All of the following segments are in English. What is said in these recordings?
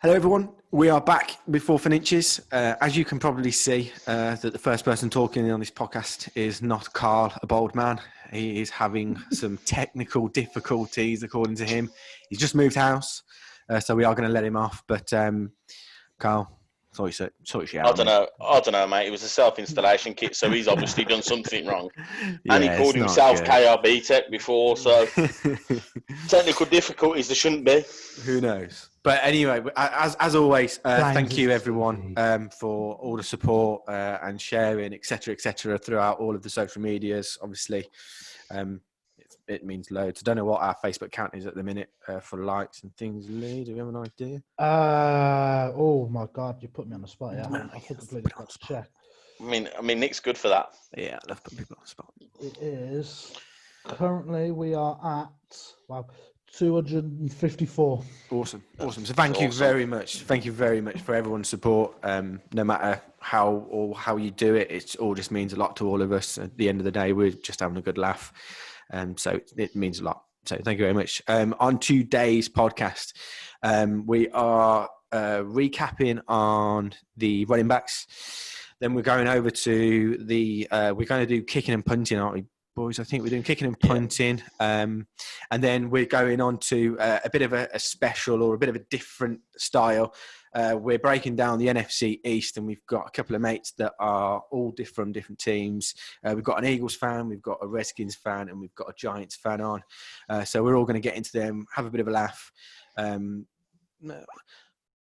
Hello, everyone. We are back with 4 Inches. As you can probably see, that the first person talking on this podcast is not Carl, a bold man. He is having some technical difficulties, according to him. He's just moved house, so we are going to let him off. But Carl, sort you out. I don't know, mate. It was a self-installation kit, so he's obviously done something wrong. Yeah, and he called himself KRB Tech before, so technical difficulties there shouldn't be. Who knows? But anyway, as always, thank you everyone for all the support and sharing, etc., throughout all of the social medias. Obviously, it means loads. I don't know what our Facebook count is at the minute for likes and things. Lee, do you have an idea? Oh my God, you put me on the spot. Yeah, I completely forgot to check. I mean, Nick's good for that. Yeah, I love putting people on the spot. It is currently we are at 254. Awesome. So thank you very much. Thank you very much for everyone's support. No matter how you do it, it all just means a lot to all of us. At the end of the day, we're just having a good laugh. So it means a lot. So thank you very much. On today's podcast, we are recapping on the running backs. Then we're going over to we're going to do kicking and punting, aren't we, boys? I think we're doing kicking and punting. And then we're going on to a bit of a special or a bit of a different style. We're breaking down the NFC East, and we've got a couple of mates that are all from different teams. We've got an Eagles fan, we've got a Redskins fan, and we've got a Giants fan on. So we're all going to get into them, have a bit of a laugh,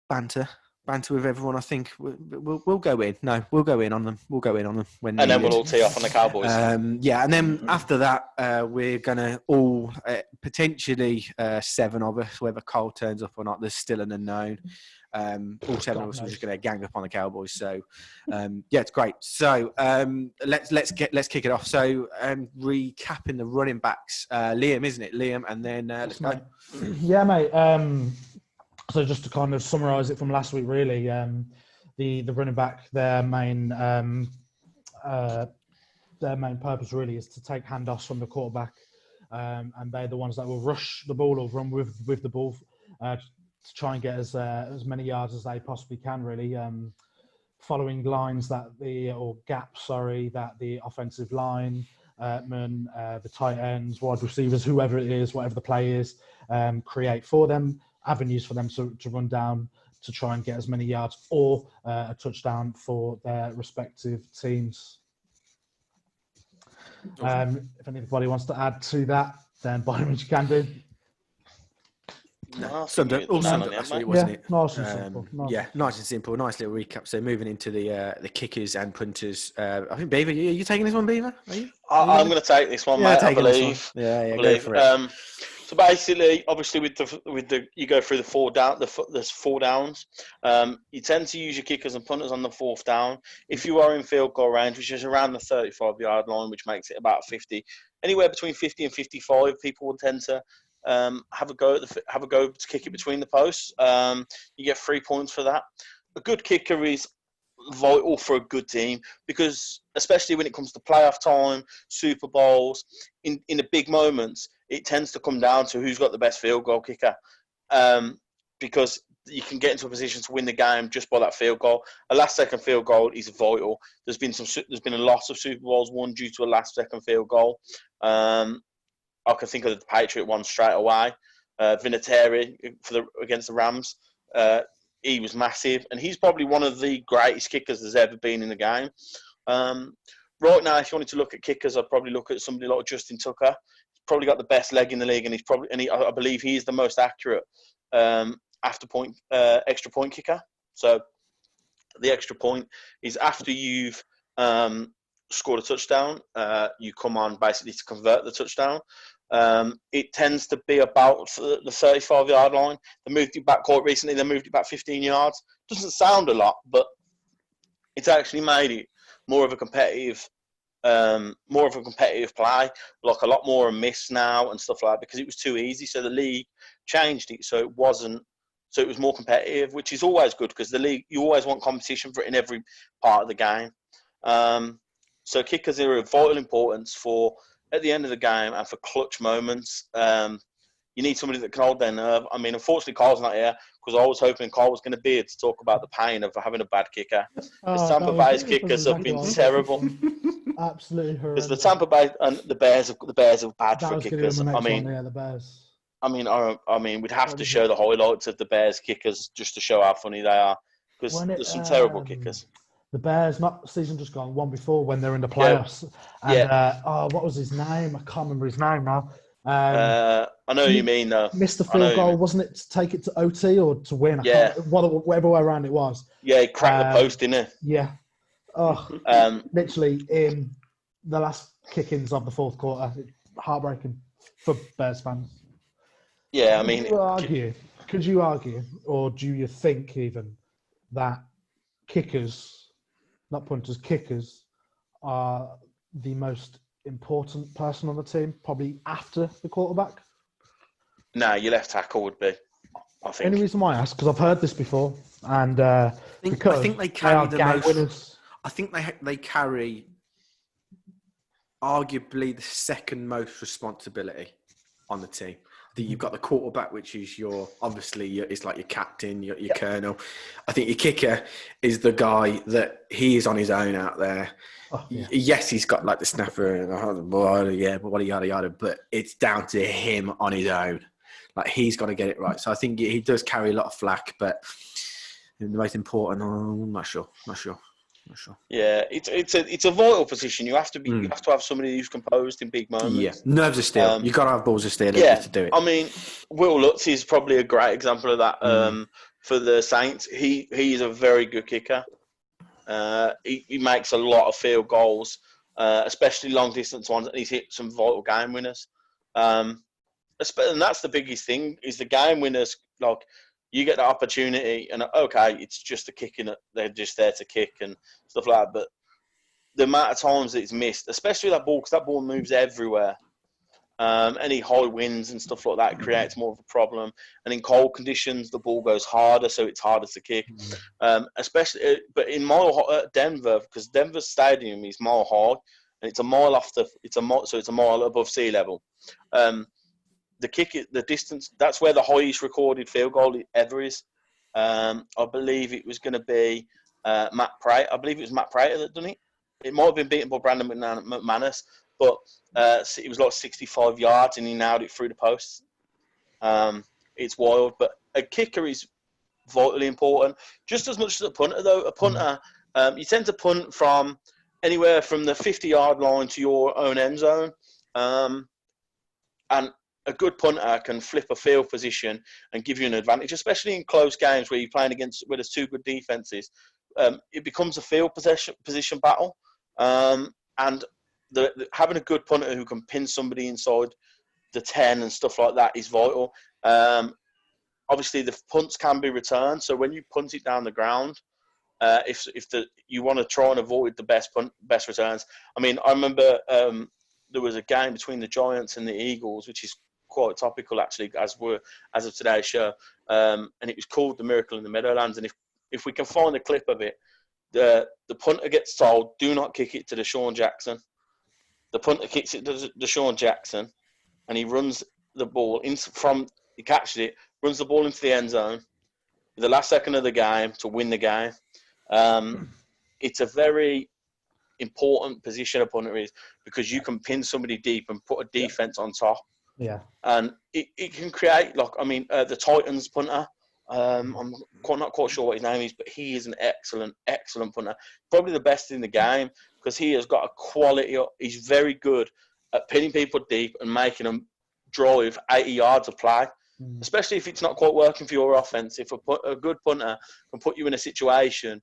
banter with everyone. I think we'll go in. No, we'll go in on them. We'll go in on them when. And then we'll all tee off on the Cowboys. Yeah, and then after that, we're gonna all potentially 7 of us, whether Cole turns up or not. There's still an unknown. All 7 of us are just going to gang up on the Cowboys. So, yeah, it's great. So, let's kick it off. So, recapping the running backs, Liam, isn't it? Liam, and then let's go. Yeah, mate. So just to kind of summarise it from last week, really, the running back, their main purpose really is to take handoffs from the quarterback, and they're the ones that will rush the ball or run with the ball to try and get as many yards as they possibly can, really, following lines that gaps that the offensive line, the tight ends, wide receivers, whoever it is, whatever the play is, create for them, avenues for them to run down to try and get as many yards or a touchdown for their respective teams. If anybody wants to add to that, then by all means you can do. Nice and simple, wasn't it? Nice and simple. Nice and simple. Nice little recap. So moving into the kickers and punters. I think Beaver, you taking this one, Beaver? Are you? I'm going to take this one, mate. I believe. Yeah, go for it. So basically, obviously, with the you go through there's 4 downs. You tend to use your kickers and punters on the 4th down. If you are in field goal range, which is around the 35-yard line, which makes it about 50, anywhere between 50 and 55, people will tend to have a go to kick it between the posts. You get 3 points for that. A good kicker is vital for a good team because, especially when it comes to playoff time, Super Bowls, in the big moments, it tends to come down to who's got the best field goal kicker, because you can get into a position to win the game just by that field goal. A last-second field goal is vital. There's been a lot of Super Bowls won due to a last-second field goal. I can think of the Patriot one straight away. Vinatieri against the Rams. He was massive, and he's probably one of the greatest kickers there's ever been in the game. Right now, if you wanted to look at kickers, I'd probably look at somebody like Justin Tucker. He's probably got the best leg in the league, and I believe he is the most accurate extra point kicker. So the extra point is after you've scored a touchdown, you come on basically to convert the touchdown. It tends to be about the 35-yard line. They moved it back quite recently. They moved it back 15 yards. Doesn't sound a lot, but it's actually made it more of a competitive play. Like a lot more a miss now and stuff like that because it was too easy. So the league changed it so it wasn't. So it was more competitive, which is always good because the league, you always want competition for it in every part of the game. So kickers are of vital importance for at the end of the game and for clutch moments. you need somebody that can hold their nerve. I mean, unfortunately, Carl's not here because I was hoping Carl was going to be here to talk about the pain of having a bad kicker. Because Tampa Bay's kickers have been terrible. Absolutely horrendous. Because the Tampa Bay and the Bears are bad that for was kickers. Be my next I mean, one, yeah, the Bears. I mean, we'd have to show the highlights of the Bears kickers just to show how funny they are. Because there's some terrible kickers. The Bears, not season just gone, one before when they're in the playoffs. Yeah. And what was his name? I can't remember his name now. I know what you mean, though. Missed the field goal, wasn't it, to take it to OT or to win? Whatever way around it was. Yeah, he cracked the post, didn't he? Yeah. Oh, literally in the last kick-ins of the fourth quarter. Heartbreaking for Bears fans. Yeah, I mean... Could you argue, or do you think even, that kickers, not punters, kickers, are the most important person on the team, probably after the quarterback? No, your left tackle would be, I think. Only reason why I ask, because I've heard this before, and I think they carry the most. Winners. I think they carry arguably the second most responsibility on the team. You've got the quarterback, which is it's like your captain, your colonel. I think your kicker is the guy that he is on his own out there. Oh, yeah. Yes, he's got like the snapper and yada yada, but it's down to him on his own. Like he's got to get it right. So I think he does carry a lot of flack, but the most important, I'm not sure. Yeah, it's a vital position. You have to have somebody who's composed in big moments. Yeah, nerves of steel. You've got to have balls of steel to do it. I mean, Will Lutz is probably a great example of that for the Saints. He is a very good kicker. He makes a lot of field goals, especially long distance ones, and he's hit some vital game winners. And that's the biggest thing is the game winners. Like, you get the opportunity, and okay, it's just a kick, and they're just there to kick and stuff like that. But the amount of times that it's missed, especially that ball, because that ball moves everywhere. Any high winds and stuff like that creates more of a problem. And in cold conditions, the ball goes harder, so it's harder to kick. Especially, but in Denver, because Denver's stadium is mile high, and it's a mile above sea level. The distance, that's where the highest recorded field goal ever is. I believe it was going to be Matt Prater. I believe it was Matt Prater that done it. It might have been beaten by Brandon McManus, but it was like 65 yards and he nailed it through the posts. It's wild, but a kicker is vitally important, just as much as a punter, though. A punter, you tend to punt from anywhere from the 50-yard line to your own end zone. And a good punter can flip a field position and give you an advantage, especially in close games where you're playing where there's two good defenses. It becomes a field position battle. And having a good punter who can pin somebody inside the 10 and stuff like that is vital. Obviously, the punts can be returned. So when you punt it down the ground, if you want to try and avoid the best returns. I mean, I remember there was a game between the Giants and the Eagles, which is quite topical actually, as of today's show, and it was called The Miracle in the Meadowlands. And if we can find a clip of it, the punter gets told, do not kick it to Deshaun Jackson. The punter kicks it to Deshaun Jackson, and he runs the ball he catches it, runs the ball into the end zone, the last second of the game to win the game. It's a very important position a punter is, because you can pin somebody deep and put a defense on top. Yeah. And it can create, the Titans punter, I'm not quite sure what his name is, but he is an excellent punter. Probably the best in the game, because he has got a quality. He's very good at pinning people deep and making them drive 80 yards of play, especially if it's not quite working for your offense. If a good punter can put you in a situation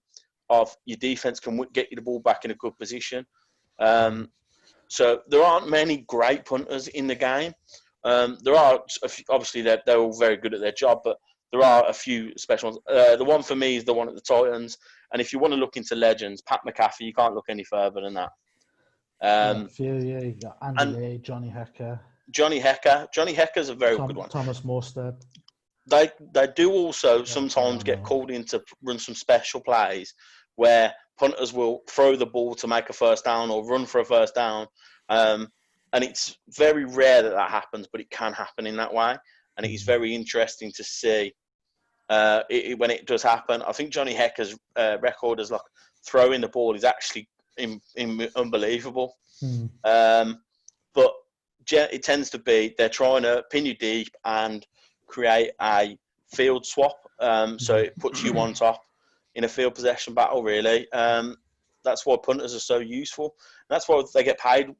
of your defense can get you the ball back in a good position. So there aren't many great punters in the game. There are, obviously, they're all very good at their job, but there are a few special ones. The one for me is the one at the Titans. And if you want to look into legends, Pat McAfee, you can't look any further than that. You got Andy Lee, Johnny Hecker. Johnny Hecker's a very good one. Thomas Morstead. They do also sometimes get called in to run some special plays where punters will throw the ball to make a first down or run for a first down. And it's very rare that happens, but it can happen in that way. and it is very interesting to see when it does happen. I think Johnny Hecker's record as like throwing the ball is actually unbelievable. But it tends to be they're trying to pin you deep and create a field swap, so it puts you on top in a field possession battle, really. That's why punters are so useful. And that's why they get paid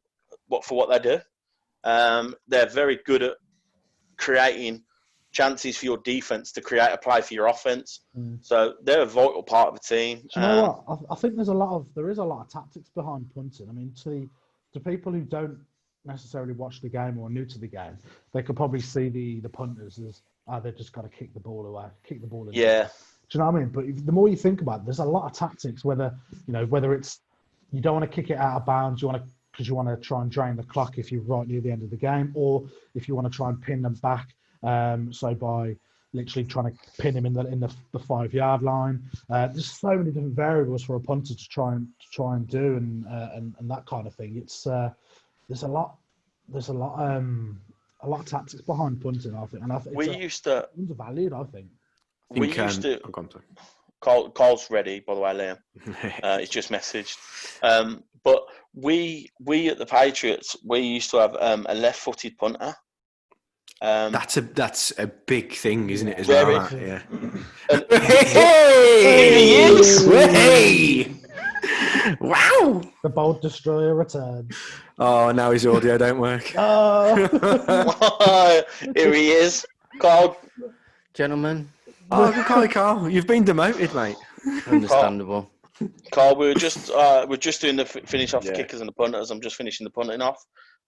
for what they do. They're very good at creating chances for your defense to create a play for your offense. So they're a vital part of the team. Do you know what? I think there is a lot of tactics behind punting. I mean, to people who don't necessarily watch the game or are new to the game, they could probably see the punters as they've just got to kick the ball away, kick the ball in. Yeah. Do you know what I mean? But the more you think about it, there's a lot of tactics. Whether it's you don't want to kick it out of bounds, because you want to try and drain the clock if you're right near the end of the game, or if you want to try and pin them back. So by literally trying to pin him in the 5-yard line. There's so many different variables for a punter to try and do and that kind of thing. It's there's a lot of tactics behind punting, I think, and I think it's undervalued. I think. We used to. Carl's ready, by the way, Liam. He's just messaged. But we at the Patriots, we used to have a left-footed punter. That's a big thing, isn't it? As very, well, yeah. Hey! Wow! The Bold Destroyer returns. Oh, now his audio don't work. Oh, here he is, Carl. Gentlemen. Oh, Carl, you've been demoted, mate. Understandable. Carl, we're just doing the finish off the kickers and the punters. I'm just finishing the punting off.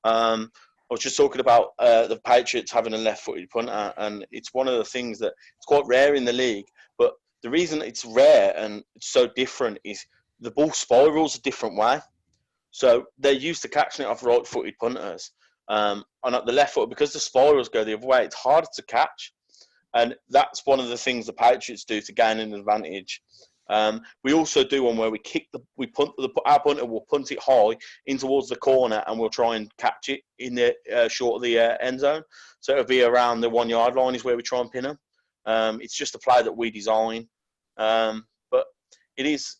I was just talking about the Patriots having a left-footed punter, and it's one of the things that it's quite rare in the league. But the reason it's rare and it's so different is the ball spirals a different way. So they're used to catching it off right-footed punters, and at the left foot, because the spirals go the other way, it's harder to catch. And that's one of the things the Patriots do to gain an advantage. We also do one where our punter will punt it high in towards the corner, and we'll try and catch it in the short of the end zone. So it'll be around the 1 yard line is where we try and pin them. It's just a play that we design, but it is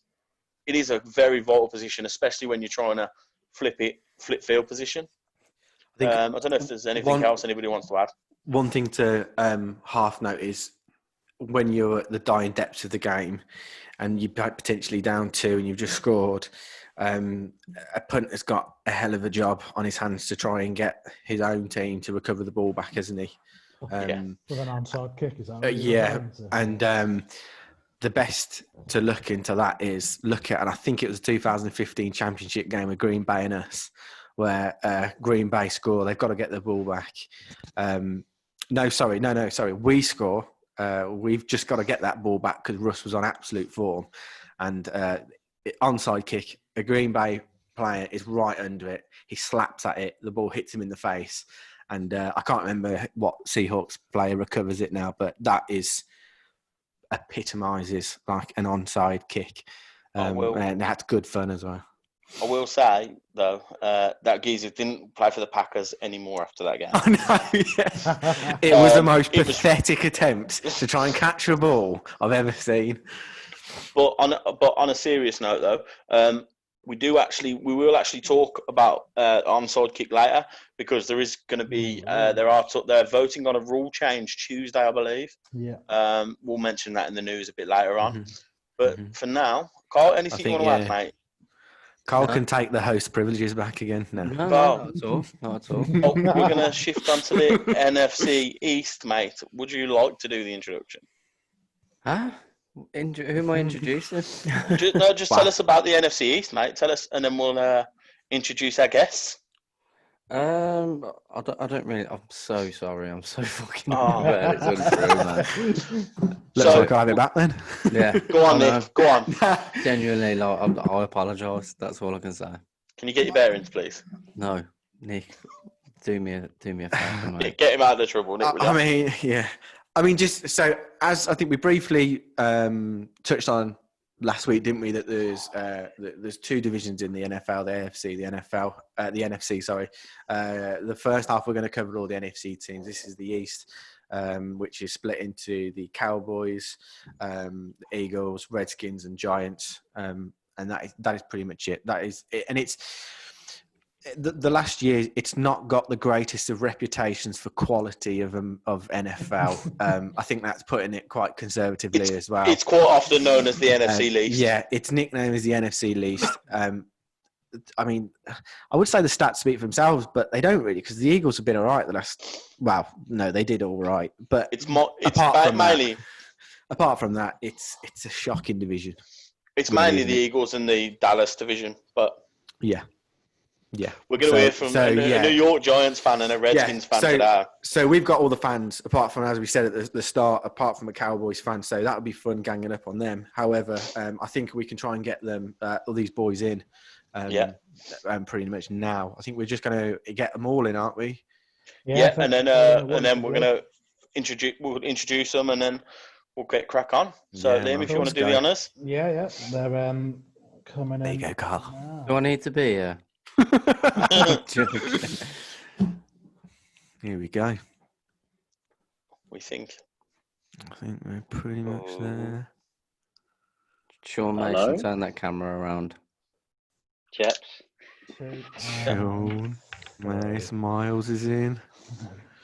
a very vital position, especially when you're trying to flip field position. I don't know if there's anything else anybody wants to add. One thing to half note is when you're at the dying depths of the game and you're potentially down 2 and you've just scored, a punter's got a hell of a job on his hands to try and get his own team to recover the ball back, hasn't he? With an onside kick, is that what you're referring to? And the best to look into that is and I think it was a 2015 championship game of Green Bay and us, where Green Bay score. They've got to get the ball back. Sorry. We score. We've just got to get that ball back because Russ was on absolute form. And onside kick, a Green Bay player is right under it. He slaps at it. The ball hits him in the face. And I can't remember what Seahawks player recovers it now, but that epitomises like an onside kick. And that's good fun as well. I will say, though, that geezer didn't play for the Packers anymore after that game. I know, yeah. It was the most pathetic attempt to try and catch a ball I've ever seen. But on a serious note, though, we will actually talk about onside kick later, because there is going to be they're voting on a rule change Tuesday, I believe. Yeah. We'll mention that in the news a bit later on. Mm-hmm. But for now, Carl, anything you want to add, mate? Carl can take the host privileges back again. No, not at all. Not at all. We're going to shift on to the NFC East, mate. Would you like to do the introduction? Huh? Who am I introducing? Just tell us about the NFC East, mate. Tell us, and then we'll introduce our guests. I don't really. I'm so sorry. I'm so fucking. Bad. It's untrue, man. Looks like I have it back then. Yeah. Go on, Nick. Go on. Genuinely, I apologise. That's all I can say. Can you get your bearings, please? No, Nick. Do me a favour, mate. Get him out of the trouble, Nick. Just so as I think we briefly touched on last week, didn't we? That there's 2 divisions in the NFL: the AFC, the NFC. Sorry. The first half we're going to cover all the NFC teams. This is the East. which is split into the Cowboys, the Eagles, Redskins, and Giants. And that is pretty much it. That is it. And it's the last year. It's not got the greatest of reputations for quality of NFL. I think that's putting it quite conservatively as well. It's quite often known as the NFC Least. Yeah, its nickname is the NFC Least. I mean, I would say the stats speak for themselves, but they don't really, because the Eagles have been all right the last. Well, no, they did all right, but apart from that, it's a shocking division. It's mainly the Eagles and the Dallas division, but yeah. We're going to hear from a New York Giants fan and a Redskins fan today. So we've got all the fans, apart from, as we said at the start, apart from a Cowboys fan. So that would be fun ganging up on them. However, I think we can try and get them, all these boys in. Pretty much now. I think we're just going to get them all in, aren't we? Yeah, and then we're going to introduce them, and then we'll get crack on. So, Liam, if you want to do the honours. Yeah. They're coming in. There you go, Carl. Now. Do I need to be here? Here we go. We think. I think we're pretty much there. Sean Mason, turn that camera around. Chaps. Sean, Miles is in.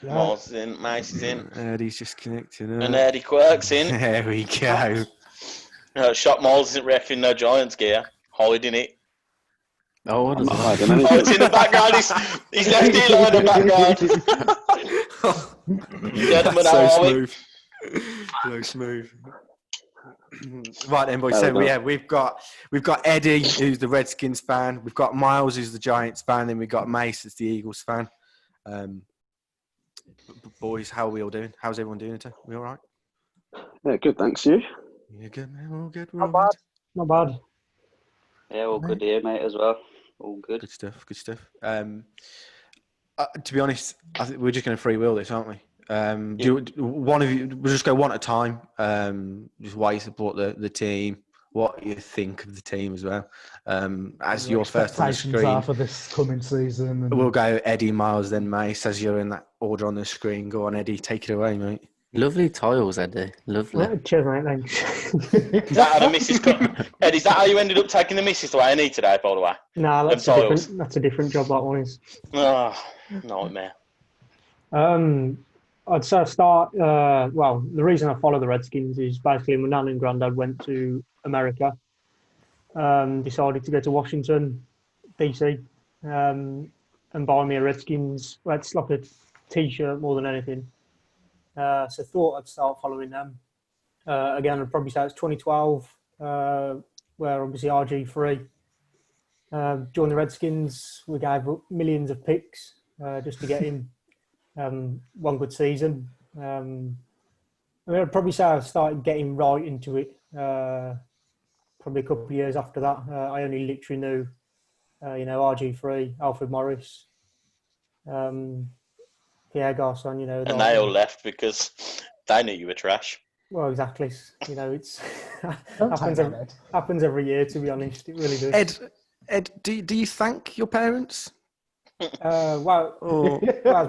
Miles is in. Mace is in. Eddie's just connected up. And Eddie Quirk's in. There we go. Shot Miles isn't wrecking no Giants gear. Hiding it. Oh, what is that? It's in the background. He's left it in the background. Gentlemen, so smooth. So smooth. Right then, boys. So we've got Eddie, who's the Redskins fan. We've got Miles, who's the Giants fan, and we've got Mace, who's the Eagles fan. Boys, how are we all doing? How's everyone doing today? We all right? Yeah, good. Thanks, you. Yeah, good, man. All good. Not bad. Yeah, all good here, mate, as well. All good. Good stuff. To be honest, I think we're just going to free wheel this, aren't we? One of you, we'll just go one at a time. Just why you support the team, what you think of the team as well. As your first on the screen are for this coming season. We'll go Eddie, Miles, then Mace. As you're in that order on the screen, go on, Eddie. Take it away, mate. Lovely tiles, Eddie. Lovely. Well, cheers, mate. Thanks. Is that how the missus Ed, is that how you ended up taking the missus to A&E today, by the way? No, that's a different job, that one is. Oh, nightmare. I'd say start, the reason I follow the Redskins is basically my nan and granddad went to America, decided to go to Washington, D.C., and buy me a Redskins. Well, it's like a T-shirt more than anything. So thought I'd start following them. Again, I'd probably say it's 2012, where obviously RG3 joined the Redskins. We gave up millions of picks just to get him one good season. I'd probably say I started getting right into it probably a couple of years after that. I only literally knew, RG3, Alfred Morris, Pierre Garçon, And they all left because they knew you were trash. Well, exactly. It's happens every year, to be honest. It really does. Ed, do you thank your parents? It was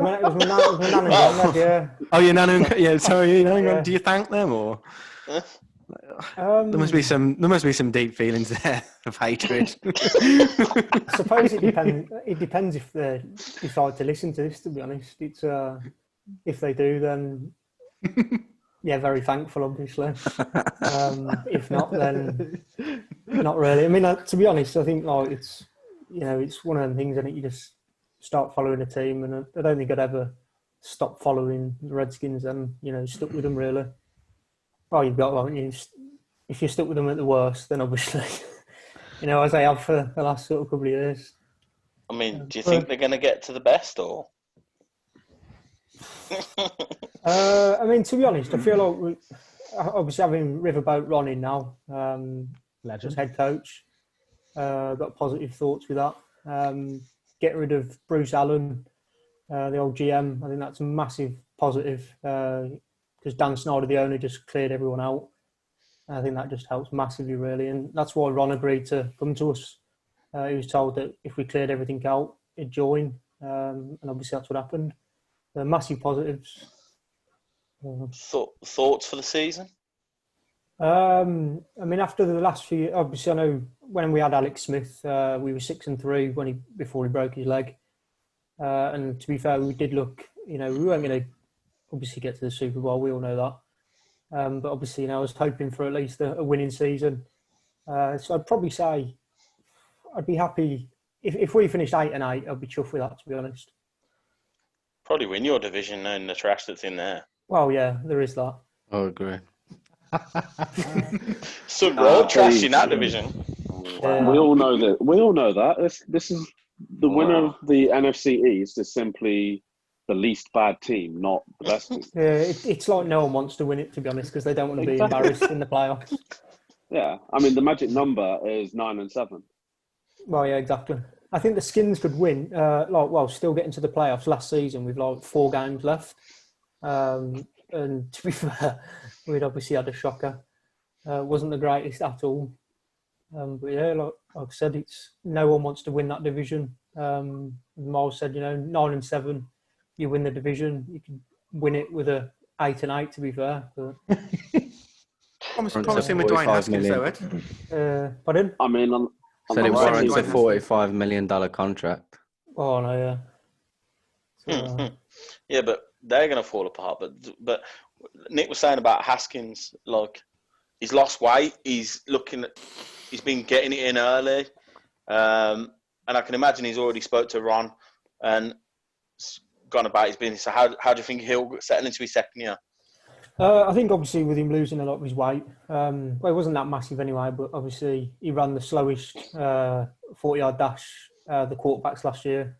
my nan and granddad, yeah. Oh, your nan and sorry, your nan and granddad. Do you thank them or? There must be some deep feelings there of hatred. I suppose it depends. It depends if they decide to listen to this. To be honest, it's if they do, then very thankful, obviously. If not, then not really. I mean, to be honest, I think it's one of them things, and you just start following a team, and I don't think I'd ever stop following the Redskins and stuck with them really. Well, you've got one. If you're stuck with them at the worst, then obviously, as I have for the last sort of couple of years. I mean, do you think they're going to get to the best, or? I mean, to be honest, I feel like obviously having Riverboat Ron in now, as head coach, got positive thoughts with that. Get rid of Bruce Allen, the old GM. I think that's a massive positive. Because Dan Snyder, the owner, just cleared everyone out. I think that just helps massively, really. And that's why Ron agreed to come to us. He was told that if we cleared everything out, he'd join. And obviously that's what happened. Massive positives. Thoughts for the season? I mean, after the last few, obviously, I know when we had Alex Smith, we were 6-3 before he broke his leg. And to be fair, we did look, we weren't going to obviously get to the Super Bowl. We all know that. But obviously, I was hoping for at least a winning season. So I'd probably say I'd be happy if we finished 8-8. I'd be chuffed with that, to be honest. Probably win your division knowing the trash that's in there. Well, yeah, there is that. I agree. Some raw trash in that division. We all know that. We all know that. This is the winner of the NFC East is simply the least bad team, not the best team. Yeah, it's like no one wants to win it, to be honest, because they don't want to be embarrassed in the playoffs. Yeah, I mean the magic number is 9-7. Well, yeah, exactly. I think the Skins could win. Still getting to the playoffs last season with 4 games left. And to be fair, we'd obviously had a shocker. Wasn't the greatest at all. But yeah, like I said, it's no one wants to win that division. Miles said, 9-7, you win the division. You can win it with a 8-8. To be fair, but... Promising with Dwayne Haskins, though, Ed. Pardon? I mean, Said it warrants a $45 million contract. Oh no, yeah. Yeah, but they're going to fall apart. But Nick was saying about Haskins, like he's lost weight. He's been getting it in early, and I can imagine he's already spoke to Ron and gone about his business. So how do you think he'll settle into his second year? I think obviously with him losing a lot of his weight, it wasn't that massive anyway, but obviously he ran the slowest 40-yard dash the quarterbacks last year,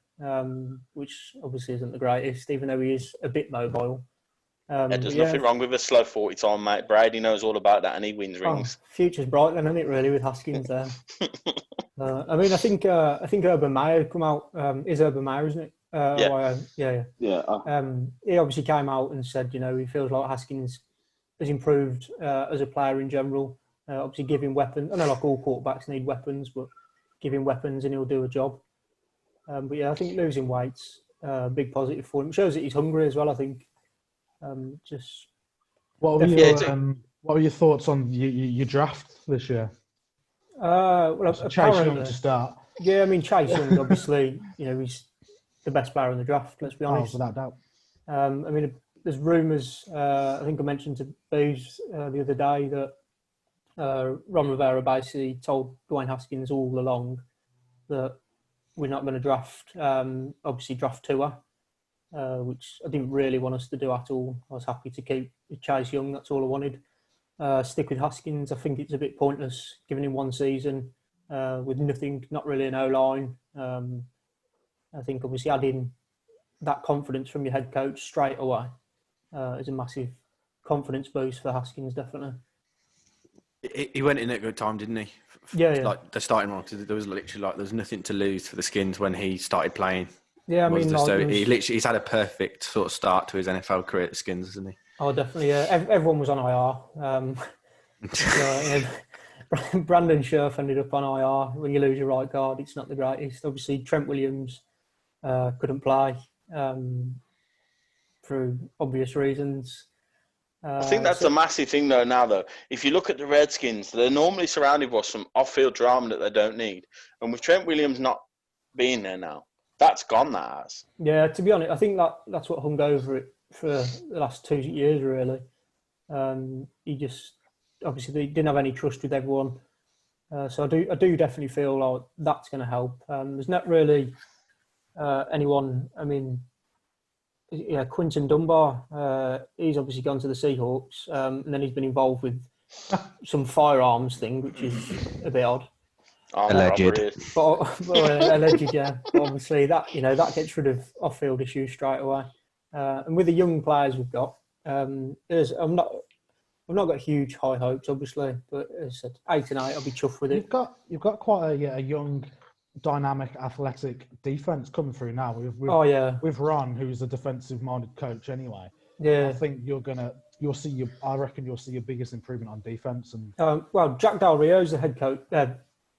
which obviously isn't the greatest, even though he is a bit mobile. There's nothing wrong with a slow 40 time, mate. Brady knows all about that and he wins rings. Future's bright then, isn't it, really, with Haskins there? I mean, I think Urban Meyer come out. Is Urban Meyer, isn't it? Yeah. He obviously came out and said, he feels like Haskins has improved as a player in general. Obviously, give him weapons. I know, like all quarterbacks need weapons, but give him weapons and he'll do a job. But yeah, I think losing weight's a big positive for him. It shows that he's hungry as well. I think. What were your thoughts on your draft this year? Chase Young to start. Yeah, I mean Chase Young, obviously, he's the best player in the draft. Let's be honest. Without doubt. I mean, there's rumours. I think I mentioned to Booze the other day that Ron Rivera basically told Dwayne Haskins all along that we're not going to draft. Obviously, draft Tua, which I didn't really want us to do at all. I was happy to keep Chase Young. That's all I wanted. Stick with Haskins. I think it's a bit pointless giving him one season with nothing, not really an O-line. I think obviously adding that confidence from your head coach straight away is a massive confidence boost for Haskins, definitely. He went in at a good time, didn't he? Yeah. Like the starting role, there was literally there was nothing to lose for the Skins when he started playing. Yeah, I mean, he's had a perfect sort of start to his NFL career at the Skins, hasn't he? Oh, definitely. Yeah, everyone was on IR. Brandon Scherf ended up on IR. When you lose your right guard, it's not the greatest. Obviously, Trent Williams couldn't play through obvious reasons. I think that's a massive thing, though. If you look at the Redskins, they're normally surrounded by some off-field drama that they don't need. And with Trent Williams not being there now, that's gone, that has. Yeah, to be honest, I think that's what hung over it for the last 2 years, really. He just, obviously, they didn't have any trust with everyone. So I do definitely feel like that's going to help. There's not really anyone, I mean... Yeah, Quinton Dunbar, he's obviously gone to the Seahawks, and then he's been involved with some firearms thing, which is a bit odd. Alleged. But alleged, yeah. But obviously, that gets rid of off-field issues straight away. And with the young players we've got, I've not got huge high hopes, obviously, but as I said, 8-8, I'll be chuffed with it. You've got quite a young, dynamic, athletic defense coming through now. With Ron, who's a defensive-minded coach anyway. Yeah, I think I reckon you'll see your biggest improvement on defense. And Jack Del Rio's the head coach,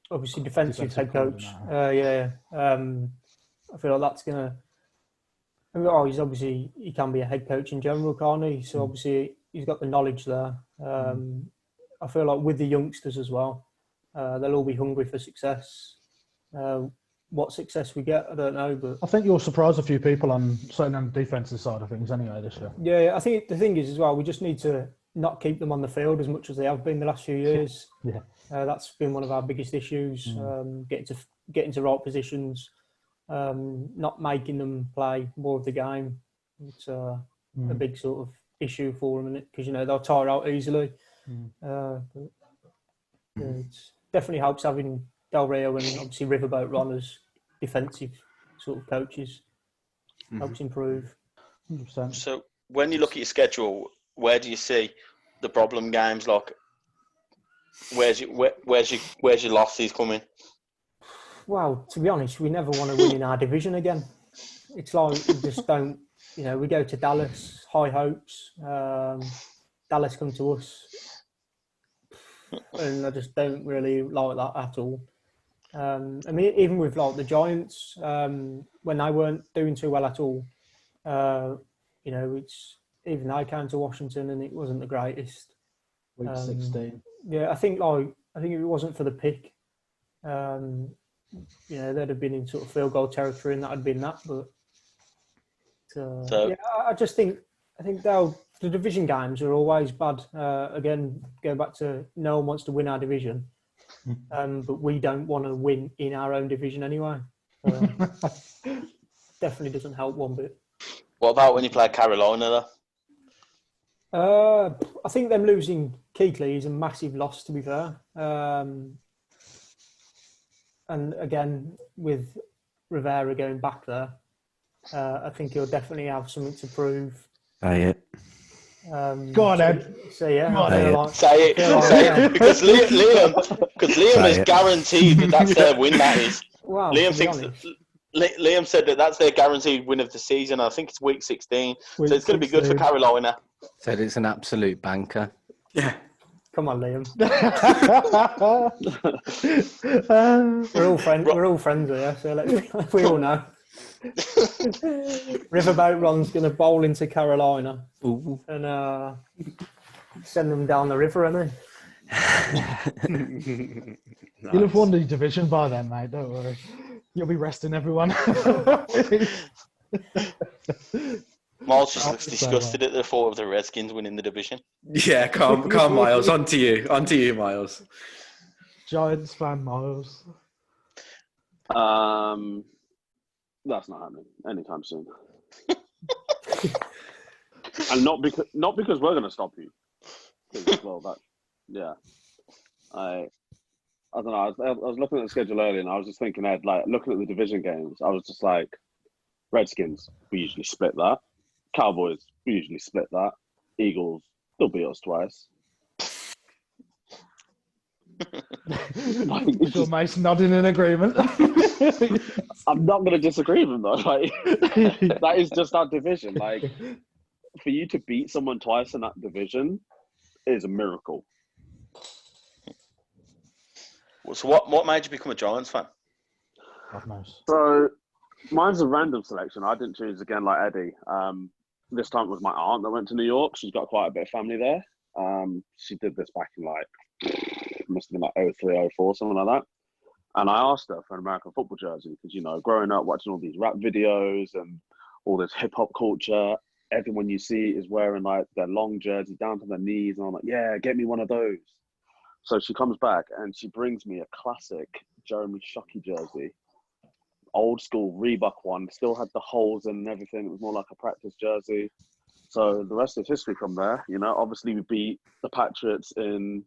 obviously defensive head coach. I feel like that's gonna He can be a head coach in general, can't he? So obviously he's got the knowledge there. I feel like with the youngsters as well, they'll all be hungry for success. What success we get, I don't know, but I think you'll surprise a few people certainly on the defensive side of things anyway this year. Yeah, I think the thing is as well, we just need to not keep them on the field as much as they have been the last few years. Yeah. That's been one of our biggest issues, getting to right positions, not making them play more of the game. It's a big sort of issue for them, because, they'll tire out easily. But it definitely helps having Del Rio and obviously Riverboat Ron as defensive sort of coaches. Helps improve. 100%. So when you look at your schedule, where do you see the problem games? Like, where's your losses coming? Well, to be honest, we never want to win in our division again. It's like we just don't. We go to Dallas, high hopes. Dallas come to us, and I just don't really like that at all. Even with like the Giants, when they weren't doing too well at all, it's even they came to Washington and it wasn't the greatest. Week 16. Yeah, I think if it wasn't for the pick, they'd have been in sort of field goal territory and that had been that. But I just think the division games are always bad. Again, go back to no one wants to win our division. But we don't want to win in our own division anyway. Definitely doesn't help one bit. What about when you play Carolina, though? I think them losing Keighley is a massive loss, to be fair. And again, with Rivera going back there, I think he'll definitely have something to prove. Say it. Go on, Ed. So yeah, say it, because Liam is guaranteed that's their win. That is. Wow, Liam said that's their guaranteed win of the season. I think it's week 16, so it's going to be good for Carolina. Said it's an absolute banker. Yeah. Come on, Liam. We're all friends here, so we all know. Riverboat Ron's going to bowl into Carolina. Ooh. And send them down the river, isn't he? Nice. You'll have won the division by then, mate. Don't worry. You'll be resting everyone. Miles just looks disgusted at the thought of the Redskins winning the division. Yeah, calm, Miles. On to you, Miles. Giants fan, Miles. That's not happening anytime soon. And not because we're going to stop you. Well, I don't know. I was looking at the schedule earlier, and I was just thinking, Ed, like looking at the division games, I was just like, Redskins, we usually split that. Cowboys, we usually split that. Eagles, they'll beat us twice. Your mate's nodding in agreement. I'm not going to disagree with him though. Like, that is just our division. Like, for you to beat someone twice in that division is a miracle. So what made you become a Giants fan? God knows. So mine's a random selection. I didn't choose again like Eddie. This time it was my aunt that went to New York. She's got quite a bit of family there. She did this back in must have been like 03, 04, something like that. And I asked her for an American football jersey because, growing up watching all these rap videos and all this hip hop culture, everyone you see is wearing like their long jersey down to their knees. And I'm like, yeah, get me one of those. So she comes back and she brings me a classic Jeremy Shockey jersey. Old school Reebok one, still had the holes and everything. It was more like a practice jersey. So the rest is history from there. Obviously we beat the Patriots in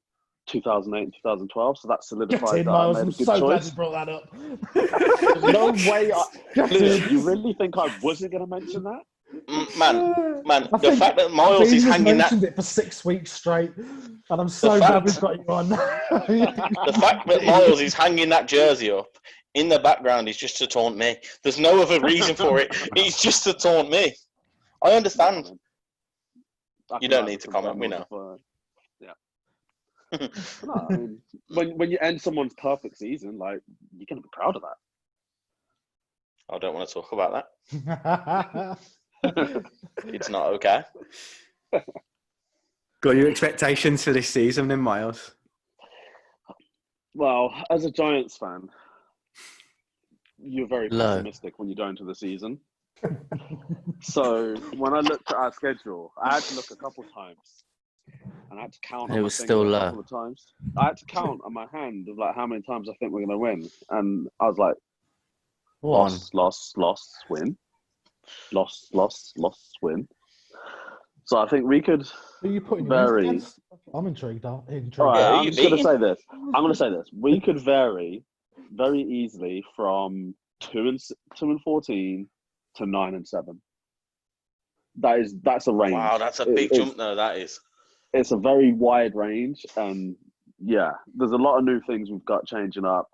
2008 and 2012, so that solidified that Miles, I made a good I'm so choice. glad you brought that up. No way. You really think I wasn't going to mention that? Man, the fact that Miles is hanging that... it for 6 weeks straight, and I'm so glad we've got you on. The fact that Miles is hanging that jersey up in the background is just to taunt me. There's no other reason for it. It's just to taunt me. I understand. You don't need to comment, we know. No, I mean, when you end someone's perfect season, like, you're going to be proud of that. I don't want to talk about that. It's not okay. Got your expectations for this season then, Miles? Well, as a Giants fan, you're very Low. pessimistic when you go into the season. So when I looked at our schedule, I had to look a couple times, and I had to count. It on my was fingers still a low. couple of times. I had to count on my hand of like how many times I think we're going to win, and I was like, One. loss, win, loss, win. So I think we could. Who are you putting Very. your against? I'm intrigued. All right, Yeah, I'm you just going to beat say this. I'm going to say this. We could vary very easily from 2-14 to 9-7. That's a range. Wow, that's a big jump though, that is. It's a very wide range, and yeah, there's a lot of new things we've got changing up.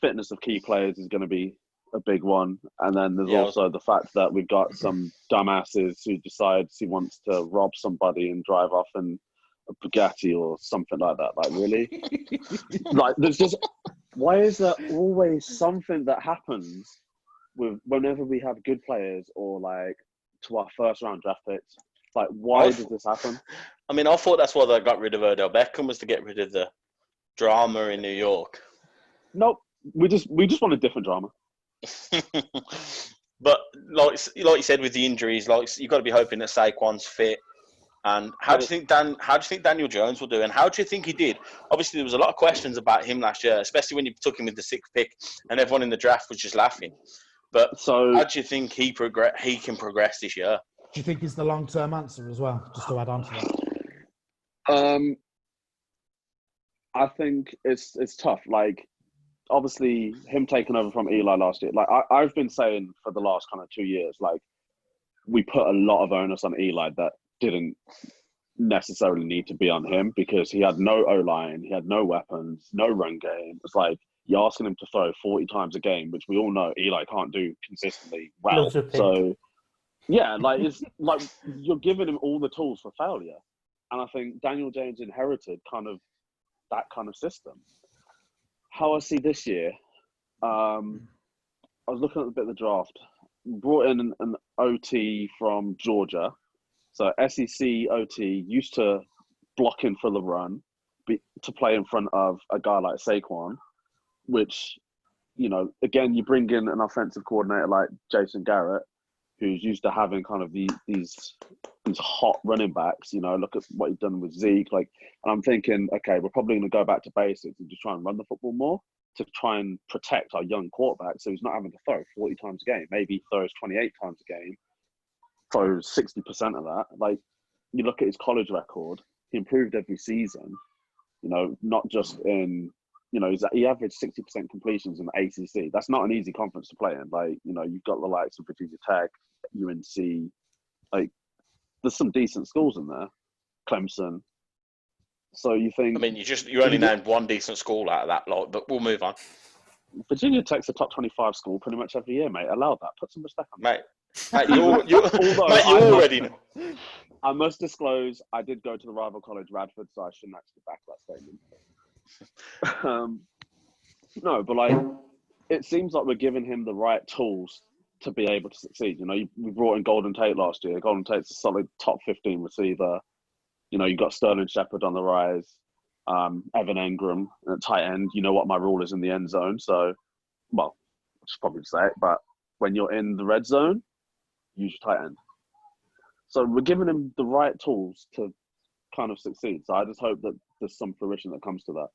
Fitness of key players is going to be a big one, and then there's also the fact that we've got some dumbasses who decides he wants to rob somebody and drive off in a Bugatti or something like that. Like, really? Like, there's just, why is there always something that happens with whenever we have good players or like to our first round draft picks? Like, why does this happen? I mean, I thought that's why they got rid of Odell Beckham, was to get rid of the drama in New York. Nope, we just want a different drama. But like you said, with the injuries, like you've got to be hoping that Saquon's fit. And how do you think Daniel Jones will do? And how do you think he did? Obviously, there was a lot of questions about him last year, especially when you took him with the 6th pick, and everyone in the draft was just laughing. But how do you think he can progress this year? Do you think he's the long-term answer as well? Just to add on to that. I think it's tough. Like, obviously, him taking over from Eli last year. Like, I've been saying for the last kind of 2 years, like, we put a lot of onus on Eli that didn't necessarily need to be on him, because he had no O-line, he had no weapons, no run game. It's like you're asking him to throw 40 times a game, which we all know Eli can't do consistently well. So, yeah, like, it's like you're giving him all the tools for failure. And I think Daniel Jones inherited kind of that kind of system. How I see this year, I was looking at a bit of the draft. Brought in an OT from Georgia. So SEC OT used to block in for the run to play in front of a guy like Saquon, which, you know, again, you bring in an offensive coordinator like Jason Garrett, who's used to having kind of these hot running backs. You know, look at what he's done with Zeke. Like, and I'm thinking, okay, we're probably going to go back to basics and just try and run the football more to try and protect our young quarterback, so he's not having to throw 40 times a game. Maybe he throws 28 times a game, throws 60% of that. Like, you look at his college record, he improved every season, you know, not just in, you know, he averaged 60% completions in the ACC. That's not an easy conference to play in. Like, you know, you've got the likes of Virginia Tech, UNC, like, there's some decent schools in there, Clemson. So you think... I mean, you only named one decent school out of that lot, but we'll move on. Virginia Tech's a top 25 school pretty much every year, mate. Allow that. Put some respect on that. Mate, you already know. I must disclose, I did go to the rival college, Radford, so I shouldn't actually back that statement. No, but like, it seems like we're giving him the right tools to be able to succeed. You know, we brought in Golden Tate last year. Golden Tate's a solid top 15 receiver. You know, you got Sterling Shepard on the rise, Evan Engram at tight end. You know what my rule is in the end zone. So, well, I should probably say it, but when you're in the red zone, use your tight end. So we're giving him the right tools to kind of succeed. So I just hope that there's some fruition that comes to that.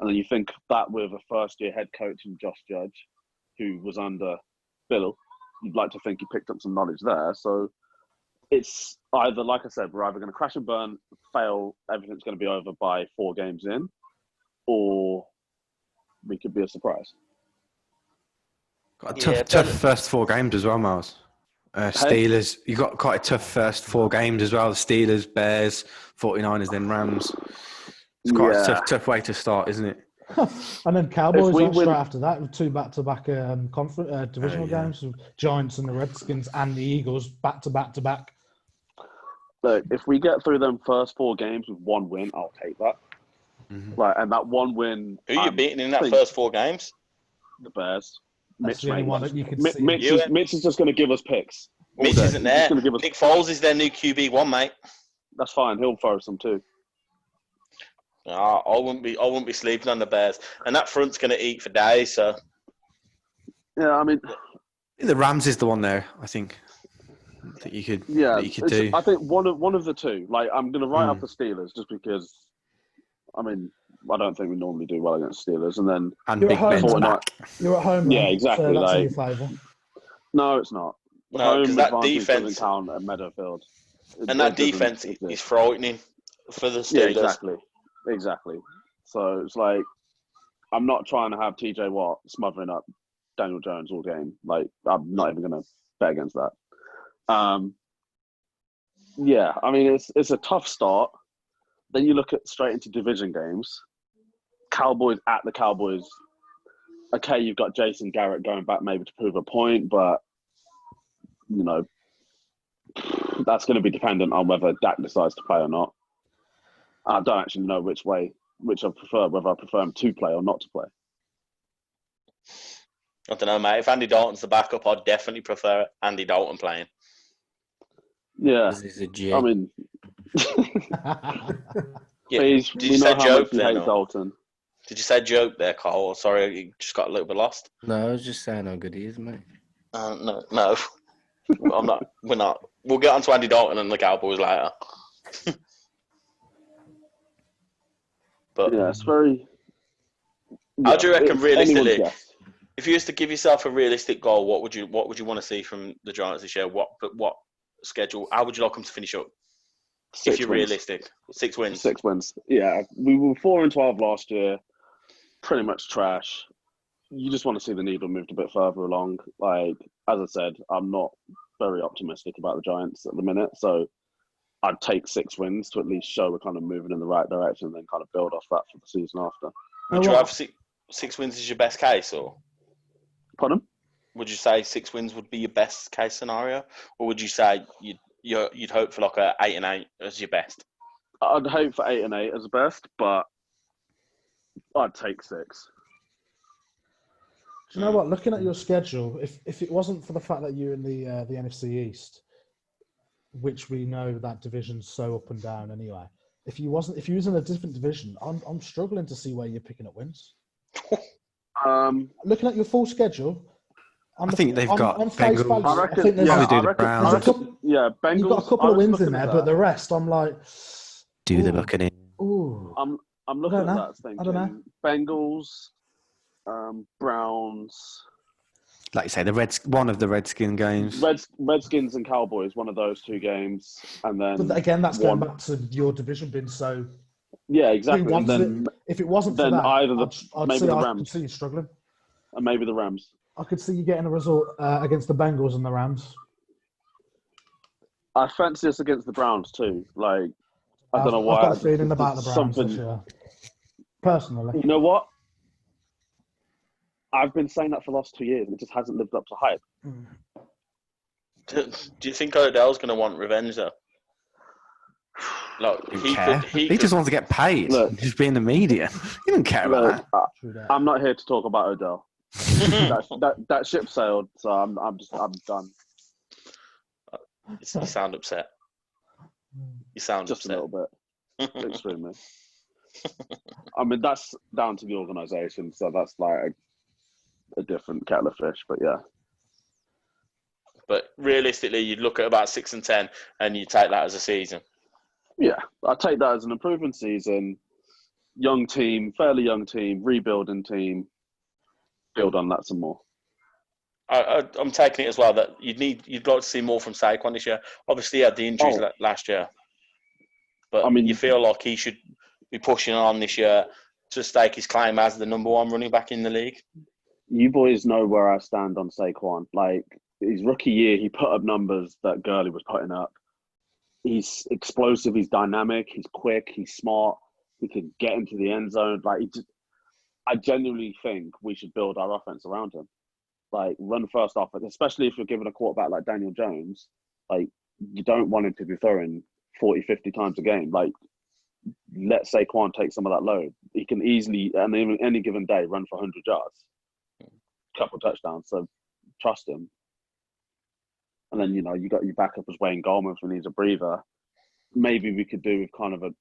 And then you think that with a first-year head coach in Josh Judge, who was under Bill, you'd like to think he picked up some knowledge there. So it's either, like I said, we're either going to crash and burn, fail, everything's going to be over by 4 games in, or we could be a surprise. Got a tough first 4 games as well, Miles. Steelers, you got quite a tough first 4 games as well. The Steelers, Bears, 49ers, then Rams. It's quite a tough way to start, isn't it? And then Cowboys straight after that with 2 back-to-back divisional games, Giants and the Redskins and the Eagles back-to-back. Look, if we get through them first 4 games with 1 win, I'll take that. Mm-hmm. Like, and that 1 win. Who are you beating in that first 4 games? The Bears. That's the only one that you could see. Mitch is just going to give us picks. Mitch isn't there. Gonna give us... Nick Foles is their new QB1, mate. That's fine. He'll throw some too. I wouldn't be sleeping on the Bears, and that front's going to eat for days. So, yeah, I mean, the Rams is the one there. I think that you could do. I think one of the two. Like, I'm going to write up the Steelers just because. I mean, I don't think we normally do well against Steelers, and then Big Ben's back. You're at home. Yeah, exactly. So that's like, in your favour. No, it's not. No, because that advantage defense doesn't count at Meadowfield. That defense is frightening for the Steelers. Yeah, exactly. So it's like, I'm not trying to have TJ Watt smothering up Daniel Jones all game. Like, I'm not even going to bet against that. Yeah, I mean, it's a tough start. Then you look at straight into division games. Cowboys at the Cowboys. Okay, you've got Jason Garrett going back maybe to prove a point, but, you know, that's going to be dependent on whether Dak decides to play or not. I don't actually know which I prefer, whether I prefer him to play or not to play. I don't know, mate. If Andy Dalton's the backup, I'd definitely prefer Andy Dalton playing. Yeah. He's a G. I mean... Yeah. Did you say joke there? Dalton. Did you say joke there, Carl? Sorry, you just got a little bit lost. No, I was just saying how good he is, mate. No. I'm not. We're not. We'll get on to Andy Dalton and the Cowboys later. But yeah, it's very... How do you reckon, realistically, if you used to give yourself a realistic goal, what would you want to see from the Giants this year? What schedule? How would you like them to finish up? If you're realistic, 6 wins. 6 wins. Yeah, we were 4-12 last year. Pretty much trash. You just want to see the needle moved a bit further along. Like, as I said, I'm not very optimistic about the Giants at the minute, so I'd take 6 wins to at least show we're kind of moving in the right direction, and then kind of build off that for the season after. Would you have 6 wins as your best case, or? Pardon? Would you say 6 wins would be your best case scenario, or would you say you'd hope for like a 8-8 as your best? I'd hope for 8-8 as the best, but I'd take 6. Do you know what? Looking at your schedule, if it wasn't for the fact that you're in the NFC East, which we know that division's so up and down anyway. If you was in a different division, I'm struggling to see where you're picking up wins. Looking at your full schedule, I think they've got Bengals. I reckon, Bengals. You've got a couple of wins in there, but the rest, I'm like, do the Buccaneers? Ooh, I'm looking at that thinking. I don't know. Bengals, Browns. Like you say, one of the Redskin games. Redskins and Cowboys, one of those 2 games, and then. But again, that's going back to your division being so. Yeah, exactly. And then, if it wasn't then for that, either I'd the Rams. I could see you struggling. And maybe the Rams. I could see you getting a result against the Bengals and the Rams. I fancy us against the Browns too. Like, I don't know why. I've got a feeling about the Browns this year. Personally. You know what? I've been saying that for the last 2 years, and it just hasn't lived up to hype. Do you think Odell's going to want revenge though? Like, he just wants to get paid. Look, just be in the media. He doesn't care about that. I'm not here to talk about Odell. that ship sailed, so I'm done. You sound upset. You sound just upset. a little bit, extremely. I mean, that's down to the organisation, so that's like a different kettle of fish. But yeah. But realistically, you'd look at about 6-10, and you take that as a season. Yeah, I take that as an improving season. Young team, fairly young team, rebuilding team. Build on that some more. I'm taking it as well that you'd like to see more from Saquon this year. Obviously, he had the injuries last year, but I mean, you feel like he should be pushing on this year to stake his claim as the number 1 running back in the league. You boys know where I stand on Saquon. Like, his rookie year, he put up numbers that Gurley was putting up. He's explosive, he's dynamic, he's quick, he's smart. He can get into the end zone. Like, I genuinely think we should build our offense around him. Like, run first offense, especially if you're given a quarterback like Daniel Jones. Like, you don't want him to be throwing 40, 50 times a game. Like, let Saquon take some of that load. He can easily, on any given day, run for 100 yards. couple of touchdowns, so trust him. And then, you got your backup as Wayne Gallman if he needs a breather. Maybe we could do with kind of a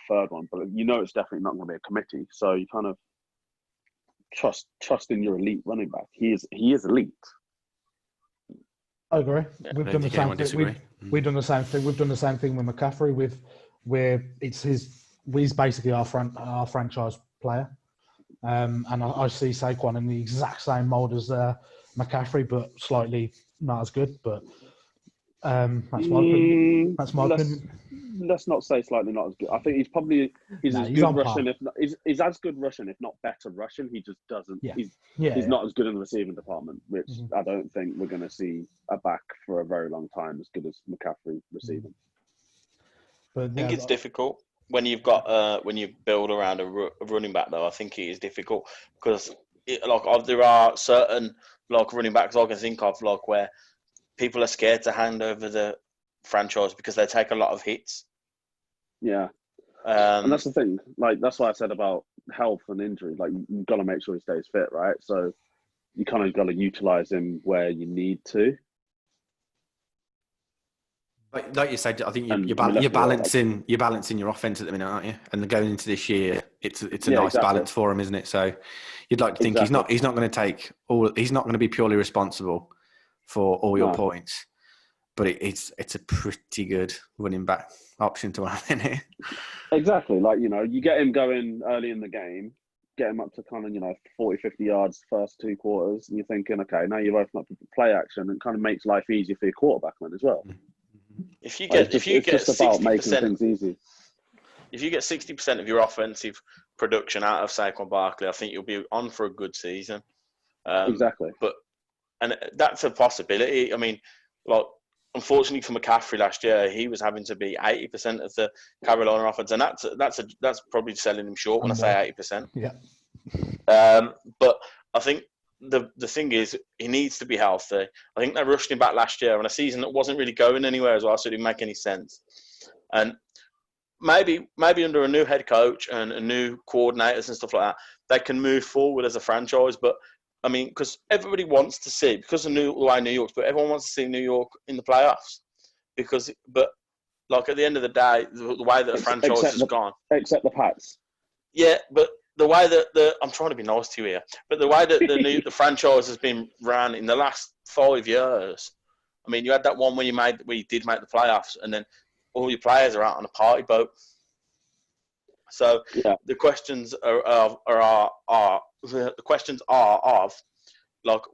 third one, but it's definitely not going to be a committee. So you kind of trust in your elite running back. He is elite. I agree. Yeah, We've done the same thing. We've done the same thing. We've done the same thing with McCaffrey. Where he's basically our franchise player, and I see Saquon in the exact same mold as McCaffrey, but slightly not as good. But that's my opinion. That's my opinion. Let's not say slightly not as good. I think he's as good rushing, if not, he's as good rushing, if not better rushing. He just doesn't. Yeah. He's not as good in the receiving department, which I don't think we're going to see a back for a very long time as good as McCaffrey receiving. But, I think it's difficult when you've got when you build around a running back. Though I think it is difficult because there are certain running backs I can think of where people are scared to hand over the franchise because they take a lot of hits. Yeah, and that's the thing. That's why I said about health and injury. You've got to make sure he stays fit, right? So you kind of got to utilize him where you need to. Like you said, I think you're balancing your offense at the minute, aren't you? And going into this year, it's a nice balance for him, isn't it? So you'd like to think he's not going to take all. He's not going to be purely responsible for all your points, but it's a pretty good running back option to have in it. Exactly. You get him going early in the game, get him up to kind of 40, 50 yards first 2 quarters, and you're thinking, okay, now you've opened up play action, and it kind of makes life easier for your quarterback then as well. If you get 60%, if you get 60% of your offensive production out of Saquon Barkley, I think you'll be on for a good season. Exactly. And that's a possibility. I mean, unfortunately for McCaffrey last year, he was having to be 80% of the Carolina offense, and that's probably selling him short when I say 80%. Yeah. But I think the thing is, he needs to be healthy. I think they rushed him back last year on a season that wasn't really going anywhere as well, so it didn't make any sense. And maybe under a new head coach and a new coordinators and stuff like that, they can move forward as a franchise. But I mean, because everybody wants to see, because of the way New York's, but everyone wants to see New York in the playoffs. But at the end of the day, the way that the franchise has gone, except the Pats. Yeah, but the way that I'm trying to be nice to you here, but the way that the franchise has been ran in the last 5 years, I mean, you had that one where you did make the playoffs, and then all your players are out on a party boat. So the questions are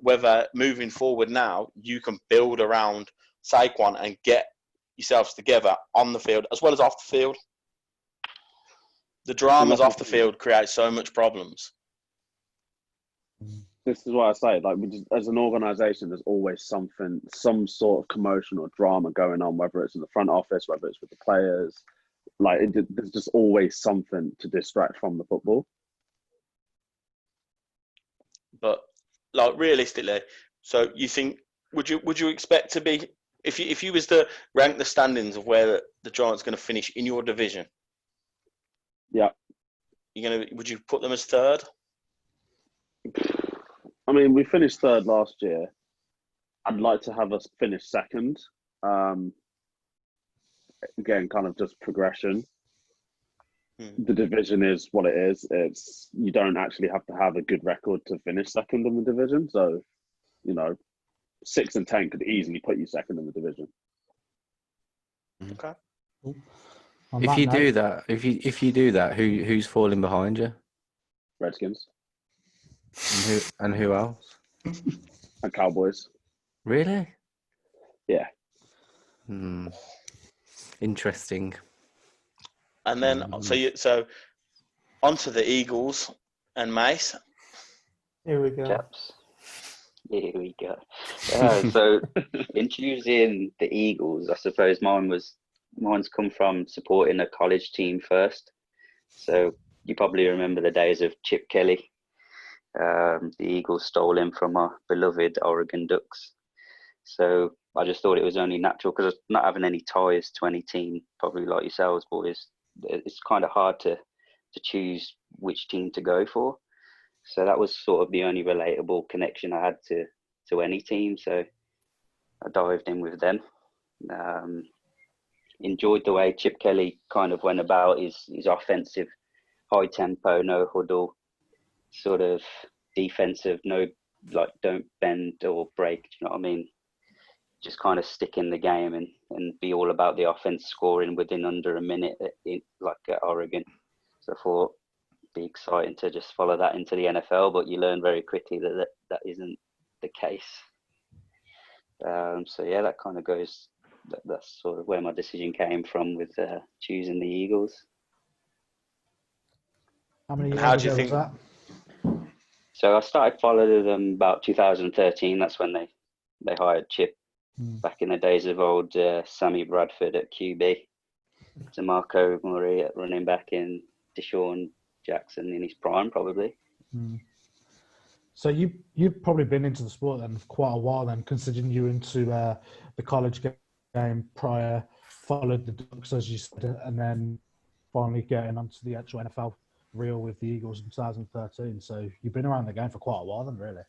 whether moving forward now you can build around Saquon and get yourselves together on the field as well as off the field. The dramas off the field create so much problems. This is why I say, as an organisation, there's always some sort of commotion or drama going on, whether it's in the front office, whether it's with the players. There's just always something to distract from the football. But realistically, so you think would you expect to be if you was to rank the standings of where the Giants are going to finish in your division? Yeah. Would you put them as third? I mean, we finished third last year. I'd like to have us finish second. Again, kind of just progression. The division is what it is. You don't actually have to have a good record to finish second in the division. So, 6 and 10 could easily put you second in the division. Okay. If you do that, who's falling behind you? Redskins. And who else? And Cowboys. Really? Yeah. Interesting. And then so onto the Eagles and Mace. Here we go. Chaps. Here we go. So in choosing the Eagles, I suppose mine's come from supporting a college team first. So you probably remember the days of Chip Kelly. The Eagles stole him from our beloved Oregon Ducks. So I just thought it was only natural, because not having any ties to any team, probably like yourselves, boys, it's kind of hard to choose which team to go for. So that was sort of the only relatable connection I had to any team. So I dived in with them. Enjoyed the way Chip Kelly kind of went about his offensive, high tempo, no huddle, sort of defensive, no, like, don't bend or break. Do you know what I mean? Just kind of stick in the game and be all about the offense, scoring within under a minute, like at Oregon. So I thought it'd be exciting to just follow that into the NFL, but you learn very quickly that isn't the case. So yeah, that kind of goes. That's sort of where my decision came from with choosing the Eagles. How many years How do you ago think? was that? So I started following them about 2013. That's when they hired Chip. Back in the days of old Sammy Bradford at QB, DeMarco Murray at running back, and Deshaun Jackson in his prime, probably. So you've probably been into the sport then for quite a while then, considering you were into the college game prior, followed the Ducks as you said, and then finally getting onto the actual NFL reel with the Eagles in 2013. So you've been around the game for quite a while then, really.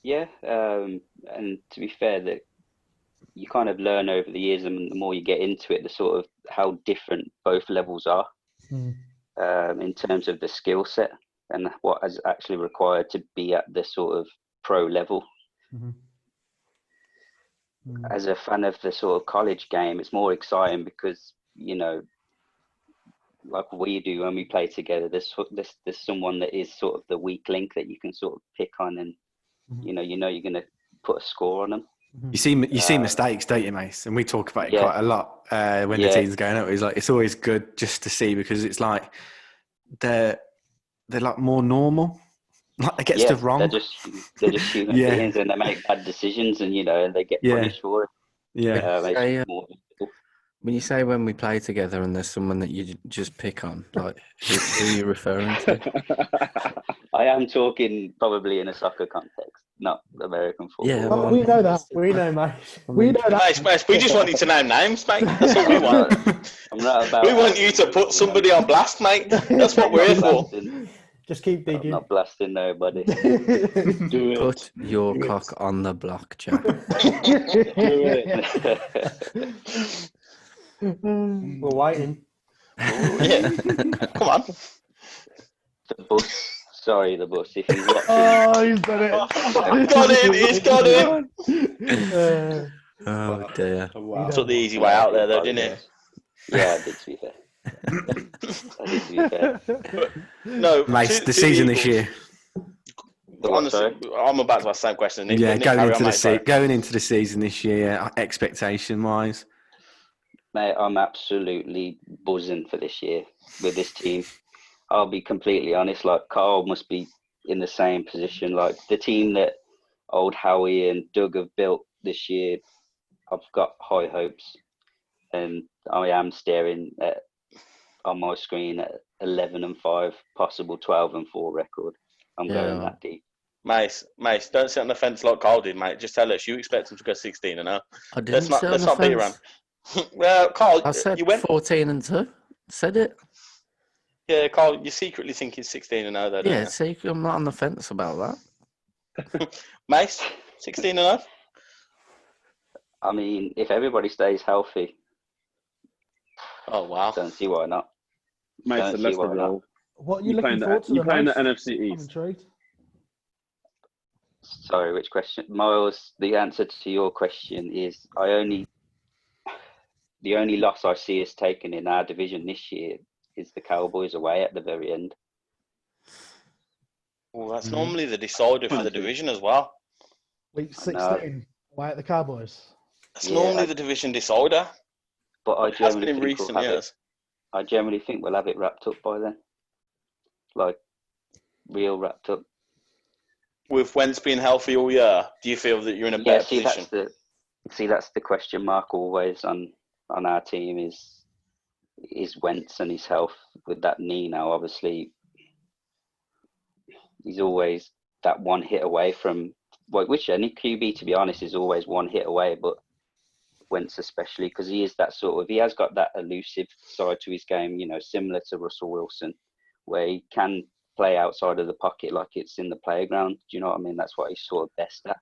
Yeah, and to be fair, that you kind of learn over the years, and the more you get into it, the sort of how different both levels are in terms of the skill set and what is actually required to be at the sort of pro level. As a fan of the sort of college game, it's more exciting because, you know, like we do when we play together, there's someone that is sort of the weak link that you can sort of pick on, and you know you're going to put a score on them. You see mistakes, don't you, Mace? And we talk about it quite a lot when the team's going out. It's always good just to see, because it's like they're like more normal. Like they get stuff wrong. They're just human beings, and they make bad decisions, and and they get punished for it. When you say when we play together and there's someone that you just pick on, like who are you referring to? I am talking probably in a soccer context, not American football. Yeah, well, we know that. We know, mate. We know that. Mate, we just want you to name names, mate. That's all we want. I'm not about. We want you to put somebody on blast, mate. That's what we're here for. Just keep digging. I'm not blasting nobody. Do it. Put your cock on the block, Jack. We're waiting. Yeah. Come on. The bus. Sorry, the bus. If he's watching. Oh, he's done it. Got him. He's got him. Oh dear. Wow. Took the easy way out there, though, didn't it? Yeah, I did, to be fair. No, Mate, the season this year. Honestly, I'm about to ask the same question. Nick, Yeah, Nick, going into the season this year, expectation-wise. Mate, I'm absolutely buzzing for this year with this team. I'll be completely honest, like Carl must be in the same position. Like the team that old Howie and Doug have built this year, I've got high hopes. And I am staring on my screen at 11-5, possible 12-4 record. I'm going that deep. Mace, don't sit on the fence like Carl did, mate. Just tell us you expect him to go 16-0. I didn't Let's not beat around. Well, Carl, I said you went 14-2. Said it. Yeah, Carl, you secretly think he's 16-0, though. Yeah, see, I'm not on the fence about that. Mace, 16-0. I mean, if everybody stays healthy. Oh wow! Don't see why not. Mate, so let's roll. What are you looking forward to? You playing the NFC I'm East? intrigued. Sorry, which question? Miles, the answer to your question is the only loss I see us taking in our division this year is the Cowboys away at the very end. Well, that's normally the decider for the division as well. Week 16, away at the Cowboys. That's normally the division decider. But I has been in recent years. I generally think we'll have it wrapped up by then. Like, real wrapped up. With Wentz being healthy all year, do you feel that you're in a better position? That's the question mark always on our team is Wentz and his health with that knee now. Obviously, he's always that one hit away from, which any QB, to be honest, is always one hit away, but Wentz especially, because he is that he has got that elusive side to his game, similar to Russell Wilson, where he can play outside of the pocket like it's in the playground. Do you know what I mean? That's what he's sort of best at.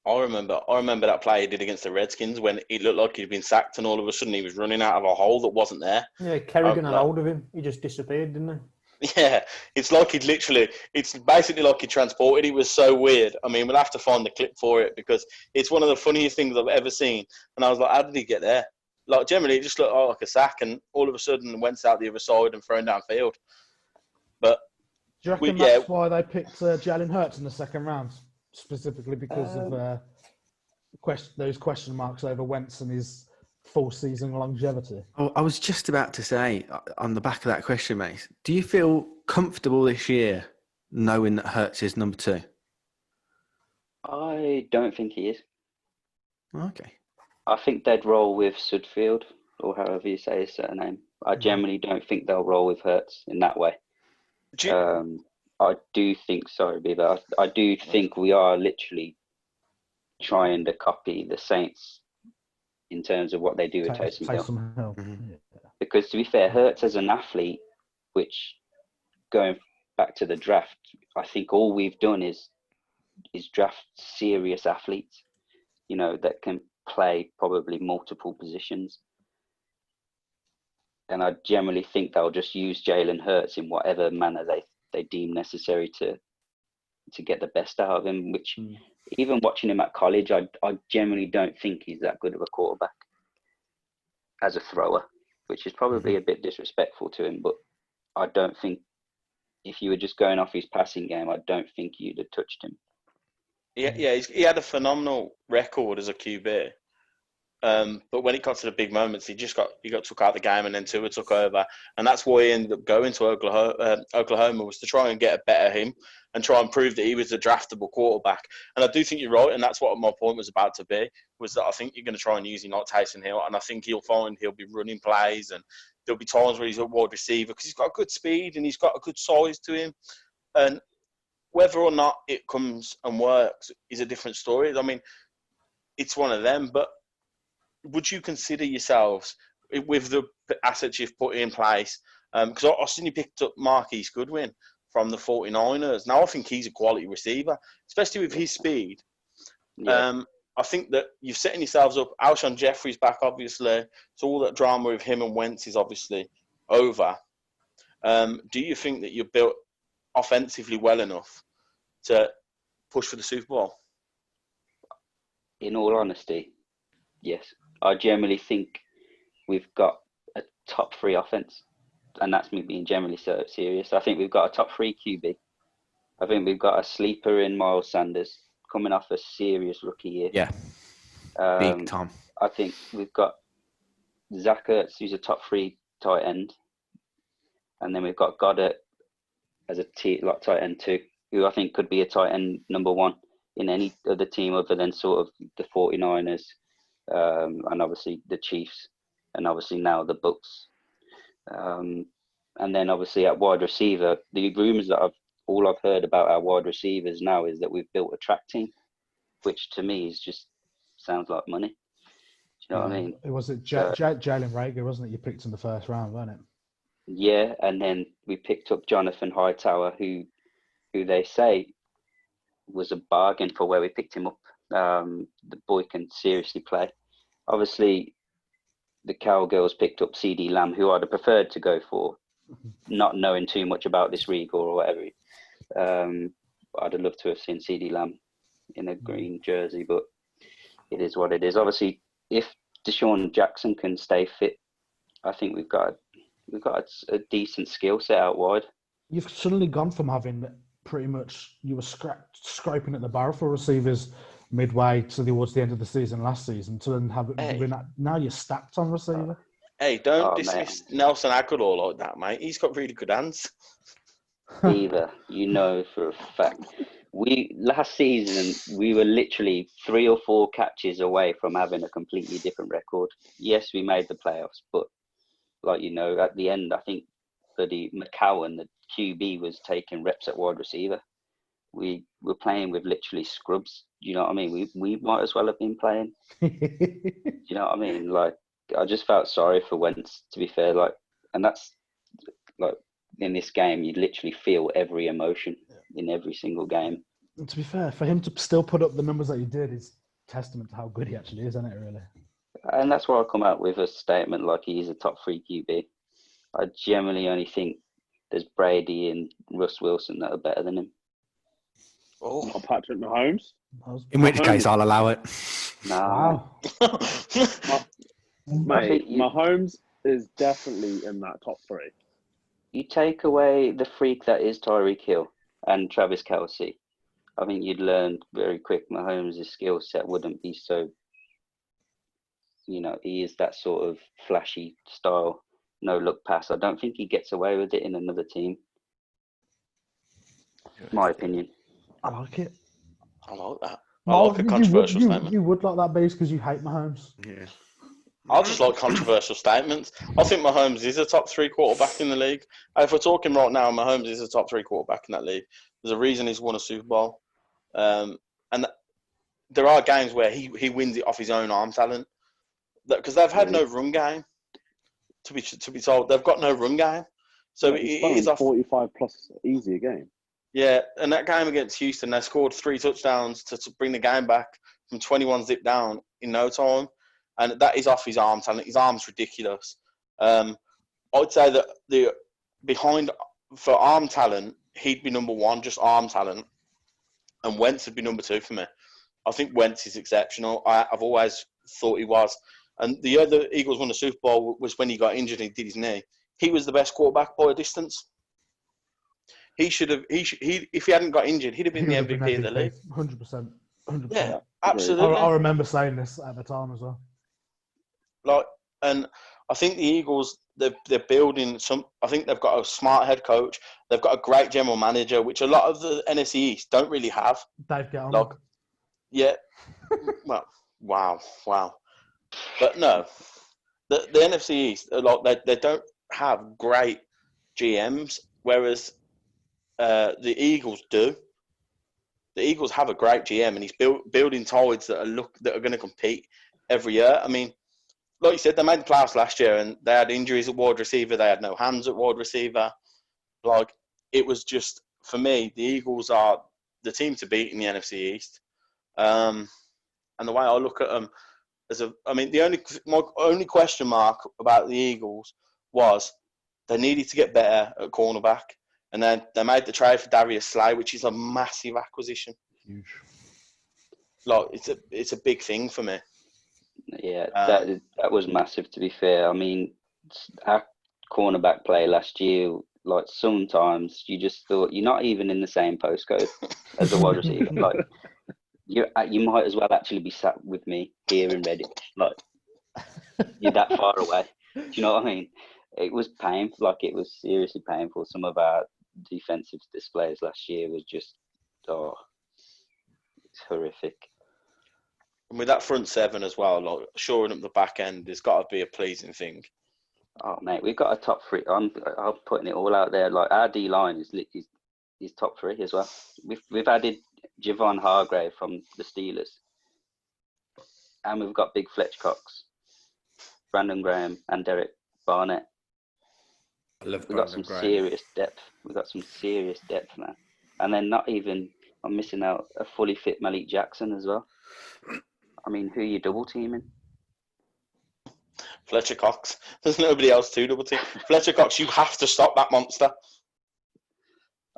I remember that play he did against the Redskins when it looked like he'd been sacked and all of a sudden he was running out of a hole that wasn't there. Yeah, Kerrigan had hold of him. He just disappeared, didn't he? Yeah, it's like it's basically like he transported. It was so weird. I mean, we'll have to find the clip for it because it's one of the funniest things I've ever seen. And I was like, how did he get there? Like, generally, it just looked like a sack and all of a sudden went out the other side and thrown downfield. But do you reckon that's why they picked Jalen Hurts in the second round? Specifically because of those question marks over Wentz and his full season longevity. Oh, I was just about to say, on the back of that question, mate, do you feel comfortable this year knowing that Hurts is number 2? I don't think he is. Okay. I think they'd roll with Sudfield, or however you say his surname. I generally don't think they'll roll with Hurts in that way. I do think, sorry, Bieber, I do think we are literally trying to copy the Saints in terms of what they do with Taysom Hill. Mm-hmm. Because to be fair, Hurts as an athlete, which going back to the draft, I think all we've done is draft serious athletes, you know, that can play probably multiple positions. And I generally think they'll just use Jalen Hurts in whatever manner they deem necessary to get the best out of him, which even watching him at college, I generally don't think he's that good of a quarterback as a thrower, which is probably a bit disrespectful to him, but I don't think if you were just going off his passing game, I don't think you'd have touched him. Yeah, he had a phenomenal record as a QB. But when it got to the big moments, he got took out of the game, and then Tua took over, and that's why he ended up going to Oklahoma was to try and get a better him and try and prove that he was a draftable quarterback. And I do think you're right, and that's what my point was about to be, was that I think you're going to try and use him like Taysom Hill, and I think he'll be running plays, and there'll be times where he's a wide receiver because he's got good speed and he's got a good size to him, and whether or not it comes and works is a different story. I mean, it's one of them, but would you consider yourselves, with the assets you've put in place, because I seen you picked up Marquise Goodwin from the 49ers. Now, I think he's a quality receiver, especially with his speed. Yeah. I think that you've setting yourselves up. Alshon Jeffrey's back, obviously. So all that drama with him and Wentz is obviously over. Do you think that you're built offensively well enough to push for the Super Bowl? In all honesty, yes. I generally think we've got a top 3 offense, and that's me being generally serious. I think we've got a top 3 QB. I think we've got a sleeper in Miles Sanders coming off a serious rookie year. Yeah, big time. I think we've got Zach Ertz, who's a top 3 tight end, and then we've got Goddard as a tight end 2, who I think could be a tight end number 1 in any other team other than sort of the 49ers. And obviously the Chiefs, and obviously now the Bucks, and then obviously at wide receiver, the rumours that I've heard about our wide receivers now is that we've built a track team, which to me is just sounds like money. Do you know what I mean? It was Jalen Reagor, wasn't it? You picked in the first round, wasn't it? Yeah, and then we picked up Jonathan Hightower, who they say was a bargain for where we picked him up. The boy can seriously play. Obviously, the Cowgirls picked up CD Lamb, who I'd have preferred to go for, not knowing too much about this Regal or whatever. I'd have loved to have seen CD Lamb in a green jersey, but it is what it is. Obviously, if Deshaun Jackson can stay fit, I think we've got a decent skill set out wide. You've suddenly gone from having pretty much, you were scraping at the barrel for receivers midway towards the end of the season last season to then have now you're stacked on receiver. Hey, don't dismiss Nelson Aguilar like that, mate. He's got really good hands. Either, you know for a fact. Last season, we were literally 3 or 4 catches away from having a completely different record. Yes, we made the playoffs, but like, you know, at the end, I think bloody McCowan, the QB, was taking reps at wide receiver. We were playing with literally scrubs. You know what I mean? We might as well have been playing. You know what I mean? Like, I just felt sorry for Wentz, to be fair. Like, and that's like in this game, you literally feel every emotion in every single game. And to be fair, for him to still put up the numbers that he did is testament to how good he actually is, isn't it, really? And that's why I come out with a statement like he's a top 3 QB. I generally only think there's Brady and Russ Wilson that are better than him. Oh, Not Patrick Mahomes. In which case, I'll allow it. Nah, Wow. Mate, Mahomes is definitely in that top 3. you take away the freak that is Tyreek Hill and Travis Kelce, I think you'd learn very quick Mahomes' skill set wouldn't be so, he is that sort of flashy style, no-look pass. I don't think he gets away with it in another team. My opinion. I like it. I like that. I like a controversial statement. You would like that base because you hate Mahomes. Yeah. I just like controversial statements. I think Mahomes is a top 3 quarterback in the league. If we're talking right now, Mahomes is a top 3 quarterback in that league. There's a reason he's won a Super Bowl. And there are games where he wins it off his own arm talent. Because they've had no run game, to be told. They've got no run game. So he's it is off 45 plus easy a game. Yeah, and that game against Houston, they scored 3 touchdowns to bring the game back from 21 zip down in no time. And that is off his arm talent. His arm's ridiculous. I'd say that behind for arm talent, he'd be number 1, just arm talent. And Wentz would be number 2 for me. I think Wentz is exceptional. I've always thought he was. And the other Eagles won the Super Bowl was when he got injured and he did his knee. He was the best quarterback by a distance. He should have. If he hadn't got injured, he'd have been the MVP of the league. 100%. 100%. Yeah, absolutely. I remember saying this at the time as well. And I think the Eagles, they're building some. I think they've got a smart head coach. They've got a great general manager, which a lot of the NFC East don't really have. Dave, get on. Yeah. Well, wow. But no, the NFC East, they don't have great GMs, whereas the Eagles do. The Eagles have a great GM, and he's building tides that are going to compete every year. I mean, like you said, they made the playoffs last year, and they had injuries at wide receiver. They had no hands at wide receiver. It was just, for me, the Eagles are the team to beat in the NFC East. And the way I look at them, my only question mark about the Eagles was they needed to get better at cornerback. And then they made the trade for Darius Slay, which is a massive acquisition. Huge. It's a big thing for me. Yeah, that was massive, to be fair. I mean, our cornerback play last year, sometimes you just thought you're not even in the same postcode as the wide receiver. You might as well actually be sat with me here in Redditch. You're that far away. Do you know what I mean? It was painful. It was seriously painful. Some of our defensive displays last year was just, it's horrific. And with that front seven as well, shoring up the back end has got to be a pleasing thing. Oh mate, we've got a top 3. I'm putting it all out there. Our D line is top 3 as well. We've added Javon Hargrave from the Steelers, and we've got Big Fletch Cox, Brandon Graham, and Derek Barnett. We've got some serious depth. Now. And then I'm missing out a fully fit Malik Jackson as well. I mean, who are you double teaming? Fletcher Cox. There's nobody else to double team. Fletcher Cox, you have to stop that monster.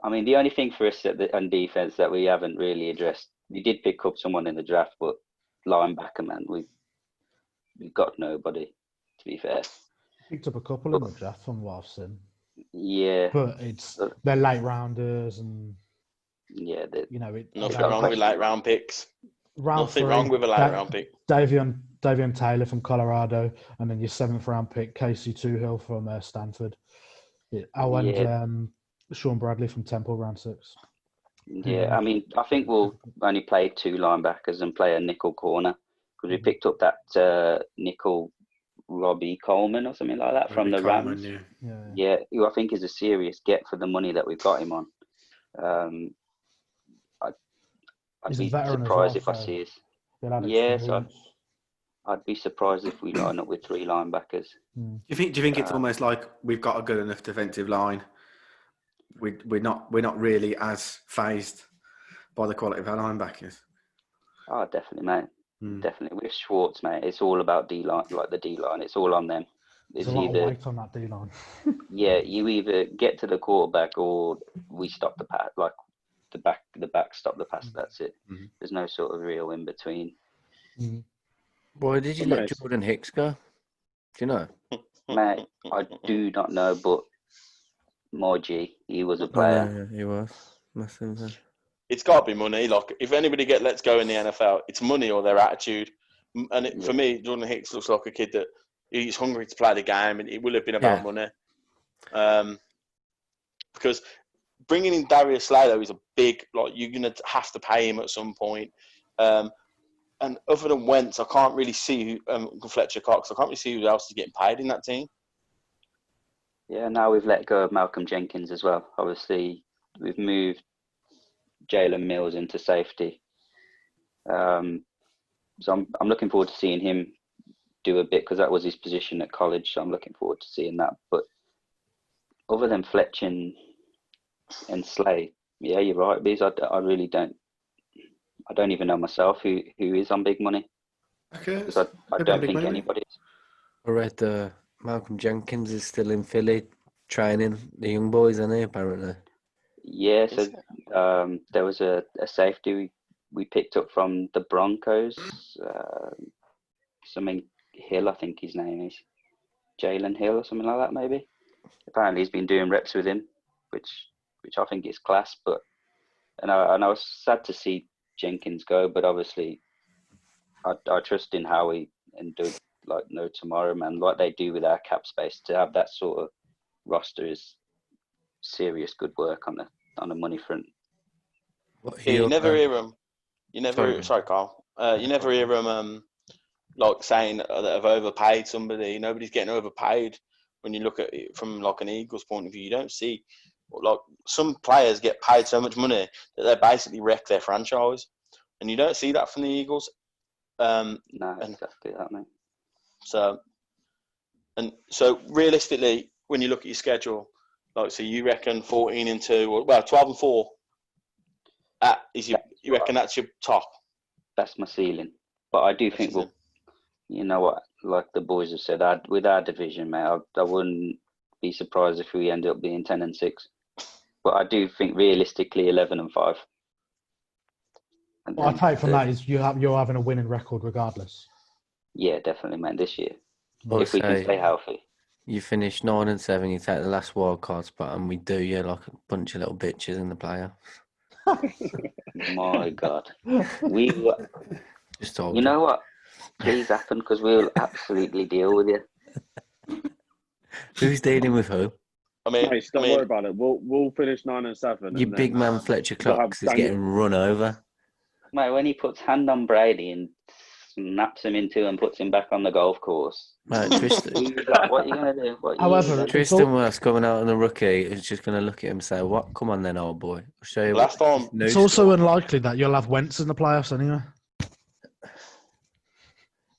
I mean, the only thing for us on defense that we haven't really addressed, we did pick up someone in the draft, but linebacker, man, we've got nobody, to be fair. Picked up a couple in the draft from what I've seen. Yeah. But they're late rounders and... Yeah. Nothing wrong with late round picks. Nothing wrong with a late round pick. Davion Taylor from Colorado, and then your 7th round pick, Casey Toohill from Stanford. Sean Bradley from Temple, round 6. Yeah, I mean, I think we'll only play 2 linebackers and play a nickel corner, because we picked up that nickel Robbie Coleman or something like that from the Rams. Yeah, who I think is a serious get for the money that we've got him on. I'd be surprised if I see us. Yeah, so I'd be surprised if we line up with 3 linebackers. Do you think it's almost like we've got a good enough defensive line we're not really as phased by the quality of our linebackers. Oh, definitely, mate. Definitely. With Schwartz, mate, it's all about D-line, like the D-line. It's all on them. There's It's a lot either, of weight on that D-line. yeah, you either get to the quarterback or we stop the pass. Like the back stop the pass. That's it. There's no sort of real in between. Why did you let Jordan Hicks go? Do you know? Mate, I do not know, but my G, he was a player. Yeah, he was. Massive. It's got to be money. Like, if anybody lets go in the NFL, it's money or their attitude. And for me, Jordan Hicks looks like a kid that he's hungry to play the game, and it will have been about money. Because bringing in Darius Slay, though, is a big, like, you're going to have to pay him at some point. And other than Wentz, I can't really see Fletcher Cox, I can't really see who else is getting paid in that team. Yeah, now we've let go of Malcolm Jenkins as well. Obviously, we've moved Jalen Mills into safety. So I'm looking forward to seeing him do a bit because that was his position at college. So I'm looking forward to seeing that. But other than Fletch and Slay, yeah, you're right, Bees. I really don't. I don't even know myself who is on big money. Okay. I don't think anybody is. I read Malcolm Jenkins is still in Philly training the young boys, isn't he, apparently? Yeah, so there was a safety we picked up from the Broncos. Something Hill, I think his name is. Jalen Hill or something like that, maybe. Apparently he's been doing reps with him, which I think is class. But and I was sad to see Jenkins go, but obviously I trust in Howie and do like no tomorrow, man. Like they do with our cap space, to have that sort of roster is serious good work on the money front. You never hear them. Sorry, Carl. You never hear them like saying that they've overpaid somebody. Nobody's getting overpaid. When you look at it from like an Eagles point of view, you don't see like some players get paid so much money that they basically wreck their franchise, and you don't see that from the Eagles. No, exactly that, mate. So realistically, when you look at your schedule, like, so you reckon 14-2, well, 12-4. You reckon that's your top? That's my ceiling. But I do think you know what, like the boys have said, with our division, mate, I wouldn't be surprised if we end up being 10-6. But I do think realistically 11-5. What I take from that is you're having a winning record regardless. Yeah, definitely, man. This year, if we can stay healthy. You finish 9-7, you take the last wild card spot, and we do you like a bunch of little bitches in the playoffs. My God, we were. Just told you know what? Please happen, because we'll absolutely deal with you. Who's dealing with who? Mate, don't worry about it. We'll finish 9-7. Your big man Fletcher Cox is getting run over. Mate, when he puts hand on Brady and snaps him in two and puts him back on the golf course. Mate, Tristan. What are you going to do? However, Tristan Wirfs coming out on the rookie is just going to look at him and say, "What? Come on then, old boy. I'll show you." Last time. It's also unlikely that you'll have Wentz in the playoffs anyway.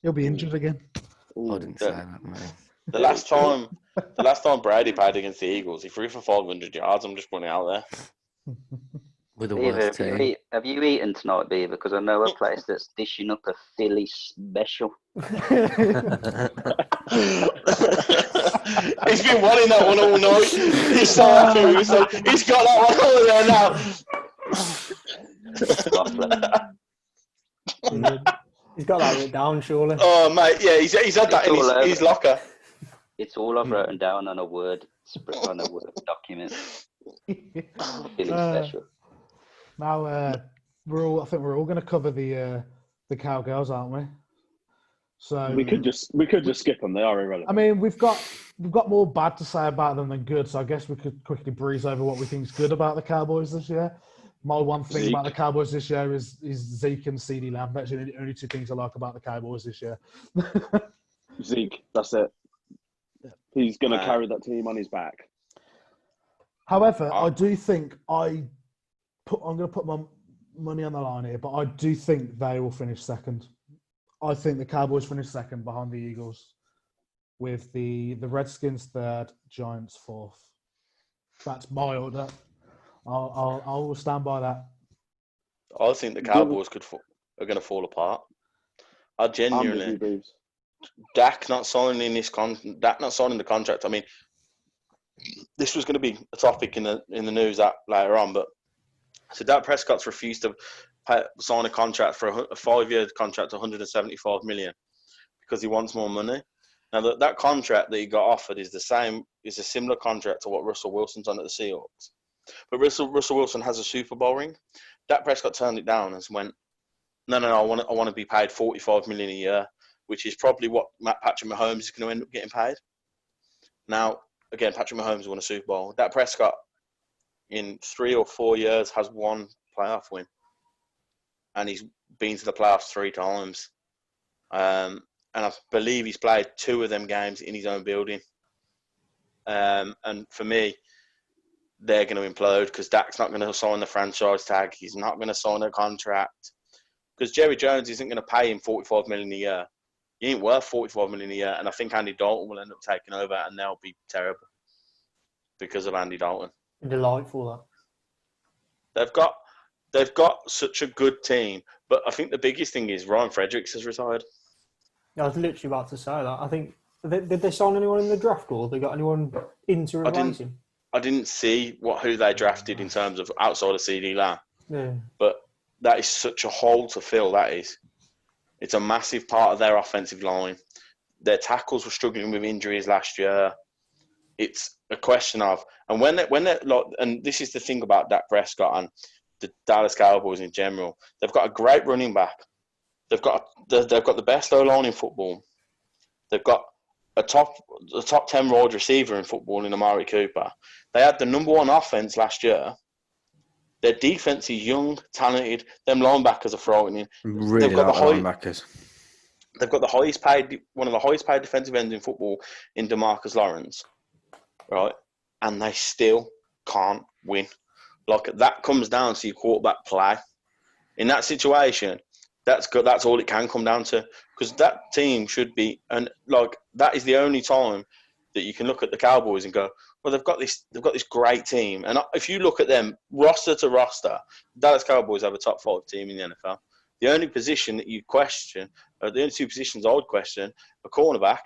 He'll be injured again. I didn't say that, mate. The last time Brady played against the Eagles, he threw for 500 yards. I'm just putting it out there. With the Beaver, worst team. have you eeten tonight, Beaver? Because I know a place that's dishing up a Philly special. He's been wanting that one all night. He's so happy with himself. He's got that one over there now. He's got that written down, surely. Oh, mate, yeah, he's had that in his locker. It's all I've written down on a Word document. Philly special. Now I think we're all going to cover the Cowgirls, aren't we? So we could just skip them. They are irrelevant. I mean, we've got more bad to say about them than good. So I guess we could quickly breeze over what we think is good about the Cowboys this year. My one thing about the Cowboys this year is Zeke and CeeDee Lamb. That's the only two things I like about the Cowboys this year. Zeke, that's it. He's going to carry that team on his back. However, I do think I'm going to put my money on the line here, but I do think they will finish second. I think the Cowboys finish second behind the Eagles, with the Redskins third, Giants fourth. That's my order. I will stand by that. I think the Cowboys are going to fall apart. I I'm with you, genuinely. Beeves. Dak not signing the contract. I mean, this was going to be a topic in the news later on, but so Dak Prescott's refused to sign a contract for a 5-year contract, 175 million, because he wants more money. Now that contract that he got offered is a similar contract to what Russell Wilson's on at the Seahawks, but Russell Wilson has a Super Bowl ring. Dak Prescott turned it down and went, no, I want to be paid 45 million a year, which is probably what Patrick Mahomes is going to end up getting paid. Now, again, Patrick Mahomes won a Super Bowl. Dak Prescott, in 3 or 4 years, has one playoff win. And he's been to the playoffs 3 times. And I believe he's played 2 of them games in his own building. And for me, they're going to implode because Dak's not going to sign the franchise tag. He's not going to sign a contract. Because Jerry Jones isn't going to pay him $45 million a year. He ain't worth $45 million a year, and I think Andy Dalton will end up taking over, and they'll be terrible because of Andy Dalton. Delightful, that. They've got such a good team, but I think the biggest thing is Ryan Fredericks has retired. I was literally about to say that. I think did they sign anyone in the draft, or they got anyone in to replace him? I didn't see who they drafted in terms of outside of CD Lamb, but that is such a hole to fill. That is. It's a massive part of their offensive line. Their tackles were struggling with injuries last year. It's a question of, and and this is the thing about Dak Prescott and the Dallas Cowboys in general. They've got a great running back. They've got the best O-line in football. They've got a top 10 wide receiver in football in Amari Cooper. They had the number 1 offense last year. Their defense is young, talented. Them linebackers are frightening. Really like the linebackers. They've got one of the highest paid defensive ends in football in DeMarcus Lawrence, right? And they still can't win. Like, that comes down to your quarterback play. In that situation, that's good. That's all it can come down to, because that team should be, and like that is the only time that you can look at the Cowboys and go, well, they've got this great team. And if you look at them roster to roster, Dallas Cowboys have a top 5 team in the NFL. The only position that you question, or the only 2 positions I would question, are cornerback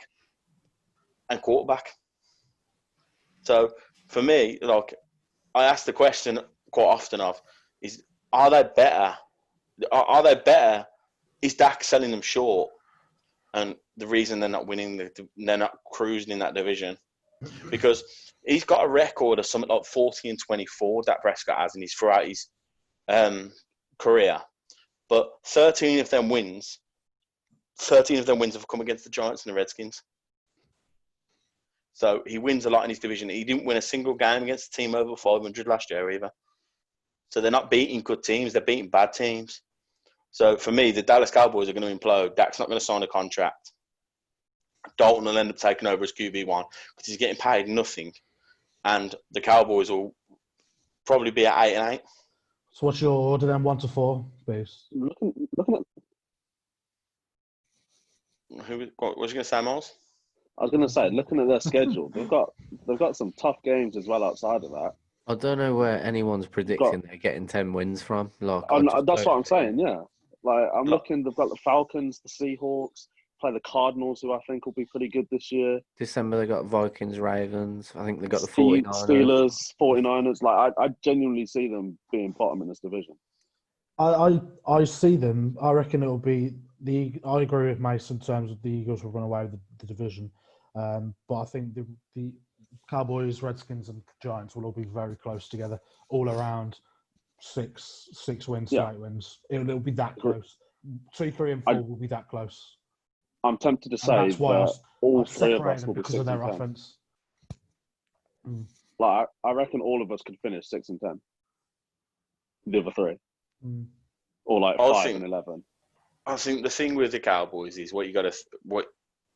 and quarterback. So for me, like, I ask the question quite often are they better? Are they better? Is Dak selling them short? And the reason they're not winning, they're not cruising in that division, because he's got a record of something like 40-24. Dak Prescott has throughout his career, but 13 of them wins have come against the Giants and the Redskins. So he wins a lot in his division. He didn't win a single game against a team over 500 last year either. So they're not beating good teams; they're beating bad teams. So for me, the Dallas Cowboys are going to implode. Dak's not going to sign a contract. Dalton will end up taking over as QB1 because he's getting paid nothing. And the Cowboys will probably be at 8-8. So what's your order then, 1 to 4, Beaves? Looking at What was you going to say, Miles? I was going to say, looking at their schedule, they've got some tough games as well outside of that. I don't know where anyone's predicting they're getting 10 wins from. Like, that's what I'm saying, yeah. Like, I'm looking, they've got the Falcons, the Seahawks, play the Cardinals, who I think will be pretty good this year. December, they got Vikings, Ravens. I think they got the 49ers. Steelers, 49ers. Like, I genuinely see them being bottom in this division. I see them. I reckon it'll be I agree with Mason in terms of the Eagles will run away with the division. But I think the Cowboys, Redskins, and Giants will all be very close together, all around 6 wins, 8 wins. It'll be that close. 2, 3, and 4 will be that close. I'm tempted to say that all 3 of us will be because of their offense. Like, I reckon all of us could finish 6 and 10. The other 3, or like 5 and 11. I think the thing with the Cowboys is what you got to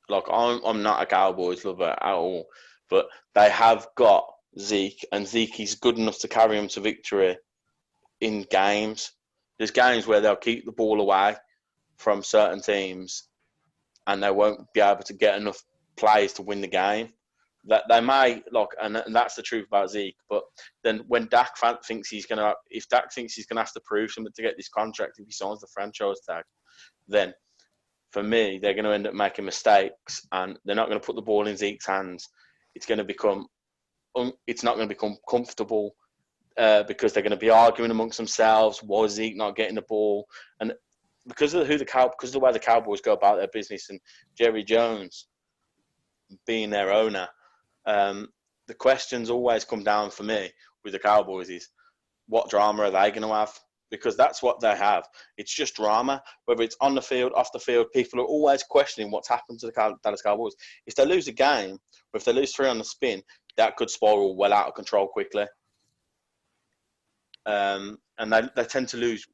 like. I'm not a Cowboys lover at all, but they have got Zeke, and Zeke is good enough to carry them to victory in games. There's games where they'll keep the ball away from certain teams and they won't be able to get enough plays to win the game. that they may and that's the truth about Zeke. But then when Dak thinks he's gonna, if Dak thinks he's gonna have to prove something to get this contract, if he signs the franchise tag, then for me they're going to end up making mistakes, and they're not going to put the ball in Zeke's hands. It's going to become, it's not going to become comfortable because they're going to be arguing amongst themselves. Why is Zeke not getting the ball? And because of the way the Cowboys go about their business, and Jerry Jones being their owner, the questions always come down for me with the Cowboys is, what drama are they going to have? Because that's what they have. It's just drama, whether it's on the field, off the field. People are always questioning what's happened to the Dallas Cowboys. If they lose a game, or if they lose 3 on the spin, that could spiral well out of control quickly. And they tend to lose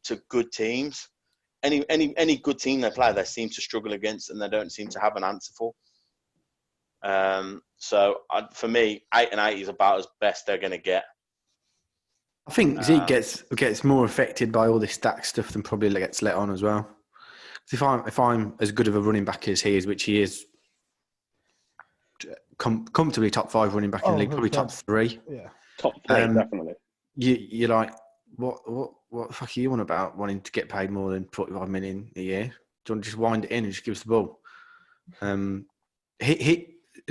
to good teams. Any good team they play, they seem to struggle against, and they don't seem to have an answer for. So for me, 8-8 is about as best they're going to get. I think Zeke gets more affected by all this Dak stuff than probably gets let on as well. If I'm as good of a running back as he is, which he is, comfortably top 5 running back in the league, probably top 3. Yeah, top 3 definitely. You're like, what the fuck are you on about wanting to get paid more than 45 million a year? Do you want to just wind it in and just give us the ball?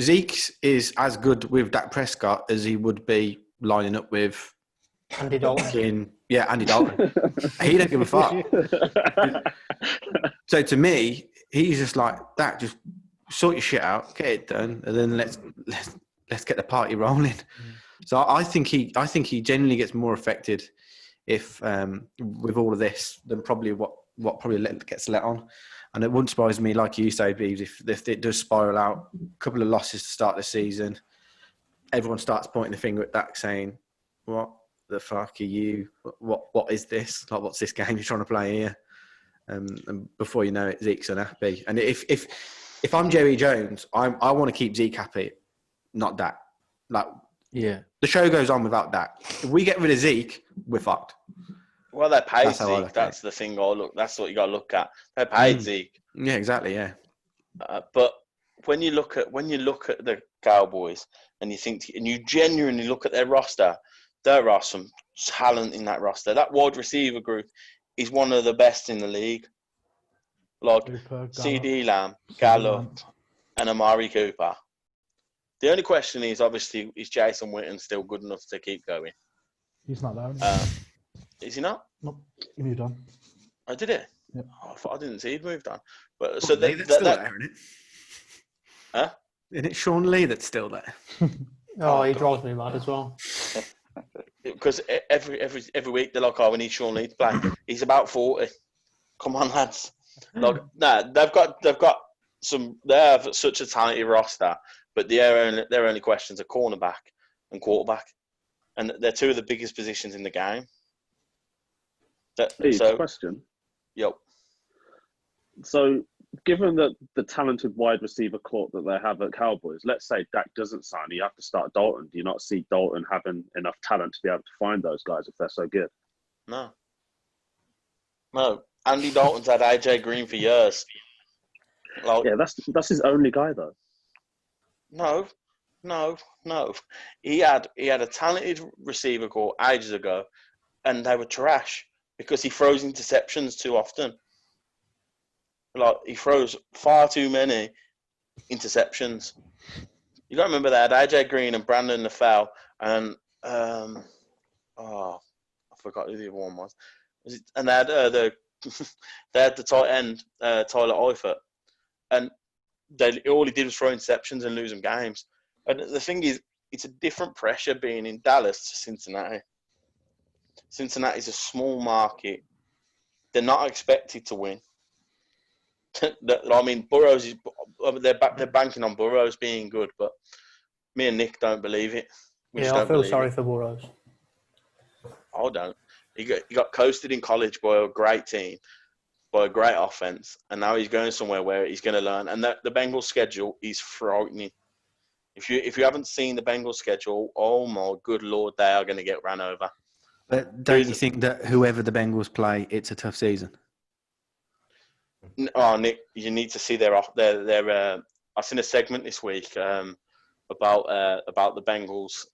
Zeke is as good with Dak Prescott as he would be lining up with Andy Dalton. Andy Dalton. He don't give a fuck. So to me, he's just like, that, just sort your shit out, get it done, and then let's get the party rolling. So I think he genuinely gets more affected if with all of this than probably what probably gets let on. And it wouldn't surprise me, like you say, Beebs, if it does spiral out, a couple of losses to start the season, everyone starts pointing the finger at Dak saying, what the fuck are you? What is this? Like, what's this game you're trying to play here? And before you know it, Zeke's unhappy. And if I'm Jerry Jones, I want to keep Zeke happy, not Dak. Like, yeah, the show goes on without Dak. If we get rid of Zeke, we're fucked. Well, they paid Zeke. That's the thing. That's what you got to look at. They paid Zeke. Yeah, exactly. Yeah. But when you look at the Cowboys and you genuinely look at their roster, there are some talent in that roster. That wide receiver group is one of the best in the league. Like CeeDee Lamb, Gallup, and Amari Cooper. The only question is, obviously, is Jason Witten still good enough to keep going? He's not there. Is he not? Nope. He moved on. Oh, did he? Yep. Oh, I thought I didn't see he'd moved on. But Well, so that's still there, isn't it? Huh? Isn't it Sean Lee that's still there? He drives me mad as well. Because every week they're like, "Oh, we need Sean Lee to play." He's about 40. Come on, lads. Like, they've got some. They have such a talented roster, but their only questions are cornerback and quarterback, and they're 2 of the biggest positions in the game. Question. Yep. So, given that the talented wide receiver court that they have at Cowboys, let's say Dak doesn't sign, you have to start Dalton. Do you not see Dalton having enough talent to be able to find those guys if they're so good? No. Andy Dalton's had AJ Green for years. Like, yeah, that's his only guy though. No. He had a talented receiver core ages ago, and they were trash because he throws interceptions too often. Like, he throws far too many interceptions. You got to remember they had AJ Green and Brandon LaFell and I forgot who the other one was. And they had the tight end Tyler Eifert, and all he did was throw interceptions and lose them games. And the thing is, it's a different pressure being in Dallas to Cincinnati. Cincinnati's a small market. They're not expected to win. I mean, Burrows they're banking on Burrows being good, but me and Nick don't believe it. I feel sorry for Burrows. I don't. He got coasted in college by a great team, by a great offense, and now he's going somewhere where he's going to learn. And the Bengals schedule is frightening. If you haven't seen the Bengals schedule, oh my good Lord, they are going to get ran over. But don't you think that whoever the Bengals play, it's a tough season? Oh, Nick, you need to see their. I seen a segment this week about the Bengals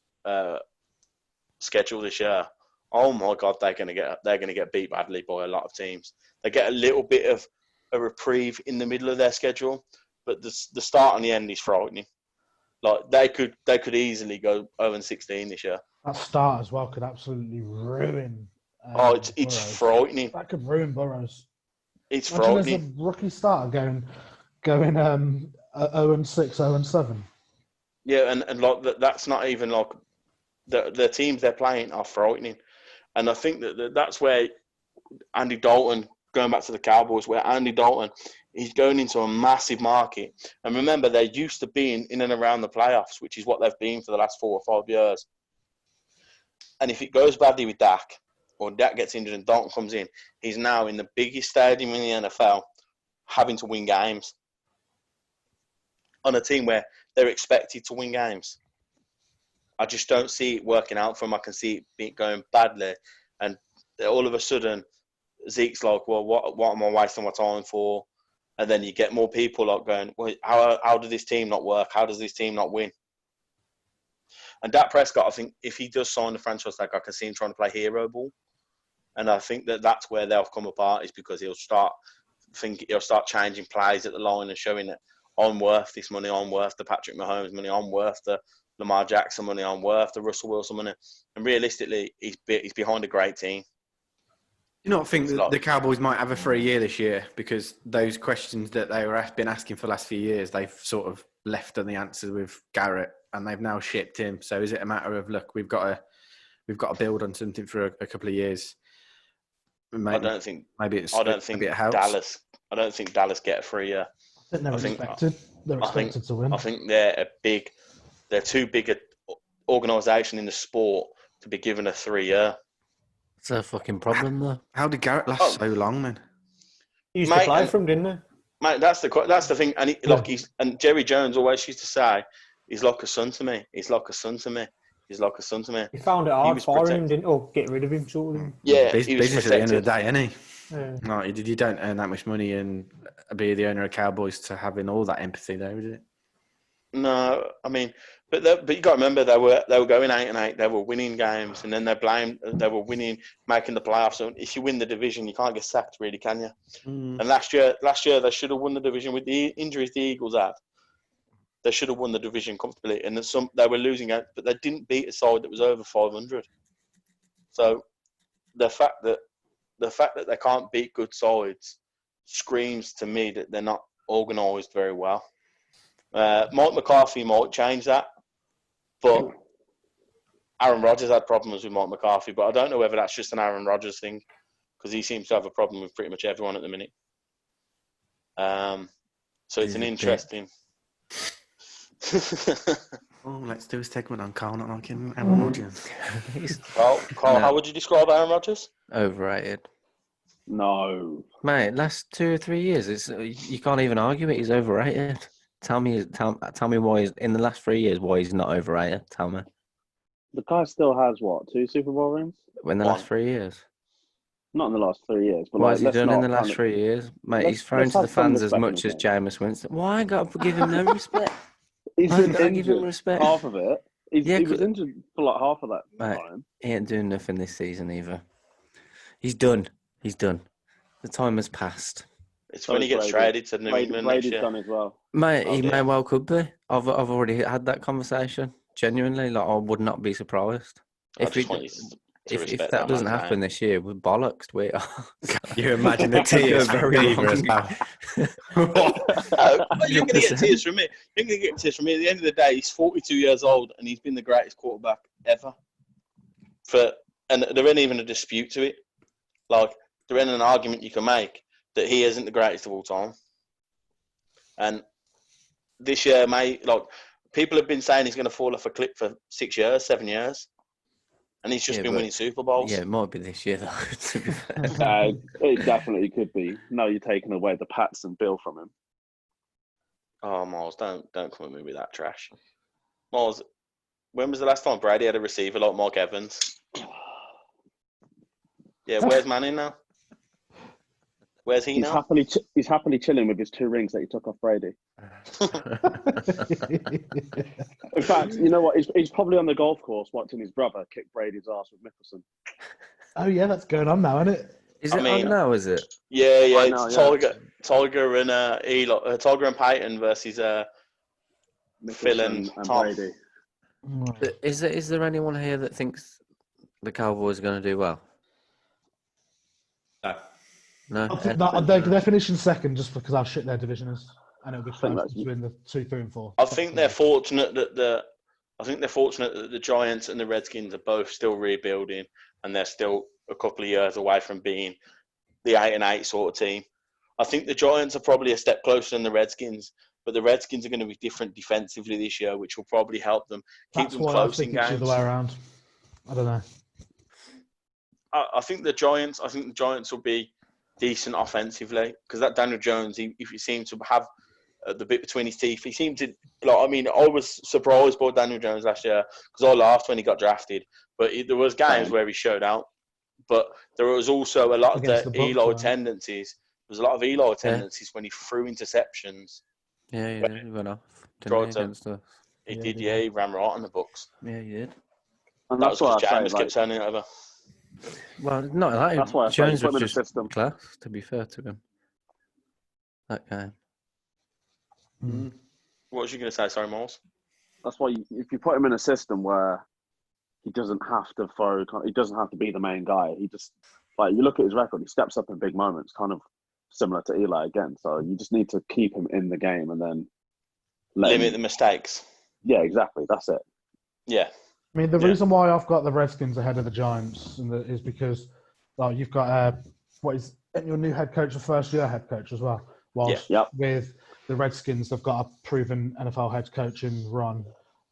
schedule this year. Oh my God, they're going to get beat badly by a lot of teams. They get a little bit of a reprieve in the middle of their schedule, but the start and the end is frightening. Like they could easily go 0-16 this year. That start as well could absolutely ruin. It's frightening. That could ruin Burrows. It's Imagine frightening. As a rookie starter going 0-6, 0-7. Yeah, and like that's not even like the teams they're playing are frightening, and I think that's where Andy Dalton, going back to the Cowboys, where Andy Dalton, he's going into a massive market. And remember, they're used to being in and around the playoffs, which is what they've been for the last 4 or 5 years. And if it goes badly with Dak, or Dak gets injured and Dalton comes in, he's now in the biggest stadium in the NFL, having to win games on a team where they're expected to win games. I just don't see it working out for him. I can see it going badly. And all of a sudden, Zeke's like, well, what am I wasting my time for? And then you get more people like going, well, how does this team not work? How does this team not win? And Dak Prescott, I think if he does sign the franchise tag, I can see him trying to play hero ball. And I think that's where they'll come apart, is because he'll start changing plays at the line and showing that I'm worth this money, I'm worth the Patrick Mahomes money, I'm worth the Lamar Jackson money, I'm worth the Russell Wilson money. And realistically, he's behind a great team. Do you not think that the Cowboys might have a free year this year, because those questions that they were been asking for the last few years, they've sort of left on the answers with Garrett, and they've now shipped him. So is it a matter of, look, we've got to build on something for a couple of years? Maybe, I don't think Dallas. I don't think Dallas get a free year. They're expected to win. I think they're too big an organisation in the sport to be given a 3 year. It's a fucking problem, though. How did Garrett last so long, man? He used to play for him, didn't he? Mate, that's the thing. And Jerry Jones always used to say, he's like a son to me. He's like a son to me. He's like a son to me. He found it hard firing him, didn't he? Or getting rid of him, sort of thing. Yeah, business at the end of the day, isn't he? Yeah. No, you don't earn that much money and be the owner of Cowboys to having all that empathy, though, is it? No, I mean, but you got to remember they were going 8-8. They were winning games, and then they were winning, making the playoffs. So if you win the division, you can't get sacked, really, can you? Mm. And last year they should have won the division with the injuries the Eagles had. They should have won the division comfortably, and they were losing out, but they didn't beat a side that was over 500. So the fact that they can't beat good sides screams to me that they're not organised very well. Mike McCarthy might change that, but Aaron Rodgers had problems with Mike McCarthy, but I don't know whether that's just an Aaron Rodgers thing, because he seems to have a problem with pretty much everyone at the minute. So it's an interesting. Let's do a segment on Carl not liking Aaron Rodgers. Carl, how would you describe Aaron Rodgers? Overrated. No, Mate, last 2 or 3 years, you can't even argue it. He's overrated. Tell me why in the last 3 years why he's not overrated. Tell me. the guy still has what, 2 Super Bowl rings? In the last 3 years. Not in the last 3 years. But What like, has he done in the last 3 years? Mate, he's thrown to the fans as much as Jameis Winston. Why I got to give him no respect? He's Why been gotta give him injured respect? half of it. He was injured for like half of that time. He ain't doing nothing this season either. He's done. The time has passed. It's when he gets traded to New England next year. Done as well. Mate, he may well could be. I've already had that conversation. Genuinely, like I would not be surprised. If that doesn't happen this year, we're bollocks. We are. You imagine the tears very as well. You're going to get tears from me. You're going to get tears from me. At the end of the day, he's 42 years old and he's been the greatest quarterback ever. And there ain't even a dispute to it. Like, there ain't an argument you can make that he isn't the greatest of all time. And this year, people have been saying he's going to fall off a cliff for 6 years, 7 years. And he's just been winning Super Bowls. Yeah, it might be this year, though, to be fair. It definitely could be. No, you're taking away the Pats and Bill from him. Oh, Miles, don't come at me with that trash. Miles, when was the last time Brady had a receiver like Mark Evans? Yeah, where's Manning now? Where's he now? He's happily chilling with his 2 rings that he took off Brady. In fact, you know what? He's probably on the golf course watching his brother kick Brady's ass with Mickelson. Oh yeah, that's going on now, isn't it? Is it on now? Is it? Yeah. Right It's now, Tiger and Tiger and Peyton versus Phil and Tom. Brady. Is there anyone here that thinks the Cowboys are going to do well? No. They're finishing second just because how shit their division is, and it'll be close between the 2, 3, and 4. I think they're fortunate that the Giants and the Redskins are both still rebuilding, and they're still a couple of years away from being the 8-8 sort of team. I think the Giants are probably a step closer than the Redskins, but the Redskins are going to be different defensively this year, which will probably help them keep them close in games. It's the way around. I don't know. I think the Giants will be decent offensively because that Daniel Jones, if he seems to have the bit between his teeth, he seemed to. I was surprised by Daniel Jones last year because I laughed when he got drafted, but there was games where he showed out. But there was also a lot of the Eli tendencies. There was a lot of Eli tendencies when he threw interceptions. Yeah, he went off. He did. He ran right on the Bucs. Yeah, he did. And that was because James kept turning it over. Well, not that. That's why Jones was just system. class, to be fair to him. That game. What was you going to say? Sorry, Miles. That's why if you put him in a system where he doesn't have to throw, he doesn't have to be the main guy. He just, you look at his record, he steps up in big moments, kind of similar to Eli again. So you just need to keep him in the game and then limit the mistakes. Yeah, exactly. That's it. Yeah. I mean, the reason why I've got the Redskins ahead of the Giants is because you've got and your new head coach, a first-year head coach as well. Whilst with the Redskins, they've got a proven NFL head coach in Ron.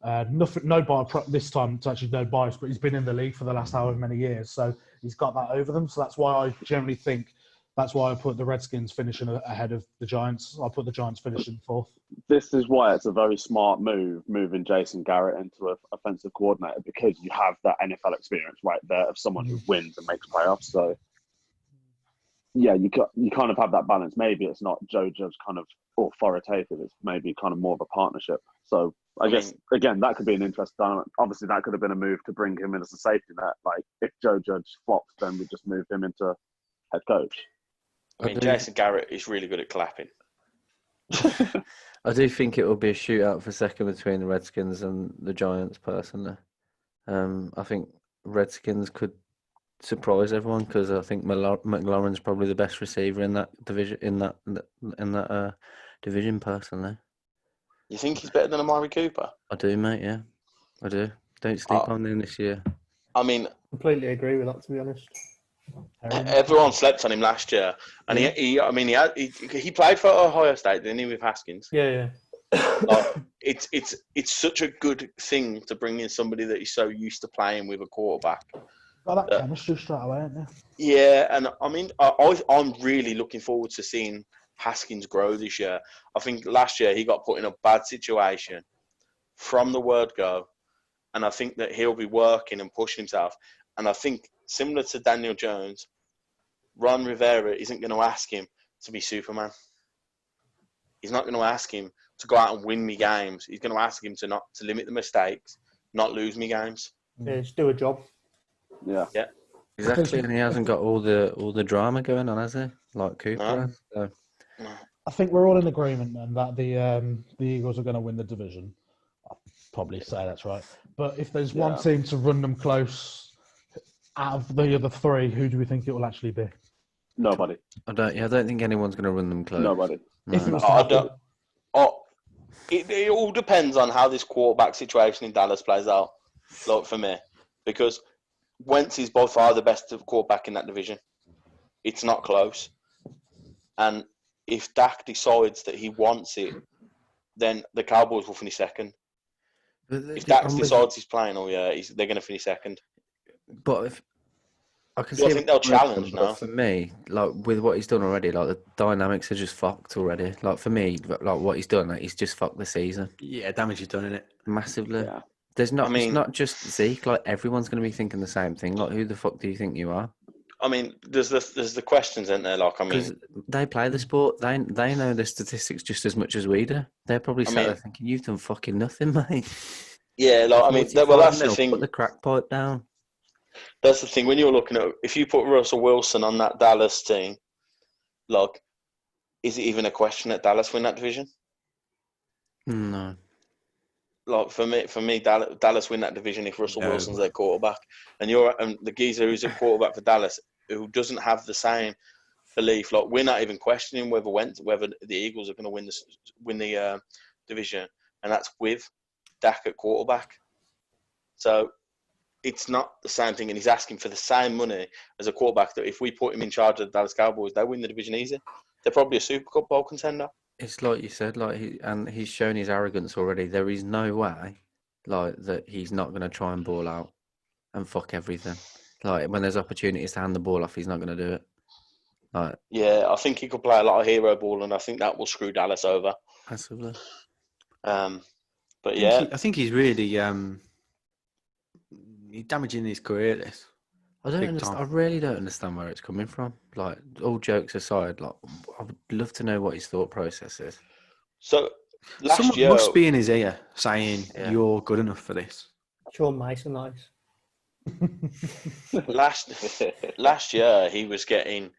No bias this time. It's actually no bias, but he's been in the league for the last however many years, so he's got that over them. So that's why I generally think that's why I put the Redskins finishing ahead of the Giants. I put the Giants finishing 4th. This is why it's a very smart move, moving Jason Garrett into an offensive coordinator, because you have that NFL experience right there of someone who wins and makes playoffs. So, yeah, you kind of have that balance. Maybe it's not Joe Judge kind of authoritative. It's maybe kind of more of a partnership. So I guess, again, that could be an interesting dynamic. Obviously, that could have been a move to bring him in as a safety net. Like, if Joe Judge flops, then we just move him into head coach. I mean, Jason Garrett is really good at clapping. I do think it will be a shootout for second between the Redskins and the Giants, personally. I think Redskins could surprise everyone because I think McLaurin's probably the best receiver in that division. In that division, personally. You think he's better than Amari Cooper? I do, mate. Yeah, I do. Don't sleep on him this year. I mean, completely agree with that. To be honest. Everyone slept on him last year, and he played for Ohio State, didn't he, with Haskins? Yeah. It's such a good thing to bring in somebody that is so used to playing with a quarterback. Got that chemistry straight away, ain't there? Yeah, and I mean, I'm really looking forward to seeing Haskins grow this year. I think last year he got put in a bad situation from the word go, and I think that he'll be working and pushing himself. And I think, similar to Daniel Jones, Ron Rivera isn't going to ask him to be Superman. He's not going to ask him to go out and win me games. He's going to ask him to limit the mistakes, not lose me games. Yeah, just do a job. Yeah. Exactly, and he hasn't got all the drama going on, has he? Like Cooper. No. So. I think we're all in agreement then that the Eagles are going to win the division. I'll probably say that's right. But if there's one team to run them close out of the other 3, who do we think it will actually be? Nobody. I don't think anyone's going to run them close. Nobody. No. If it was it all depends on how this quarterback situation in Dallas plays out. Like for me, because Wentz is by far the best quarterback in that division. It's not close, and if Dak decides that he wants it, then the Cowboys will finish second. If Dak decides he's playing, they're going to finish second. But if I can I think they'll challenge now. For me, like with what he's done already, like the dynamics are just fucked already. Like for me, like what he's done, he's just fucked the season. Yeah, damage is done in it massively. Yeah. It's not just Zeke. Like everyone's going to be thinking the same thing. Like who the fuck do you think you are? I mean, there's the questions, isn't there? Like, I Because mean, they play the sport, they know the statistics just as much as we do. They're probably sat there thinking, "You've done fucking nothing, mate." yeah, like I mean, well, 45 that's the nil, thing. Put the crack pipe down. That's the thing. When you're looking at, if you put Russell Wilson on that Dallas team, like, is it even a question that Dallas win that division? No. Like for me, Dallas win that division if Russell Wilson's their quarterback, and the geezer who's a quarterback for Dallas who doesn't have the same belief. Like we're not even questioning whether the Eagles are going to win the division, and that's with Dak at quarterback. So it's not the same thing, and he's asking for the same money as a quarterback that if we put him in charge of the Dallas Cowboys, they win the division easy. They're probably a Super Bowl contender. It's like you said, like he's shown his arrogance already. There is no way, like that he's not going to try and ball out and fuck everything. Like when there's opportunities to hand the ball off, he's not going to do it. Like Yeah, I think he could play a lot of hero ball, and I think that will screw Dallas over. massively. But yeah, I think he's really he's damaging his career. This. I don't Big understand. time. I really don't understand where it's coming from. Like all jokes aside, like I would love to know what his thought process is. so last Someone year, must be in his ear saying, Yeah. "You're good enough for this." Sean Mason, nice. last year he was getting,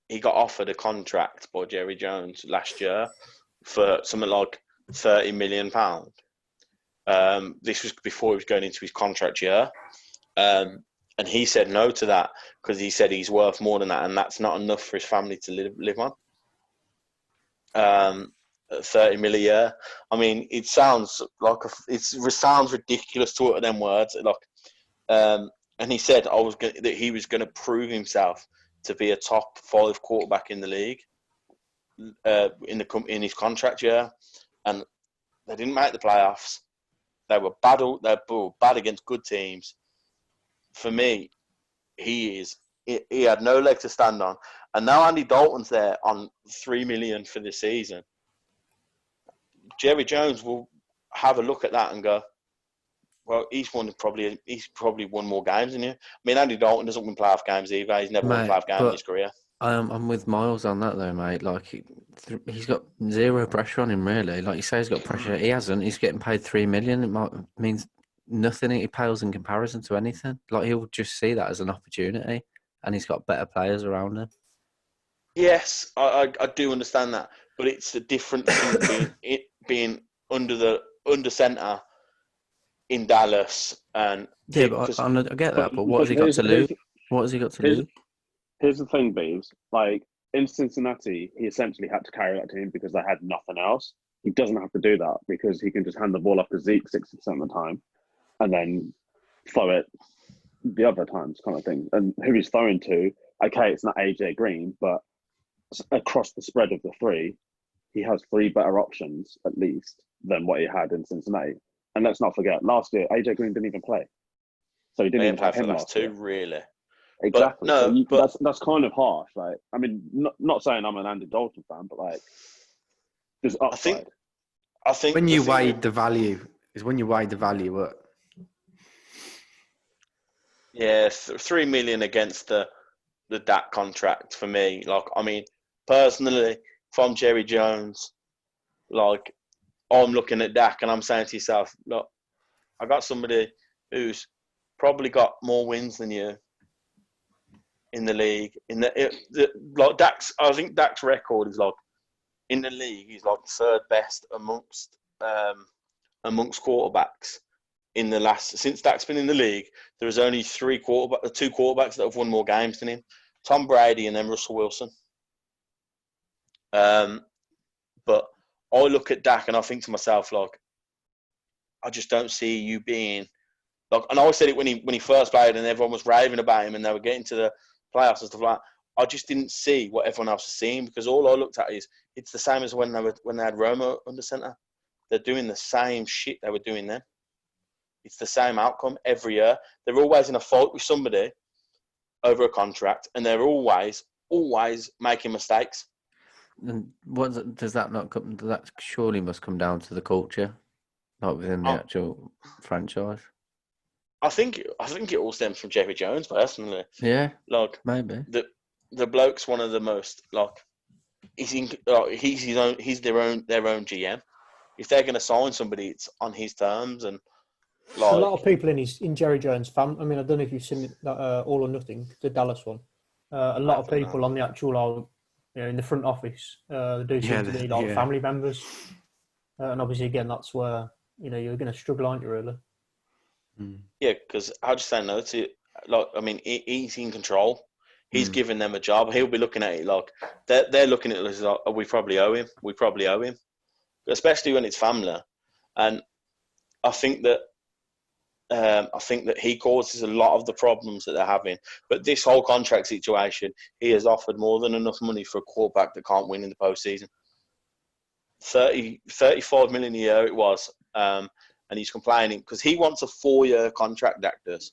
he got offered a contract by Jerry Jones last year for something like £30 million. This was before he was going into his contract year. And he said no to that because he said he's worth more than that, and that's not enough for his family to live on. 30 million a year. I mean, it sounds like it sounds ridiculous to utter them words. Like, and he said that he was going to prove himself to be a top 5 quarterback in the league in his contract year, and they didn't make the playoffs. They were bad against good teams. For me, he had no leg to stand on, and now Andy Dalton's there on $3 million for this season. Jerry Jones will have a look at that and go, "Well, he's probably won more games than you." I mean, Andy Dalton doesn't win playoff games either. He's never won a playoff game in his career. I'm with Miles on that though, mate. Like he's got zero pressure on him, really. Like you say, he's got pressure. He hasn't. He's getting paid $3 million. It means nothing. He pales in comparison to anything. Like he'll just see that as an opportunity, and he's got better players around him. Yes, I do understand that, but it's the difference in being under center in Dallas and Yeah, but I get that. But what has he got to lose? What has he got to lose? Here's the thing, Beeves. Like in Cincinnati, he essentially had to carry that team because they had nothing else. He doesn't have to do that because he can just hand the ball off to Zeke 60% of the time, and then throw it the other times, kind of thing. And who he's throwing to, okay, it's not AJ Green, but across the spread of the 3, he has 3 better options at least than what he had in Cincinnati. And let's not forget, last year AJ Green didn't even play, so he didn't even play have for him the last last 2, year. really. Exactly. But, no, so that's kind of harsh. Like, I mean, not saying I'm an Andy Dalton fan, but like, there's upside. I think when you weigh the value up. Yeah, $3 million against the Dak contract for me. Like, I mean, personally, if I'm Jerry Jones, like, I'm looking at Dak and I'm saying to yourself, look, I got somebody who's probably got more wins than you in the league. Like I think Dak's record is like in the league. He's like 3rd best amongst quarterbacks in the last since Dak's been in the league. There's only 2 quarterbacks that have won more games than him: Tom Brady and then Russell Wilson. But I look at Dak and I think to myself, like, I just don't see you being like. And I said it when he first played, and everyone was raving about him, and they were getting to the playoffs and stuff like that. I just didn't see what everyone else was seeing because all I looked at is it's the same as when they had Romo under center. They're doing the same shit they were doing then. It's the same outcome every year. They're always in a fight with somebody over a contract, and they're always making mistakes. And what does that not come? That surely must come down to the culture, not within the actual franchise. I think it all stems from Jerry Jones personally. Yeah, Like maybe. the bloke's one of the most like he's their own GM. If they're going to sign somebody, it's on his terms and like A lot of people in Jerry Jones' family. I mean, I don't know if you've seen that All or Nothing, the Dallas one. A lot of people on the actual, in the front office, do seem to be like family members. And obviously, again, that's where you're going to struggle, aren't you? Really? Yeah, because how do you say no to it? Like, I mean, he's in control. He's giving them a job. He'll be looking at it like they're looking at it as like, oh, we probably owe him. We probably owe him, especially when it's family. And I think that he causes a lot of the problems that they're having. But this whole contract situation, he has offered more than enough money for a quarterback that can't win in the postseason. 35 million a year it was. And he's complaining because he wants a 4-year contract, Dak does.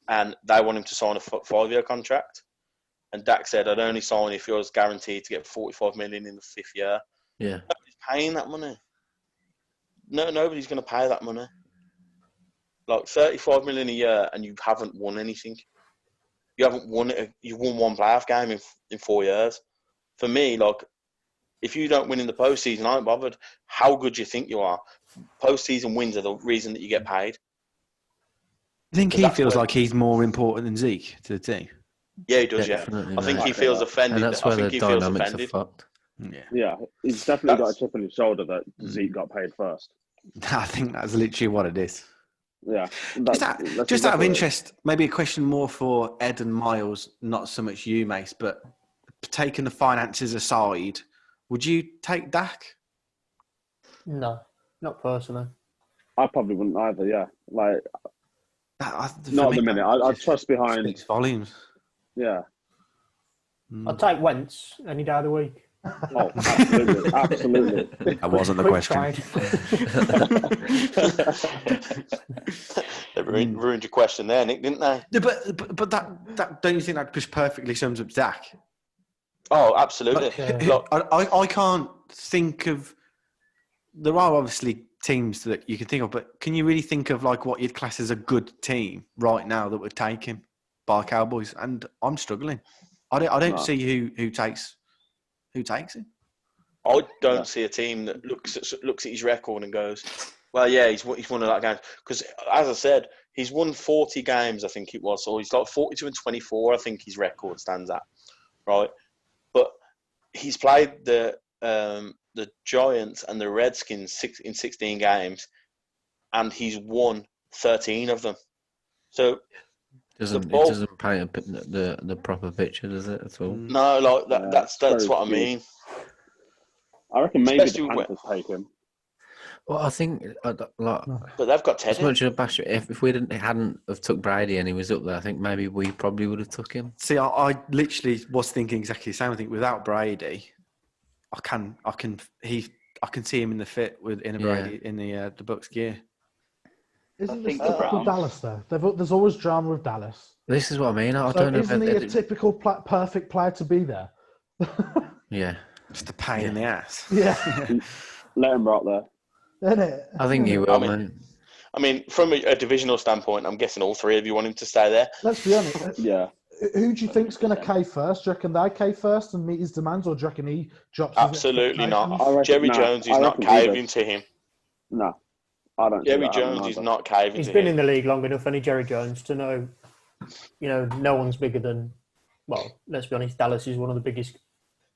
And they want him to sign a 5-year contract. And Dak said, I'd only sign if he was guaranteed to get 45 million in the 5th year. Yeah. Nobody's paying that money. No, nobody's going to pay that money. Like 35 million a year and you haven't won anything. You haven't won it. You've won one playoff game in 4 years. For me, like, if you don't win in the postseason, I ain't bothered how good you think you are. Postseason wins are the reason that you get paid. I think he feels like he's more important than Zeke to the team. Yeah, he does, Definitely, I think he feels offended. And that's where the he feels dynamics offended. are fucked. Yeah, he's definitely got a chip on his shoulder that Zeke got paid first. I think that's literally what it is. Yeah. Just out of interest, maybe a question more for Ed and Miles, not so much you, Mace, but taking the finances aside, would you take Dak? No, not personally. I probably wouldn't either. Yeah, like Not at the minute. I trust behind. Speaks volumes. Yeah. I'd take Wentz any day of the week. Oh, absolutely, absolutely. That wasn't the question. They ruined your question there, Nick, didn't they? Yeah, but that don't you think that just perfectly sums up Dak? Oh, absolutely. Look, I can't think of. There are obviously teams that you can think of, but can you really think of like what you'd class as a good team right now that would take him by Cowboys? And I'm struggling. I don't see who takes him. I don't see a team that looks at his record and goes, well, yeah, he's won a lot of games. Because as I said, he's won 40 games, I think it was. So he's like 42-24, I think his record stands at, right? But he's played the Giants and the Redskins in 16 games, and he's won 13 of them. So it doesn't paint the proper picture, does it, at all? No, like that's what I mean. I reckon maybe Especially the Panthers take him. Well, I think but they've got Teddy. As much as a bastard, if we hadn't have took Brady and he was up there, I think maybe we probably would have took him. See, I literally was thinking exactly the same. I think without Brady, I can see him in the fit in Brady in the Bucs gear. Isn't this typical Dallas though? There's always drama with Dallas. This is what I mean. I don't know. Isn't he a typical perfect player to be there? Yeah, just a pain in the ass. Yeah, let him rot there. Isn't it? I think he will, man. I mean, from a divisional standpoint, I'm guessing all three of you want him to stay there. Let's be honest. Yeah. Who do you think's going to cave first? Do you reckon they cave first and meet his demands, or do you reckon he drops? Absolutely not. Jerry Jones is not caving to him. No, I don't. Jerry Jones is not caving to him. He's been in the league long enough, any Jerry Jones, to know, no one's bigger than. Well, let's be honest. Dallas is one of the biggest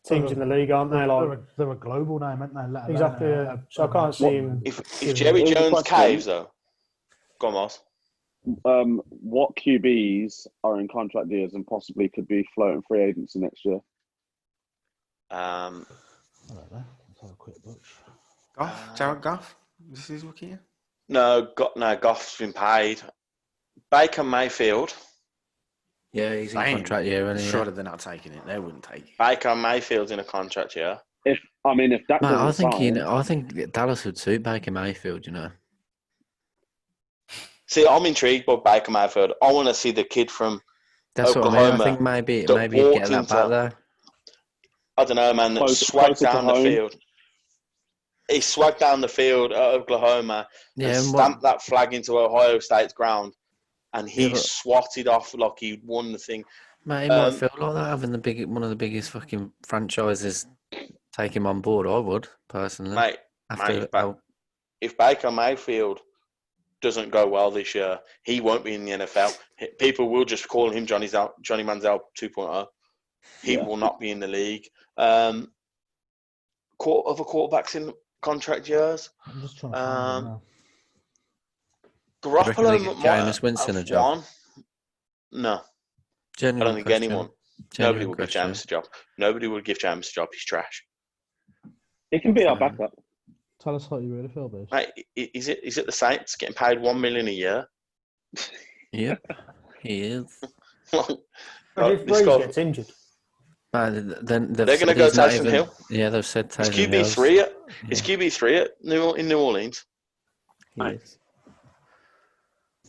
teams in the league, aren't they? Like they're a global name, aren't they? Exactly. Yeah. So I can't see him. If Jerry Jones caves, though, go on, Miles. What QBs are in contract years and possibly could be floating free agency next year? I don't know. Let's have a quick look. Jared Goff. This is rookie year. No, Goff's been paid. Baker Mayfield. Yeah, he's in contract year. Anyway. Surely they're not taking it. They wouldn't take it. Baker Mayfield's in a contract year. If that, I think Dallas would suit Baker Mayfield. See, I'm intrigued by Baker Mayfield. I want to see the kid from Oklahoma. What I mean. I think maybe he'd get that back there. I don't know, man. That swagged down the field. he swagged down the field at Oklahoma and and stamped that flag into Ohio State's ground, and he Yeah, but- swatted off like he won the thing. Mate, it might feel like that having one of the biggest fucking franchises take him on board. I would personally. Mate, if Baker Mayfield doesn't go well this year, he won't be in the NFL. People will just call him Johnny Manziel 2.0. He will not be in the league. Other quarterbacks in contract years. I'm just trying to find it now. Garoppolo might Jameis Winston have a job? won. No, Genuine I don't think question. anyone. Genuine Nobody would give question. Jameis a job. Nobody would give Jameis a job. He's trash. He can be our backup. Tell us how you really feel, Bish. Mate, is it the Saints getting paid $1 million a year? Yep, he is. But if Breeze gets injured, Then They're going to go Taysom Hill. Yeah, they've said It's Taysom QB3 It's QB3 in New Orleans. Yes.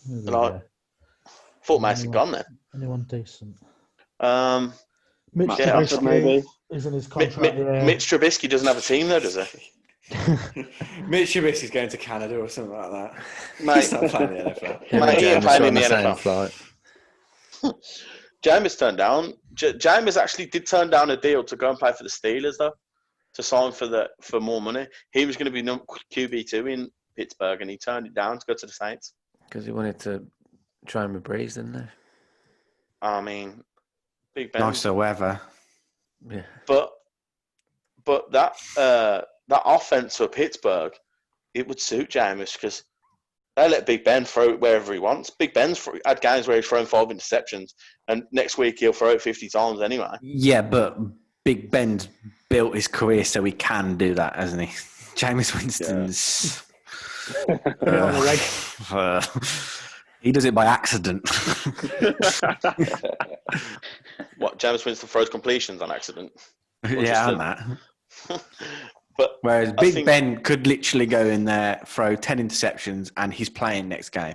Like, thought Mason gone there. Anyone decent? Yeah, Mitch Trubisky maybe. is in his contract. Mitch Trubisky doesn't have a team though, does he? Mitch Trubisky's going to Canada or something like that. Mate, He's not playing the NFL. Mate, he ain't playing in the same NFL. flight. Jameis turned down. Jameis actually did turn down a deal to go and play for the Steelers though, to sign for more money. He was going to be QB2 in Pittsburgh, and he turned it down to go to the Saints. Because he wanted to try and Breeze, didn't he? I mean, Big Ben. Nicer weather. Yeah. But that offense for Pittsburgh, it would suit Jameis because they let Big Ben throw it wherever he wants. Big Ben's had games where he's thrown 5 interceptions, and next week he'll throw it 50 times anyway. Yeah, but Big Ben's built his career so he can do that, hasn't he? Jameis Winston's... he does it by accident. What, Jameis Winston throws completions on accident? Yeah, and that. But Whereas Big Ben could literally go in there, throw 10 interceptions, and he's playing next game.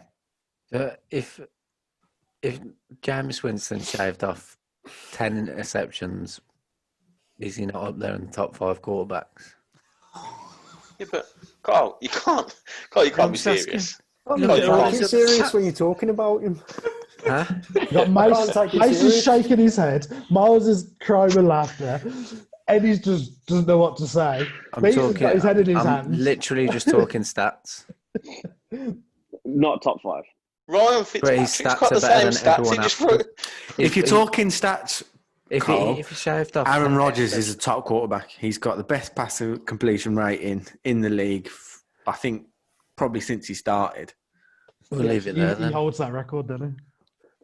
If Jameis Winston shaved off 10 interceptions, is he not up there in the top 5 quarterbacks? Yeah, but Carl, you can't be serious. I'm Look, not Carl, taking serious when you're talking about him. Huh? You got Mason, take it Mason's serious. shaking his head. Miles is crying with laughter. Eddie's just doesn't know what to say. Mason's got his head in his I'm hands. literally just talking stats. Not top 5. Ryan But his Fitzpatrick's stats got are the better same than stats. He everyone just else. threw. If you're talking stats, If Carl, he shaved off Aaron 10 Rodgers is a top quarterback. He's got the best passer completion rating in the league, I think, probably since he started. We'll leave it there He then. holds that record, doesn't he?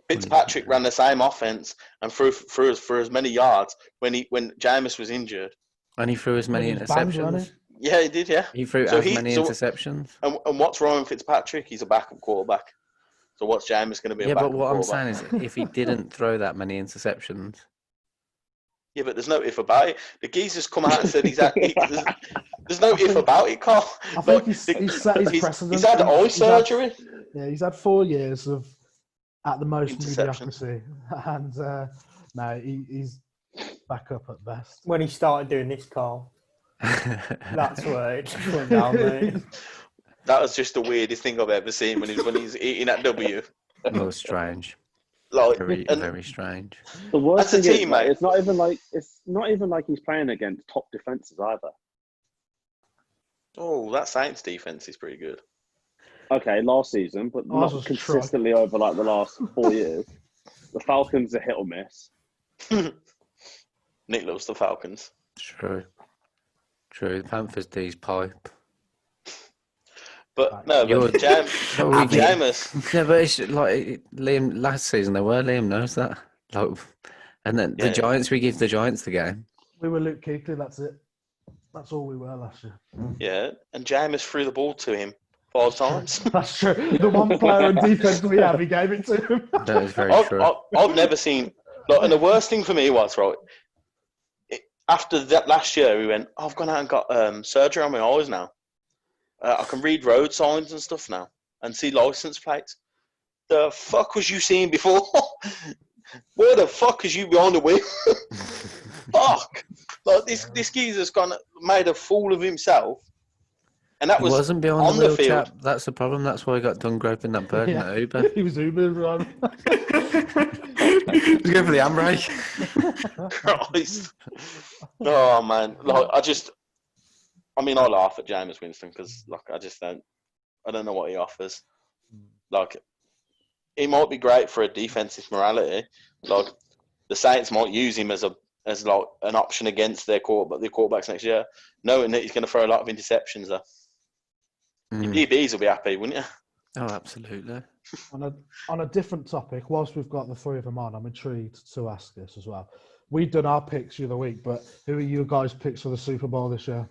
Fitzpatrick ran the same offense and threw for as many yards when Jameis was injured. And he threw as many He was banned, wasn't interceptions. Yeah, he did. Yeah. He threw So as many interceptions. And what's Ryan Fitzpatrick? He's a backup quarterback. So what's Jameis going to be? Yeah, a backup but what I'm quarterback? saying is, if he didn't throw that many interceptions, Yeah, but there's no if about it. The geezer's come out and said there's no if about it, Carl. I think he's set his precedent. He's had eye surgery. Yeah, he's had 4 years of, at the most, Interceptions. mediocrity. And no, he's back up at best. when he started doing this, Carl, that's where it went down, mate. That was just the weirdest thing I've ever seen when he's eating at W. it was strange. Like, Very, and very strange. The worst As a thing is, team, like, mate. it's not even like he's playing against top defenses either. that Saints defense is pretty good. Okay, last season, but Ours not was consistently over like the last 4 years. The Falcons are hit or miss. Nick loves the Falcons. True. The Panthers D's pipe. But no, You're- but Jameis. Yeah, but it's like Liam last season. Liam knows that. Like, and then the Yeah. Giants, we give the Giants the game. We were Luke Kuechly, that's it. That's all we were last year. Yeah, and Jameis threw the ball to him 5 times. That's true. The one player on defense we have, he gave it to him. That is very true. I've never seen. And the worst thing for me was right. After that last year, we went. I've gone out and got surgery on my eyes now. I can read road signs and stuff now and see license plates. The fuck was you seeing before? Where the fuck is you behind the wheel? Fuck! Like this geezer's made a fool of himself And that He was wasn't behind on the the wheel, field. chap. That's the problem. That's why he got done groping that bird in the Uber. He was Ubering, right? He's going for the handbrake. Christ. Oh man, like I laugh at Jameis Winston because like I don't know what he offers. Like, he might be great for a defensive morality. Like, the Saints might use him as like an option against their quarterbacks next year, knowing that he's going to throw a lot of interceptions. Though, your DBs will be happy, wouldn't you? Oh, absolutely. On a different topic, whilst we've got the three of them on, I'm intrigued to ask this as well. We've done our picks the other week, but who are you guys' picks for the Super Bowl this year?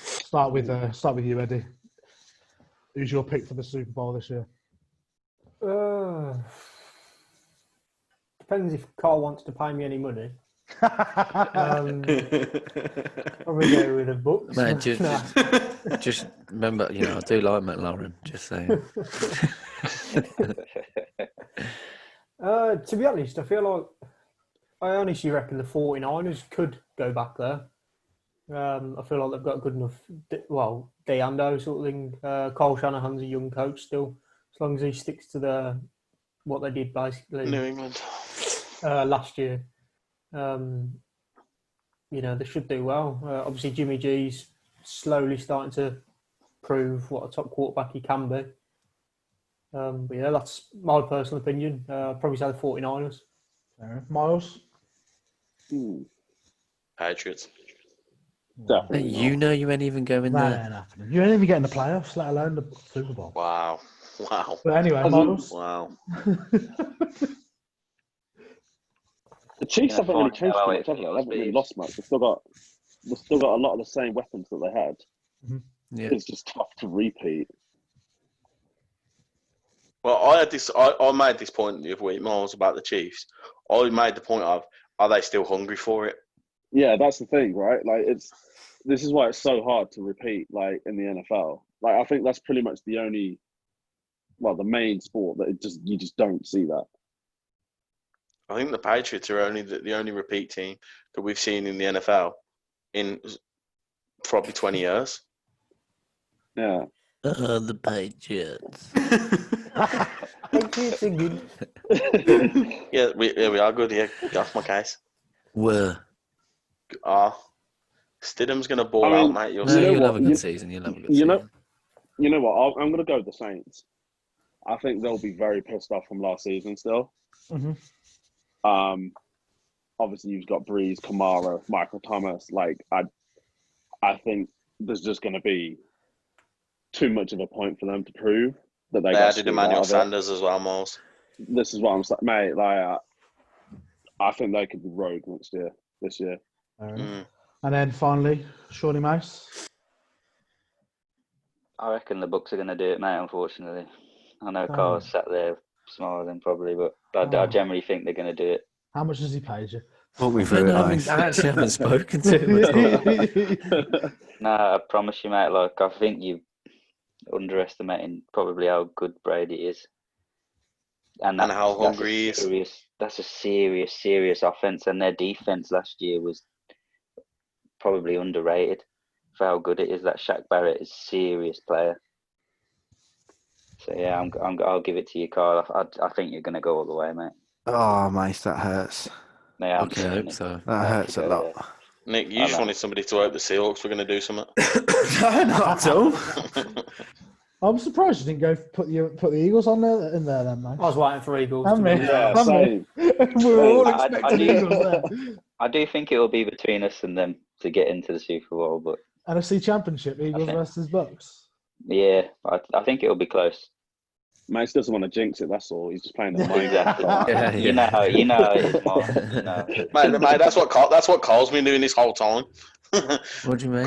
Start with you, Eddie. Who's your pick for the Super Bowl this year? Depends if Carl wants to pay me any money. Probably go with the Bucks. Man, just remember, I do like McLaren. Just saying. To be honest, I honestly reckon the 49ers could go back there. I feel like they've got good enough, Deando sort of thing. Kyle Shanahan's a young coach still, as long as he sticks to what they did basically New England last year. They should do well. Obviously, Jimmy G's slowly starting to prove what a top quarterback he can be. But yeah, that's my personal opinion. I'd probably say the 49ers. Miles? Patriots. Definitely. You ain't even going That there. ain't happening. You ain't even getting the playoffs, let alone the Super Bowl. Wow. But anyway, Miles. Wow. The Chiefs haven't really changed too much, have they? how it They feels, haven't really Steve. lost much. They've still got a lot of the same weapons that they had. Yeah. It's just tough to repeat. Well, I made this point the other week, Miles, about the Chiefs. I made the point of, are they still hungry for it? Yeah, that's the thing, right? Like, this is why it's so hard to repeat, like, in the NFL. Like, I think that's pretty much the main sport that you just don't see that. I think the Patriots are only the only repeat team that we've seen in the NFL in probably 20 years. Yeah. The Patriots. Patriots are good. Yeah, we are good. Yeah, that's my case. Were. Stidham's going to ball out, mate. You'll No, see. you'll have a good season. You'll have a good season. You know what? I'm going to go with the Saints. I think they'll be very pissed off from last season still. Mm-hmm. Obviously, you've got Breeze, Kamara, Michael Thomas. Like, I think there's just going to be too much of a point for them to prove that they got added Emmanuel Sanders as well, Miles. This is what I'm saying, mate. Like, I think they could be rogue this year. And then finally, Shawnee Mouse. I reckon the Bucks are going to do it, mate, unfortunately. I know Carl's sat there smiling probably, but I generally think they're going to do it. How much has he paid you? Walk me through it, nice. I actually haven't spoken to him at all. No, I promise you, mate. Like, I think you're underestimating probably how good Brady is. And how hungry he is. That's a serious offense. And their defense last year was probably underrated for how good it is. That Shaq Barrett is a serious player. So yeah, I'll give it to you, Carl. I think you're going to go all the way, mate. Oh, mate, that hurts. Yeah, I'm Okay, I hope so. That hurts a lot. Nick, you just wanted somebody to hope the Seahawks were going to do something. No, not at all. I'm surprised you didn't go put the Eagles on there then, mate. I was waiting for Eagles. Yeah, same. We were all expecting Eagles there. I do think it will be between us and them to get into the Super Bowl, but NFC Championship, Eagles versus Bucks. yeah, I think it will be close. Mace doesn't want to jinx it. That's all. He's just playing the mind. Exactly. You know how it is, Mark. You know. Mate, that's what Carl's been doing this whole time. What do you mean?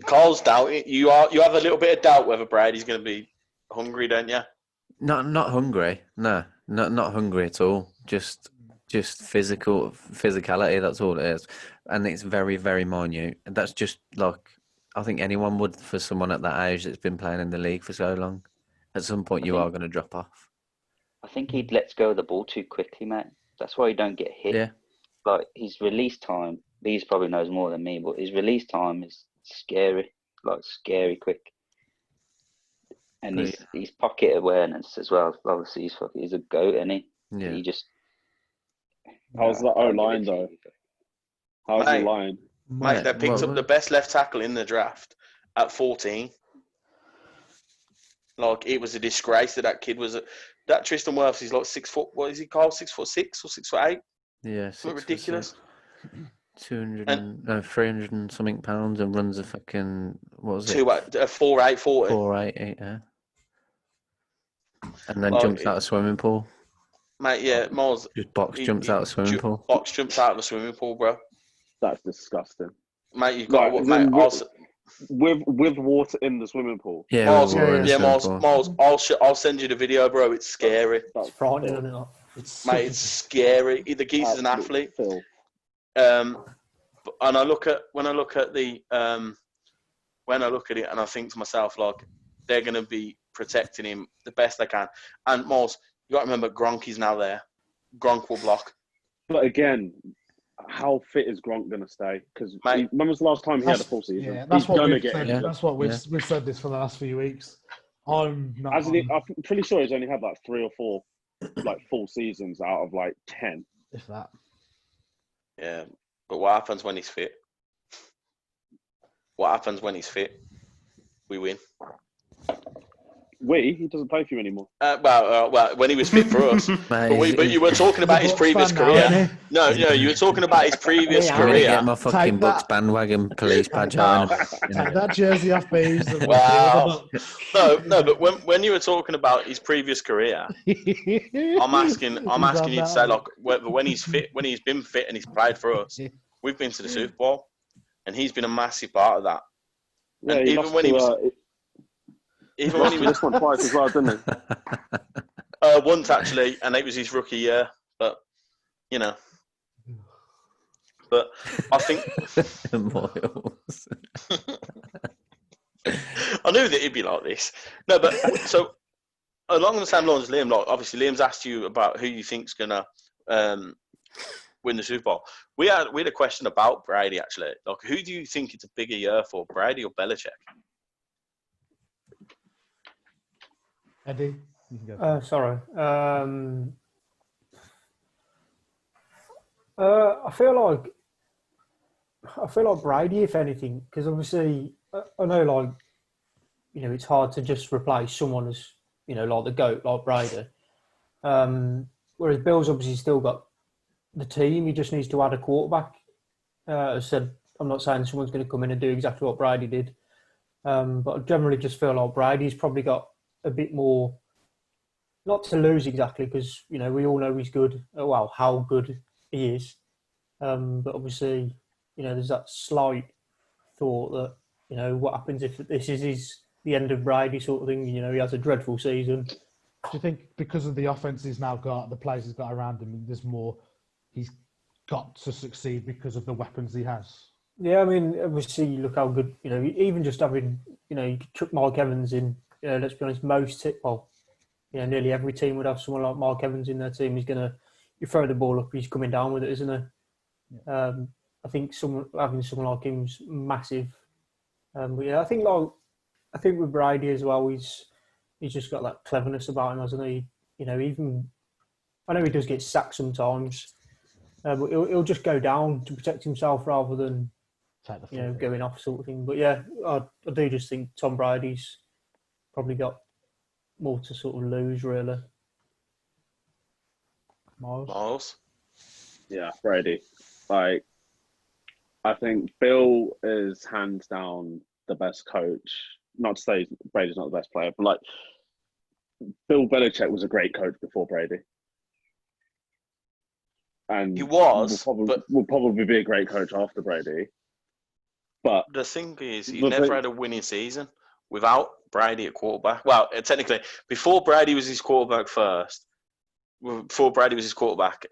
Carl's doubting. You have a little bit of doubt whether Brady's going to be hungry, don't you? Not hungry. No, not hungry at all. Just physicality. That's all it is, and it's very, very minute. And that's just like I think anyone would for someone at that age that's been playing in the league for so long. At some point, you are going to drop off. I think he lets go of the ball too quickly, mate. That's why he don't get hit. Yeah. Like his release time. Bees probably knows more than me, but his release time is scary. like scary quick. And his pocket awareness as well. Obviously, he's a goat, isn't he? Yeah. He just. How's the O-line, though? How's the line? Mate, they picked up the best left tackle in the draft at 14. Like, it was a disgrace that kid was. That Tristan Wirfs is like 6 foot. What is he called? 6'6" or 6'8"? Yeah, ridiculous. 300 and something pounds and runs a fucking, what was it? 4'8", 40. 4'8", yeah. And then jumps out of swimming pool. Mate, yeah, Miles. Just jumps out of swimming pool. Box jumps out of a swimming pool, bro. That's disgusting. Mate, you've got with water in the swimming pool. Yeah, Miles. I'll send you the video, bro. It's scary. It's frightening, isn't it? It's scary. The geese is an athlete. And when I look at it, and I think to myself, like, they're going to be protecting him the best they can. And Miles, you got to remember, Gronk is now there. Gronk will block. But again, how fit is Gronk going to stay? Because when was the last time he had a full season? Yeah, that's what we've said. That's what we've said this for the last few weeks. I'm pretty sure he's only had like 3 or 4 like full seasons out of like 10. If that. Yeah, but what happens when he's fit? What happens when he's fit? We win. He doesn't play for you anymore. Well, when he was fit for us. but you were talking about his previous career. No, you were talking about his previous career. Get my fucking Bucks bandwagon police badge out. Take that jersey off, please. Wow. No, but when you were talking about his previous career, I'm asking you to say, like, when he's fit, when he's been fit and he's played for us, we've been to the Super Bowl, and he's been a massive part of that. Yeah, and even when he was this one twice as well, didn't he? Once actually, and it was his rookie year. But but I think I knew that it'd be like this. No, but so along the same lines as Liam, like, obviously Liam's asked you about who you think's gonna win the Super Bowl. We had a question about Brady actually. Like, who do you think it's a bigger year for, Brady or Belichick? Eddie, you can go. Sorry. I feel like Brady, if anything, because obviously I know, like, it's hard to just replace someone as, like the GOAT, like Brady. Whereas Bill's obviously still got the team. He just needs to add a quarterback. As I said, I'm not saying someone's going to come in and do exactly what Brady did. But I generally just feel like Brady's probably got a bit more, not to lose exactly, because we all know he's good. Well, how good he is, but obviously there's that slight thought that what happens if this is the end of Brady sort of thing. He has a dreadful season. Do you think because of the offense he's now got, the players he's got around him, there's more he's got to succeed because of the weapons he has? Yeah, I mean, obviously look how good even just having you chuck Mark Evans in. Let's be honest, nearly every team would have someone like Mark Evans in their team. You throw the ball up, he's coming down with it, isn't he? Yeah. I think having someone like him's massive. But yeah, I think with Brady as well, he's just got that cleverness about him, hasn't he? Even I know he does get sacked sometimes, but he'll just go down to protect himself rather than going off sort of thing. But yeah, I do just think Tom Brady's probably got more to sort of lose, really. Miles? Yeah, Brady. Like, I think Bill is hands down the best coach. Not to say Brady's not the best player, but like, Bill Belichick was a great coach before Brady. And he was, will probably be a great coach after Brady. But the thing is, he never had a winning season without Brady at quarterback. Well, technically, before Brady was his quarterback,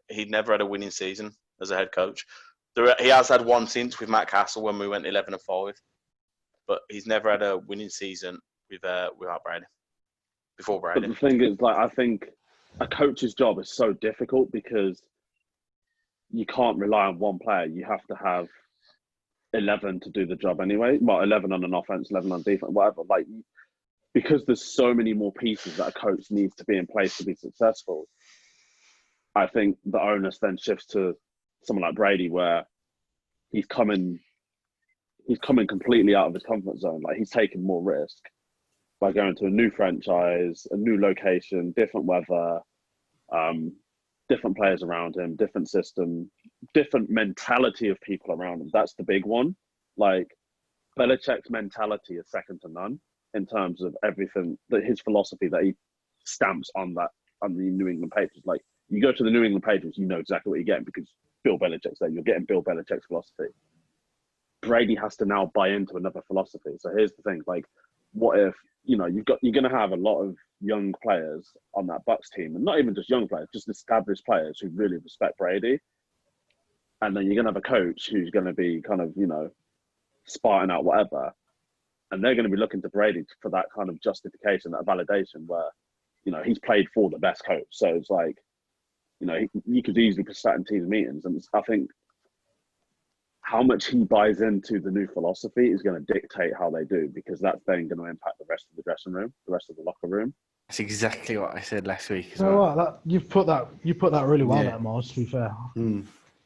he'd never had a winning season as a head coach. He has had one since with Matt Castle when we went 11-5, but he's never had a winning season without Brady. Before Brady. But the thing is, like, I think a coach's job is so difficult because you can't rely on one player. You have to have 11 to do the job anyway. Well, 11 on an offense, 11 on defense, whatever. Like, because there's so many more pieces that a coach needs to be in place to be successful, I think the onus then shifts to someone like Brady, where he's coming completely out of his comfort zone. Like, he's taking more risk by going to a new franchise, a new location, different weather, different players around him, different system, different mentality of people around him. That's the big one. Like, Belichick's mentality is second to none in terms of everything, that his philosophy that he stamps on the New England Patriots. Like, you go to the New England Patriots, you know exactly what you're getting because Bill Belichick's there. You're getting Bill Belichick's philosophy. Brady has to now buy into another philosophy. So here's the thing: like, what if you're going to have a lot of young players on that Bucs team, and not even just young players, just established players who really respect Brady, and then you're going to have a coach who's going to be kind of sparting out whatever, and they're going to be looking to Brady for that kind of justification, that validation, where he's played for the best coach. So it's like, he could easily be sat in team meetings, and I think how much he buys into the new philosophy is going to dictate how they do, because that's then going to impact the rest of the dressing room, the rest of the locker room. That's exactly what I said last week as well. well. You've put that really well there, Miles, to be fair.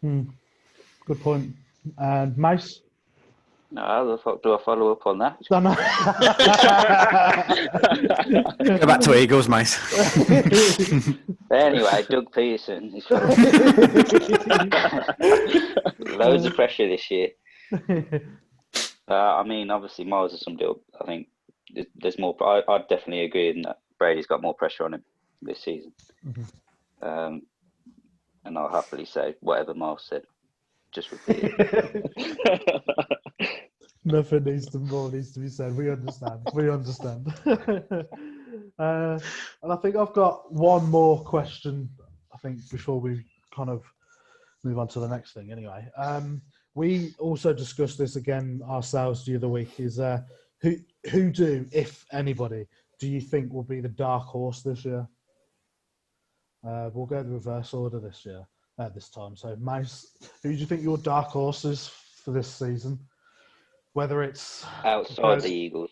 Good point. And Mace? No, how the fuck do I follow up on that? No. Go back to Eagles, Mace. Anyway, Doug Peterson. Loads of pressure this year. I mean, obviously, Miles has summed it up. I think there's more. I'd definitely agree in that Brady's got more pressure on him this season. And I'll happily say whatever Miles said. Just repeat it. Nothing more needs to be said. We understand. And I think I've got one more question, I think, before we kind of move on to the next thing anyway. We also discussed this again ourselves the other week, is who if anybody, do you think will be the dark horse this year? We'll go the reverse order this time. So, Mouse, who do you think your dark horse is for this season? Whether it's outside the Eagles.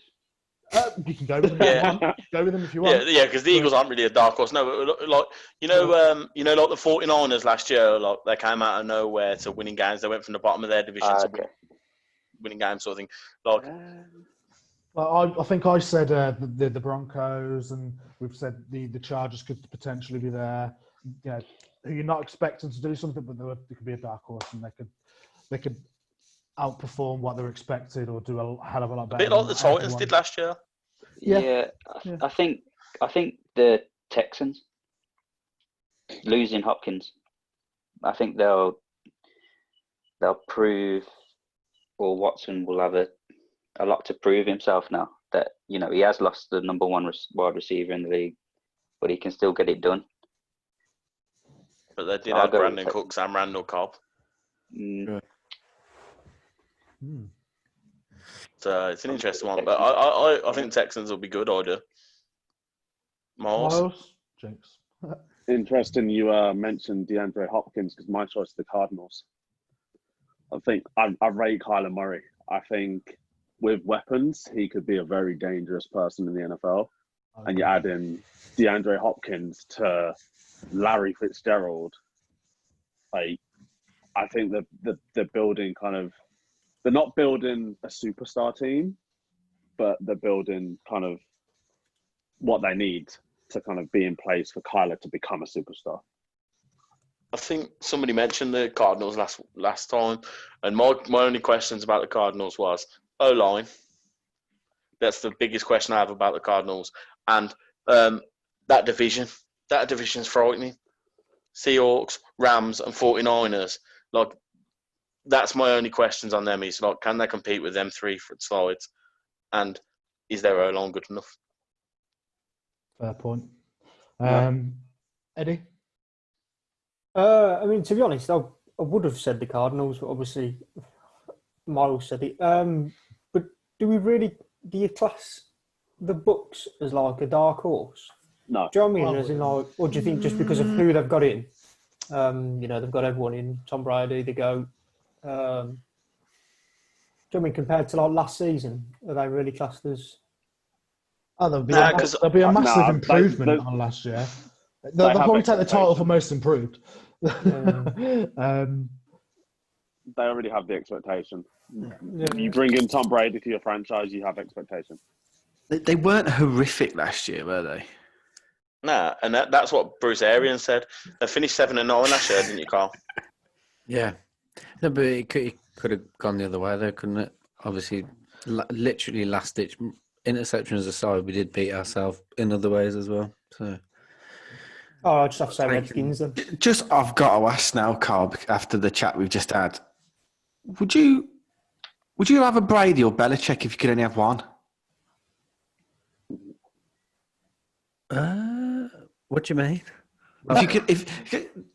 You can go with them if you want. Go with them if you want. Yeah, because the Eagles aren't really a dark horse. No, but like like the 49ers last year, like they came out of nowhere to winning games. They went from the bottom of their division to winning games, sort of thing. Like, well, I think I said the Broncos, and we've said the Chargers could potentially be there. Who you're not expecting to do something, but they could be a dark horse, and they could outperform what they're expected or do a hell of a lot better. A bit like the Titans did last year. Yeah. I think the Texans losing Hopkins. I think they'll prove, or Watson will have a lot to prove himself now. That he has lost the number one wide receiver in the league, but he can still get it done. But they did have Brandon Cooks and Randall Cobb. So it's an interesting one, but I think Texans will be good. I do. Miles? Jinx. Interesting you mentioned DeAndre Hopkins, because my choice is the Cardinals. I think I rate Kyler Murray. I think with weapons, he could be a very dangerous person in the NFL. Okay. And you add in DeAndre Hopkins to Larry Fitzgerald. Like, I think they're building they're not building a superstar team, but they're building kind of what they need to kind of be in place for Kyler to become a superstar. I think somebody mentioned the Cardinals last time, and my only questions about the Cardinals was O-line. That's the biggest question I have about the Cardinals. And that division. That division's frightening. Seahawks, Rams, and 49ers. Like, that's my only questions on them. Is like, can they compete with them three sides? And is their O-line good enough? Fair point. Eddie? I mean, to be honest, I would have said the Cardinals, but obviously Miles said it. But do you class the Bucs as like a dark horse? No. Do you know what I mean? As in, like, or do you think just because of who they've got in? They've got everyone in. Tom Brady, they go. you mean compared to like last season? Are they really classed as? Oh, there'll be, Nah, a, 'cause- there'll be a massive Nah, improvement they- on last year. They'll have probably take the title for expectations. most improved. They already have the expectation. Yeah. You bring in Tom Brady to your franchise, you have expectation. They weren't horrific last year, were they? Nah, and that's what Bruce Arians said. They finished 7-9 last year, didn't you, Carl? Yeah. No, but it could have gone the other way, though, couldn't it? Obviously, literally last-ditch interceptions aside, we did beat ourselves in other ways as well. So, Oh, I just have to say Redskins then. Just, I've got to ask now, Carl, after the chat we've just had, would you have a Brady or Belichick if you could only have one? what do you mean? If you could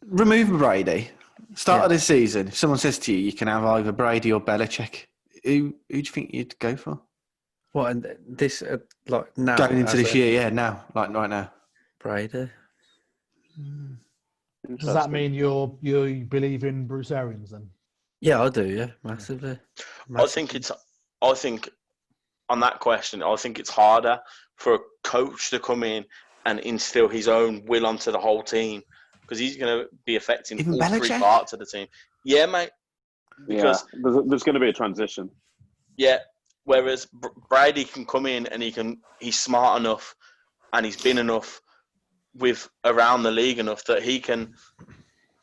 remove Brady, start of the season, if someone says to you, you can have either Brady or Belichick, who do you think you'd go for? What, and this, like now? Going into this year, yeah, now, like right now. Brady. Does that mean you believe in Bruce Arians then? Yeah, I do, yeah, massively. I think on that question, I think it's harder for a coach to come in and instill his own will onto the whole team because he's going to be affecting Even all Belichick? three parts of the team. Yeah, mate. Because there's going to be a transition. yeah, whereas Brady can come in and he's smart enough and he's been enough with around the league enough that he can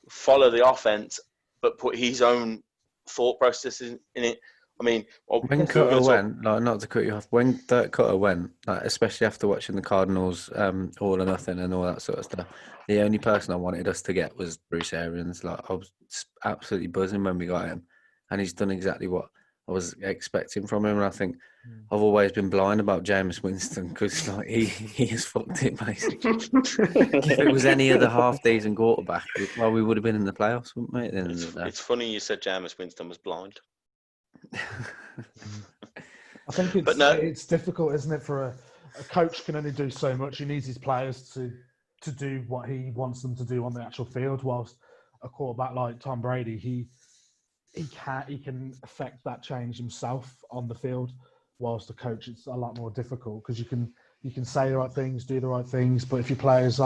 follow the offense but put his own thought processes in it. I mean, when Cutter went, like, not to cut you off, when Dirk Cutter went, like, especially after watching the Cardinals All or Nothing and all that sort of stuff, the only person I wanted us to get was Bruce Arians. Like, I was absolutely buzzing when we got him, and he's done exactly what I was expecting from him. And I think I've always been blind about Jameis Winston because, like, he has fucked it basically. If it was any other half-decent quarterback, well, we would have been in the playoffs, wouldn't we? At the end of the day. It's funny you said Jameis Winston was blind. I think it's difficult, isn't it, for a coach can only do so much. He needs his players to do what he wants them to do on the actual field, whilst a quarterback like Tom Brady, he can affect that change himself on the field, whilst the coach, it's a lot more difficult because you can say the right things, do the right things, but if your players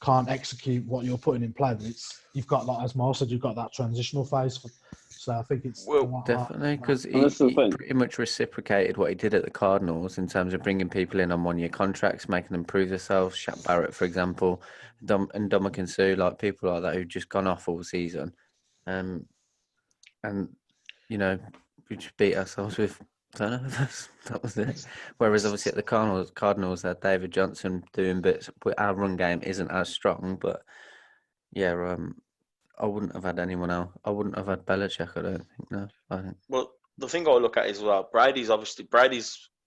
can't execute what you're putting in play, you've got, like as Miles said, you've got that transitional phase. So I think it's definitely because he pretty much reciprocated what he did at the Cardinals in terms of bringing people in on one-year contracts, making them prove themselves. Shaq Barrett, for example, and Ndamukong Suh, like people like that who've just gone off all season, and you know we just beat ourselves with turnovers. That was it. Whereas obviously at the Cardinals had David Johnson doing bits. Our run game isn't as strong, but yeah. I wouldn't have had anyone else. I wouldn't have had Belichick, I don't think. No, I think. Well, the thing I look at is, well, Brady's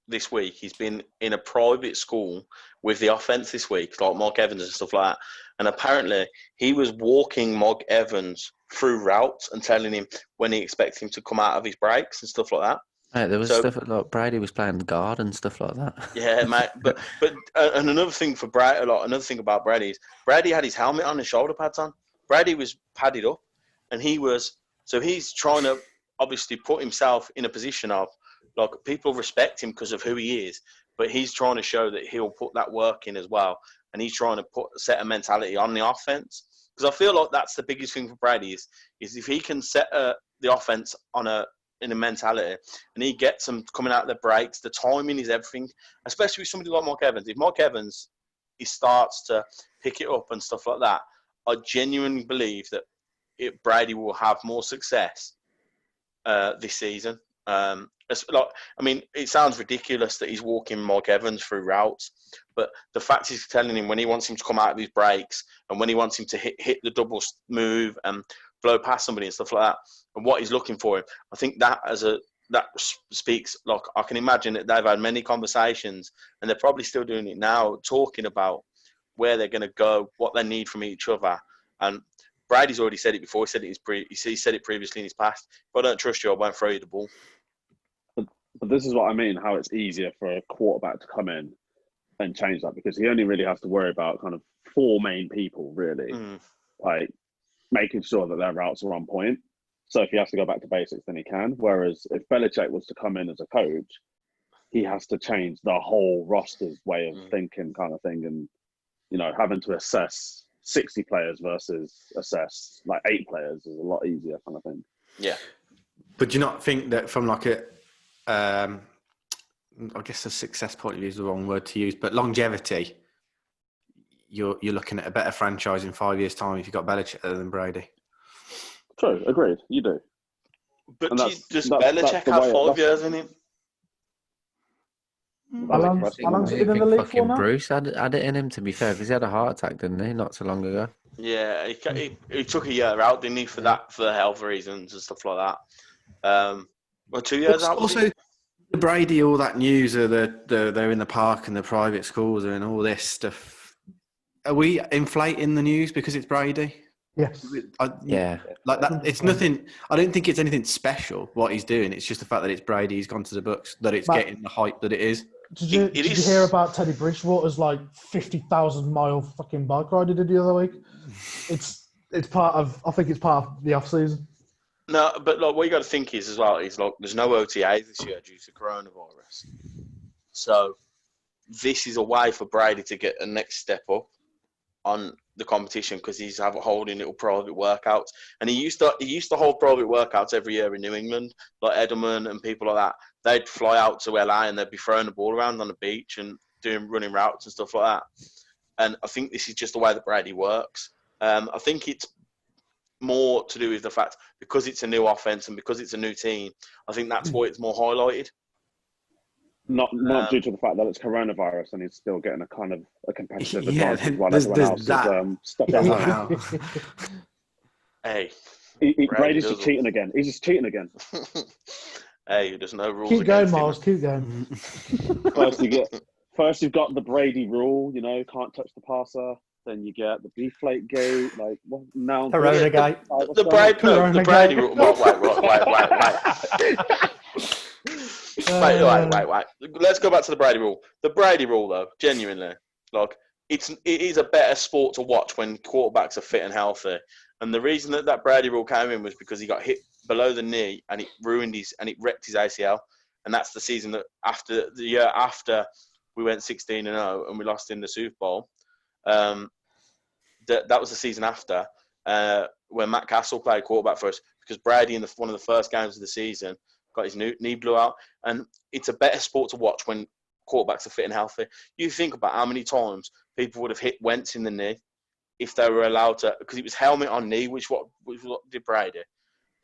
this week, he's been in a private school with the offense this week, like Mark Evans and stuff like that. And apparently he was walking Mark Evans through routes and telling him when he expects him to come out of his breaks and stuff like that. Hey, there was stuff like Brady was playing guard and stuff like that. Yeah, mate. But and another thing for Brady, another thing about Brady is Brady had his helmet on and shoulder pads on. Brady was padded up, and he's trying to obviously put himself in a position of, like, people respect him because of who he is, but he's trying to show that he'll put that work in as well, and he's trying to set a mentality on the offense. Because I feel like that's the biggest thing for Brady is if he can set the offense in a mentality, and he gets them coming out of the breaks, the timing is everything, especially with somebody like Mark Evans. If Mark Evans, he starts to pick it up and stuff like that, I genuinely believe that Brady will have more success this season. It sounds ridiculous that he's walking Mark Evans through routes, but the fact is telling him when he wants him to come out of his breaks and when he wants him to hit the double move and blow past somebody and stuff like that, and what he's looking for him, I think that speaks. Like, I can imagine that they've had many conversations, and they're probably still doing it now, talking about where they're going to go, what they need from each other. And Brady's already said it before. He said it previously in his past. If I don't trust you, I won't throw you the ball. But this is what I mean, how it's easier for a quarterback to come in and change that, because he only really has to worry about kind of four main people, really. Like making sure that their routes are on point. So if he has to go back to basics, then he can. Whereas if Belichick was to come in as a coach, he has to change the whole roster's way of thinking, kind of thing, and having to assess 60 players versus assess like 8 players is a lot easier, kind of thing. Yeah. But do you not think that from like I guess a success point of view is the wrong word to use, but longevity, you're looking at a better franchise in 5 years' time if you've got Belichick than Brady? True, agreed. You do. But does Belichick have 5 years in him? How long's he been in the league for now? Bruce had it in him, to be fair, because he had a heart attack, didn't he, not so long ago? Yeah, he took a year out, didn't he, for health reasons and stuff like that. Well, 2 years out. Also, the Brady, all that news of they're in the park and the private schools and all this stuff. Are we inflating the news because it's Brady? Yes. Yeah. Like that, it's nothing. I don't think it's anything special what he's doing. It's just the fact that it's Brady. He's gone to the books. That it's getting the hype that it is. Did you hear about Teddy Bridgewater's like 50,000-mile fucking bike ride he did the other week? It's part of. I think it's part of the off season. No, but like what you got to think is as well is like there's no OTA this year due to coronavirus. So this is a way for Brady to get a next step up on the competition because he's holding little private workouts, and he used to hold private workouts every year in New England, like Edelman and people like that. They'd fly out to LA and they'd be throwing the ball around on the beach and doing running routes and stuff like that. And I think this is just the way that Brady works. I think it's more to do with the fact because it's a new offense and because it's a new team. I think that's why it's more highlighted. Not due to the fact that it's coronavirus and he's still getting a kind of a competitive advantage while there's everyone else that. is stuck at home. Hey, Brady's just cheating again. He's just cheating again. Hey, there's no rules. Keep going, Miles. Keep going. First you've got the Brady rule. Can't touch the passer. Then you get the deflate gate. Like what now? Corona gate. The Brady rule. Wait. Let's go back to the Brady rule. The Brady rule, though, genuinely, like it is a better sport to watch when quarterbacks are fit and healthy. And the reason that Brady rule came in was because he got hit below the knee and it wrecked his ACL. And that's the season the year after we went 16-0 and we lost in the Super Bowl. That was the season after when Matt Castle played quarterback for us because Brady in one of the first games of the season got his knee blew out. And it's a better sport to watch when quarterbacks are fit and healthy. You think about how many times people would have hit Wentz in the knee if they were allowed to, because it was helmet on knee, which what did Brady.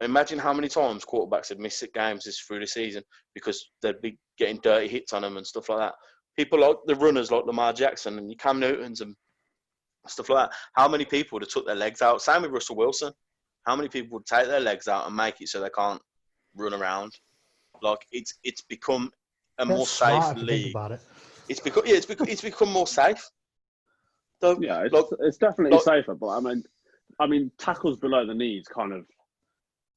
Imagine how many times quarterbacks had missed games through the season because they'd be getting dirty hits on them and stuff like that. People like the runners like Lamar Jackson and Cam Newtons and stuff like that. How many people would have took their legs out? Same with Russell Wilson. How many people would take their legs out and make it so they can't run around? Like it's become a more safe league. It's become more safe. So, yeah, it's definitely safer. But I mean, tackles below the knees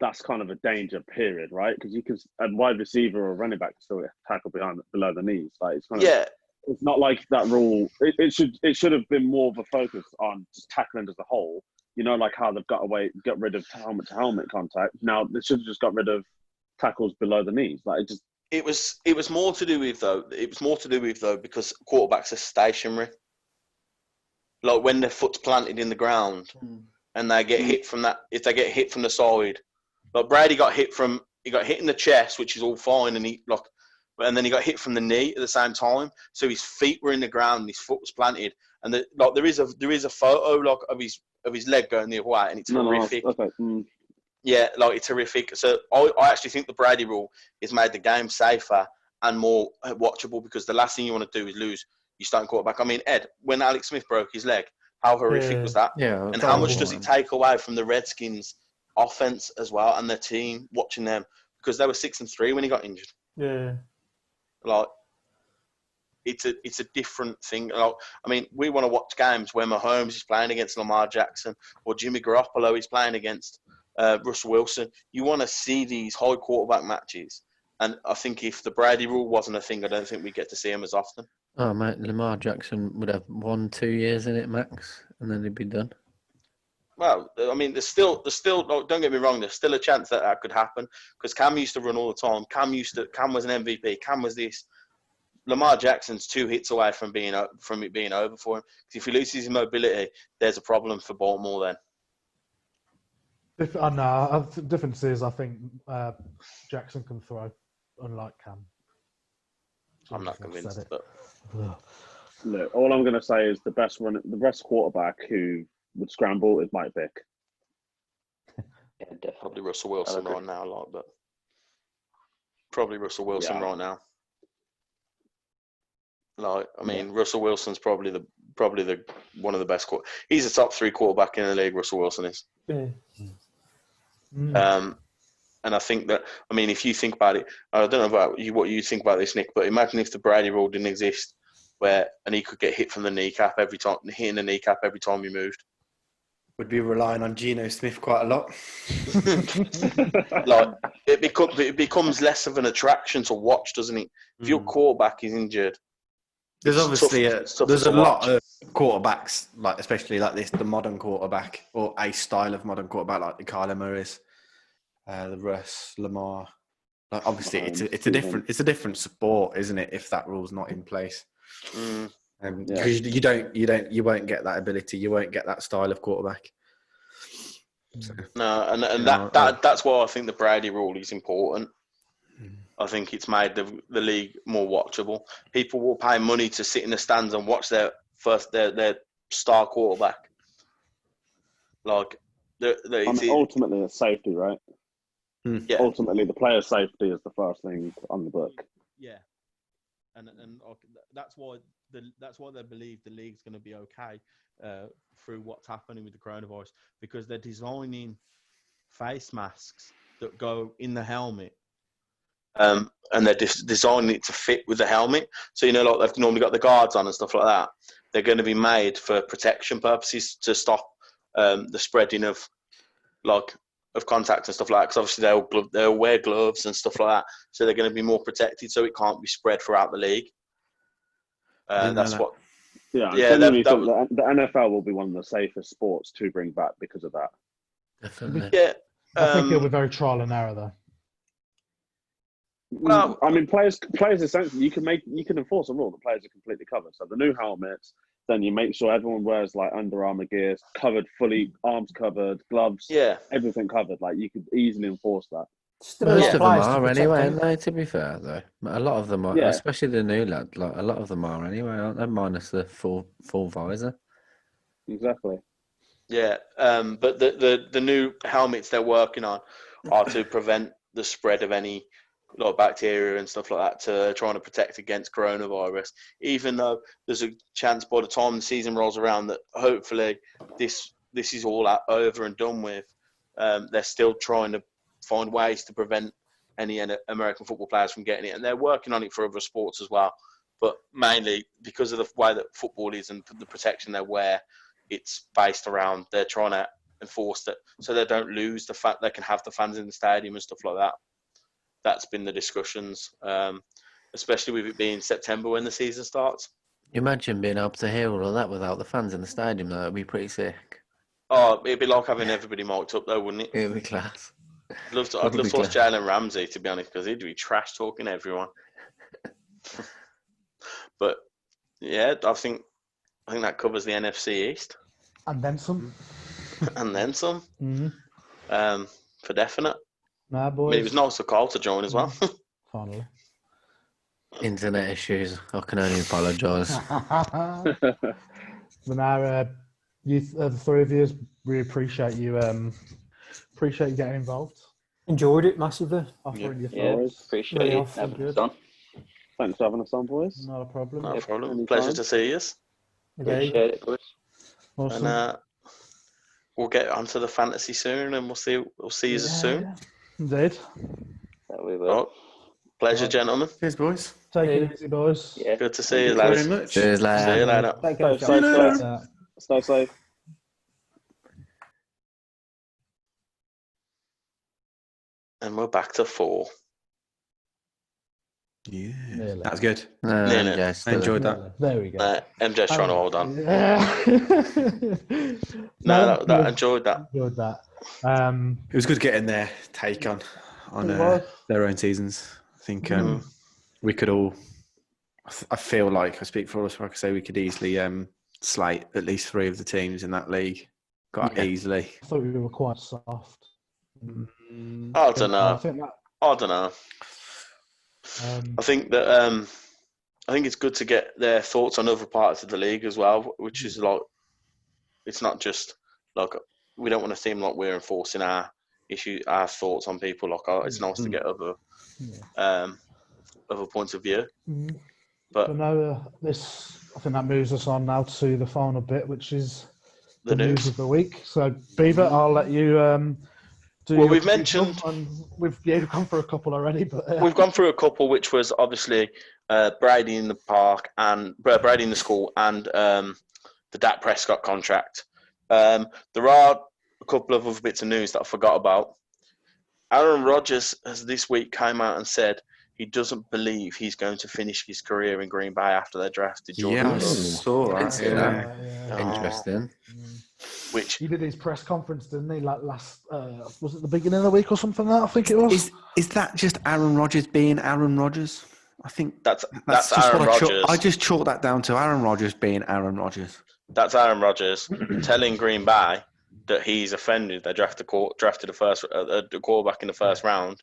that's kind of a danger period, right? Because you can a wide receiver or running back still tackle below the knees. Like it's kind of, it's not like that rule. It should have been more of a focus on just tackling as a whole. Like how they've got rid of helmet to helmet contact. Now they should have just got rid of tackles below the knees. Like it was more to do with though because quarterbacks are stationary. Like when their foot's planted in the ground and they get hit from that, if they get hit from the side, like Brady got hit in the chest, which is all fine, and then he got hit from the knee at the same time. So his feet were in the ground and his foot was planted. And there is a photo of his leg going the other way, and it's horrific. Yeah, like it's horrific. So I actually think the Brady rule has made the game safer and more watchable because the last thing you want to do is lose your starting quarterback. I mean, Ed, when Alex Smith broke his leg, how horrific was that? Yeah. And how much does it take away from the Redskins' offense as well and their team watching them because they were 6-3 when he got injured. Yeah. Like it's a different thing. Like, I mean, we want to watch games where Mahomes is playing against Lamar Jackson or Jimmy Garoppolo is playing against Russell Wilson. You want to see these high quarterback matches. And I think if the Brady rule wasn't a thing, I don't think we get to see them as often. Oh, mate, Lamar Jackson would have 1-2 years in it max, and then he'd be done. Well, I mean, there's still. Don't get me wrong. There's still a chance that could happen because Cam used to run all the time. Cam was an MVP. Cam was this. Lamar Jackson's 2 hits away from it being over for him. Because if he loses his mobility, there's a problem for Baltimore then. The difference is I think Jackson can throw, unlike Cam. I'm not convinced. But Look, all I'm going to say is the best quarterback who would scramble is Mike Vick. Yeah, definitely. probably Russell Wilson right now, but probably Russell Wilson right now. Russell Wilson's probably the one of the best. He's a top 3 quarterback in the league. Russell Wilson is. Yeah. And I think that, if you think about it, I don't know about you, what you think about this, Nick, but imagine if the Brady rule didn't exist, and he could get hit from the kneecap every time, hitting the kneecap every time he moved. Would be relying on Geno Smith quite a lot. It becomes less of an attraction to watch, doesn't it? If your quarterback is injured, there's obviously there's a lot of quarterbacks, especially like this, the modern quarterback or a style of modern quarterback like the Kyler Murrays, the Russ, Lamar. Obviously, it's a different sport, isn't it? If that rule's not in place, because you won't get that ability, you won't get that style of quarterback. So, no, that's why I think the Brady rule is important. I think it's made the league more watchable. People will pay money to sit in the stands and watch their star quarterback. Ultimately, it's safety, right? Yeah. Ultimately, the player's safety is the first thing on the book. Yeah, and that's why they believe the league's going to be okay through what's happening with the coronavirus, because they're designing face masks that go in the helmet. And they're designing it to fit with the helmet. So, they've normally got the guards on and stuff like that. They're going to be made for protection purposes to stop the spreading of contact and stuff like that. Because obviously they'll wear gloves and stuff like that. So they're going to be more protected so it can't be spread throughout the league. That's what... Yeah, the NFL will be one of the safest sports to bring back because of that. Definitely. Yeah. I think it'll be very trial and error, though. Well, players essentially you can enforce a rule that players are completely covered. So the new helmets, then you make sure everyone wears Under Armour gear, covered fully, arms covered, gloves, everything covered. You could easily enforce that. Most of them are anyway, aren't they? To be fair, though, a lot of them are, especially the new lad. A lot of them are anyway, aren't they? Minus the full visor. Exactly. Yeah, but the new helmets they're working on are to prevent the spread of any bacteria and stuff like that, to trying to protect against coronavirus. Even though there's a chance by the time the season rolls around that hopefully this is all over and done with, they're still trying to find ways to prevent any American football players from getting it, and they're working on it for other sports as well. But mainly because of the way that football is and the protection they wear, it's based around they're trying to enforce that so they don't lose the fact they can have the fans in the stadium and stuff like that. That's been the discussions, especially with it being September when the season starts. Imagine being able to hear all of that without the fans in the stadium, though. It'd be pretty sick. Oh, it'd be like having everybody mic'd up, though, wouldn't it? It'd be class. I'd love to watch Jalen Ramsey, to be honest, because he'd be trash talking everyone. But yeah, I think that covers the NFC East. And then some. And then some. Mm-hmm. For definite. Nah, boys. It was nice of Carl to join as well. Finally. Internet issues. I can only apologise. But now, the 3 of you, we appreciate you getting involved. Enjoyed it massively. Offering your Yeah, thoughts. appreciate Really it. awesome, Having good. us on. Thanks for having us on, boys. Not a problem. No problem. Anytime. Pleasure to see you. Appreciate it, boys. Awesome. And we'll get onto the fantasy soon, and we'll see you soon. Indeed. That we will. Right. Pleasure, gentlemen. Cheers, boys. Take it easy, boys. Yeah. Good to see you, Thank you lads. very much. Cheers, lads. See you later. Take care. Stay guys. safe. Stay safe. And we're back to 4. Yeah, Nearly. that's good. Yes, I enjoyed that. There we go. MJ's trying to hold on. I enjoyed that. enjoyed that. It was good getting their take on It was. their own seasons. I think we could all. I feel like I speak for all of us. Like I say, we could easily slate at least 3 of the teams in that league quite easily. I thought we were quite soft. I don't know. I don't know. I think that I think it's good to get their thoughts on other parts of the league as well, which is like it's not just like we don't want to seem like we're enforcing our thoughts on people. Like it's nice to get other points of view. But no, I think that moves us on now to the final bit, which is the news of the week. So, Bieber, I'll let you. We've mentioned we've gone through a couple already, but we've gone through a couple, which was obviously Brady in the park and Brady in the school, and the Dak Prescott contract. There are a couple of other bits of news that I forgot about. Aaron Rodgers has this week came out and said he doesn't believe he's going to finish his career in Green Bay after they drafted Jordan. I saw that. Yeah. Interesting. Which he did his press conference, didn't he? Like last, was it the beginning of the week or something? I think it was. Is that just Aaron Rodgers being Aaron Rodgers? I think that's just Aaron what Rodgers. I just chalk that down to Aaron Rodgers being Aaron Rodgers. That's Aaron Rodgers telling Green Bay that he's offended. They drafted the quarterback in the first round,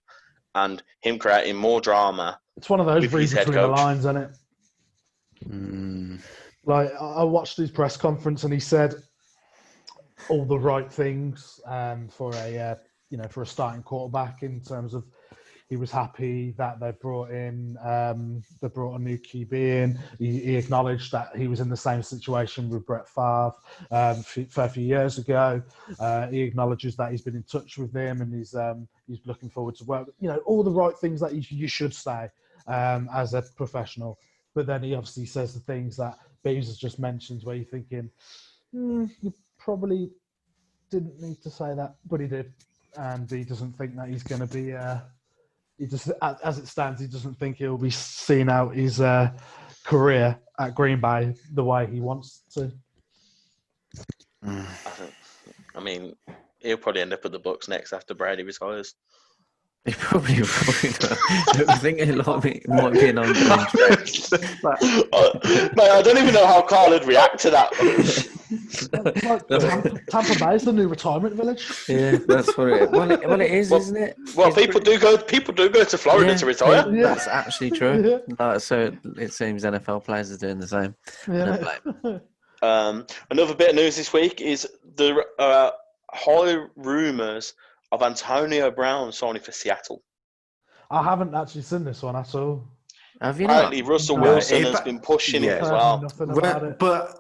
and him creating more drama. It's one of those reads between the lines, isn't it? Like I watched his press conference, and he said all the right things for a starting quarterback in terms of he was happy that they brought a new QB in. He acknowledged that he was in the same situation with Brett Favre a few years ago. He acknowledges that he's been in touch with them and he's looking forward to work. You know, all the right things that you should say as a professional. But then he obviously says the things that Beaves has just mentioned, where you're thinking, you probably didn't need to say that, but he did, and he doesn't think that he's going to be. He just, as it stands, he doesn't think he'll be seeing out his career at Green Bay the way he wants to. I mean, he'll probably end up at the Bucs next after Brady retires. He probably would. I think it might be an ongoing trend. Mate, I don't even know how Carl would react to that. Tampa Bay is the new retirement village. Yeah, that's what it is. Well, it is, isn't it? Well, people do go to Florida to retire. Yeah, that's actually true. So it seems NFL players are doing the same. Another bit of news this week is the high rumours of Antonio Brown signing for Seattle. I haven't actually seen this one at all. Have you Apparently, not? Russell Wilson has been pushing it as well. But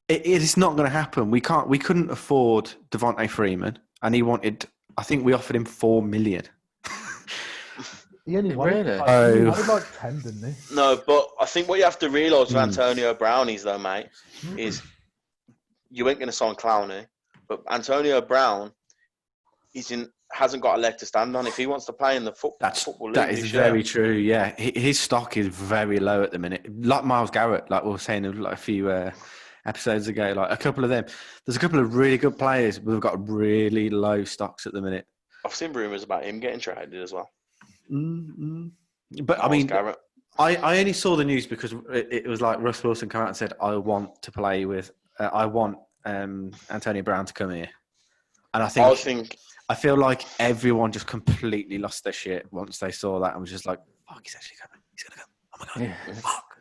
it's not going to happen. We couldn't afford Devontae Freeman, and he wanted. I think we offered him $4 million. He only wanted like 10, didn't he? No, but I think what you have to realise with Antonio Brown is, though, mate, is you ain't going to sign Clowney, but Antonio Brown hasn't got a leg to stand on. If he wants to play in the football league, that is very true. Yeah, his stock is very low at the minute. Like Myles Garrett, like we were saying like a few episodes ago, like a couple of them. There's a couple of really good players, but we've got really low stocks at the minute. I've seen rumours about him getting traded as well. But Myles I mean, Garrett. I only saw the news because it was like Russ Wilson came out and said, "I want to play with. I want Antonio Brown to come here," and I feel like everyone just completely lost their shit once they saw that and was just like, "Fuck, he's actually coming. He's gonna come. Oh my god! Yeah.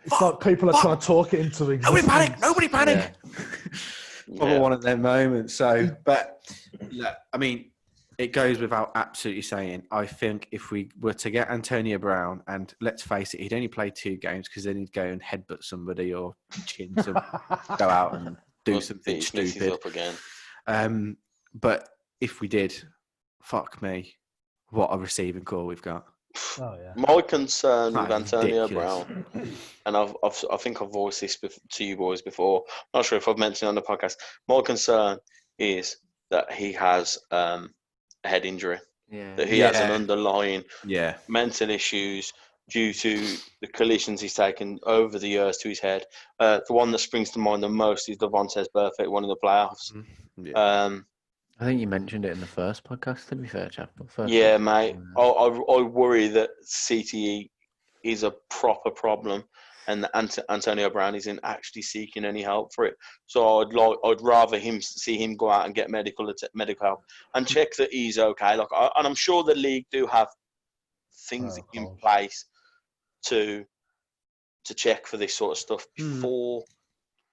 It's like people are trying to talk it into existence. Nobody panic! Probably one of them moments. So, but yeah, I mean, it goes without absolutely saying. I think if we were to get Antonio Brown, and let's face it, he'd only play 2 games because then he'd go and headbutt somebody or chin some, go out and do something stupid. Up again. But if we did, fuck me, what a receiving core we've got. Oh, yeah. My concern with Antonio ridiculous. Brown, and I think I've voiced this to you boys before. I'm not sure if I've mentioned it on the podcast. My concern is that he has a head injury, that he has an underlying mental issues due to the collisions he's taken over the years to his head. The one that springs to mind the most is the Vontaze Burfict one in the playoffs. Yeah. I think you mentioned it in the first podcast, to be fair, chap. Yeah, mate. I worry that CTE is a proper problem, and Antonio Brown isn't actually seeking any help for it. So I'd rather see him go out and get medical help and check that he's okay. And I'm sure the league do have things in place to check for this sort of stuff before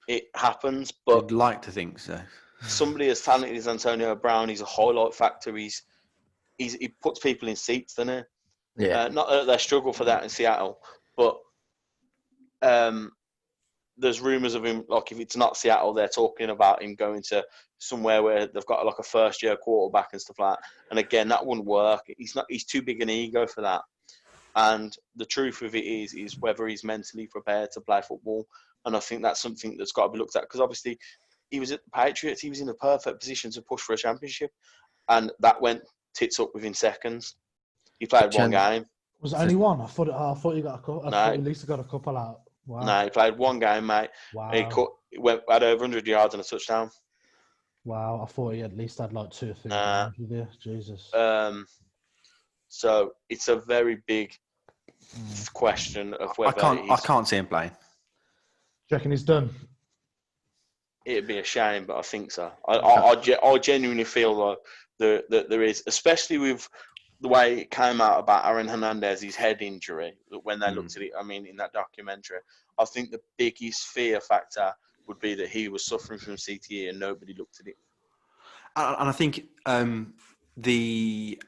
it happens. But I'd like to think so. Somebody as talented as Antonio Brown, he's a highlight factor. He puts people in seats, doesn't he? Yeah. Not that they struggle for that in Seattle, but there's rumours of him. Like if it's not Seattle, they're talking about him going to somewhere where they've got like a first-year quarterback and stuff like that. And again, that wouldn't work. He's too big an ego for that. And the truth of it is whether he's mentally prepared to play football. And I think that's something that's got to be looked at because obviously he was at the Patriots. He was in a perfect position to push for a championship, and that went tits up within seconds. He played one game. Was it only one? I thought he got a couple. I thought at least he got a couple out. Wow. No, he played one game, mate. Wow. He had over 100 yards and a touchdown. Wow, I thought he at least had like 2 or 3 games with you. Jesus. So it's a very big question of whether I can't see him playing. Do you reckon he's done? It'd be a shame, but I think so. I genuinely feel like that there is, especially with the way it came out about Aaron Hernandez's head injury when they looked at it. I mean, in that documentary, I think the biggest fear factor would be that he was suffering from CTE and nobody looked at it. And I think the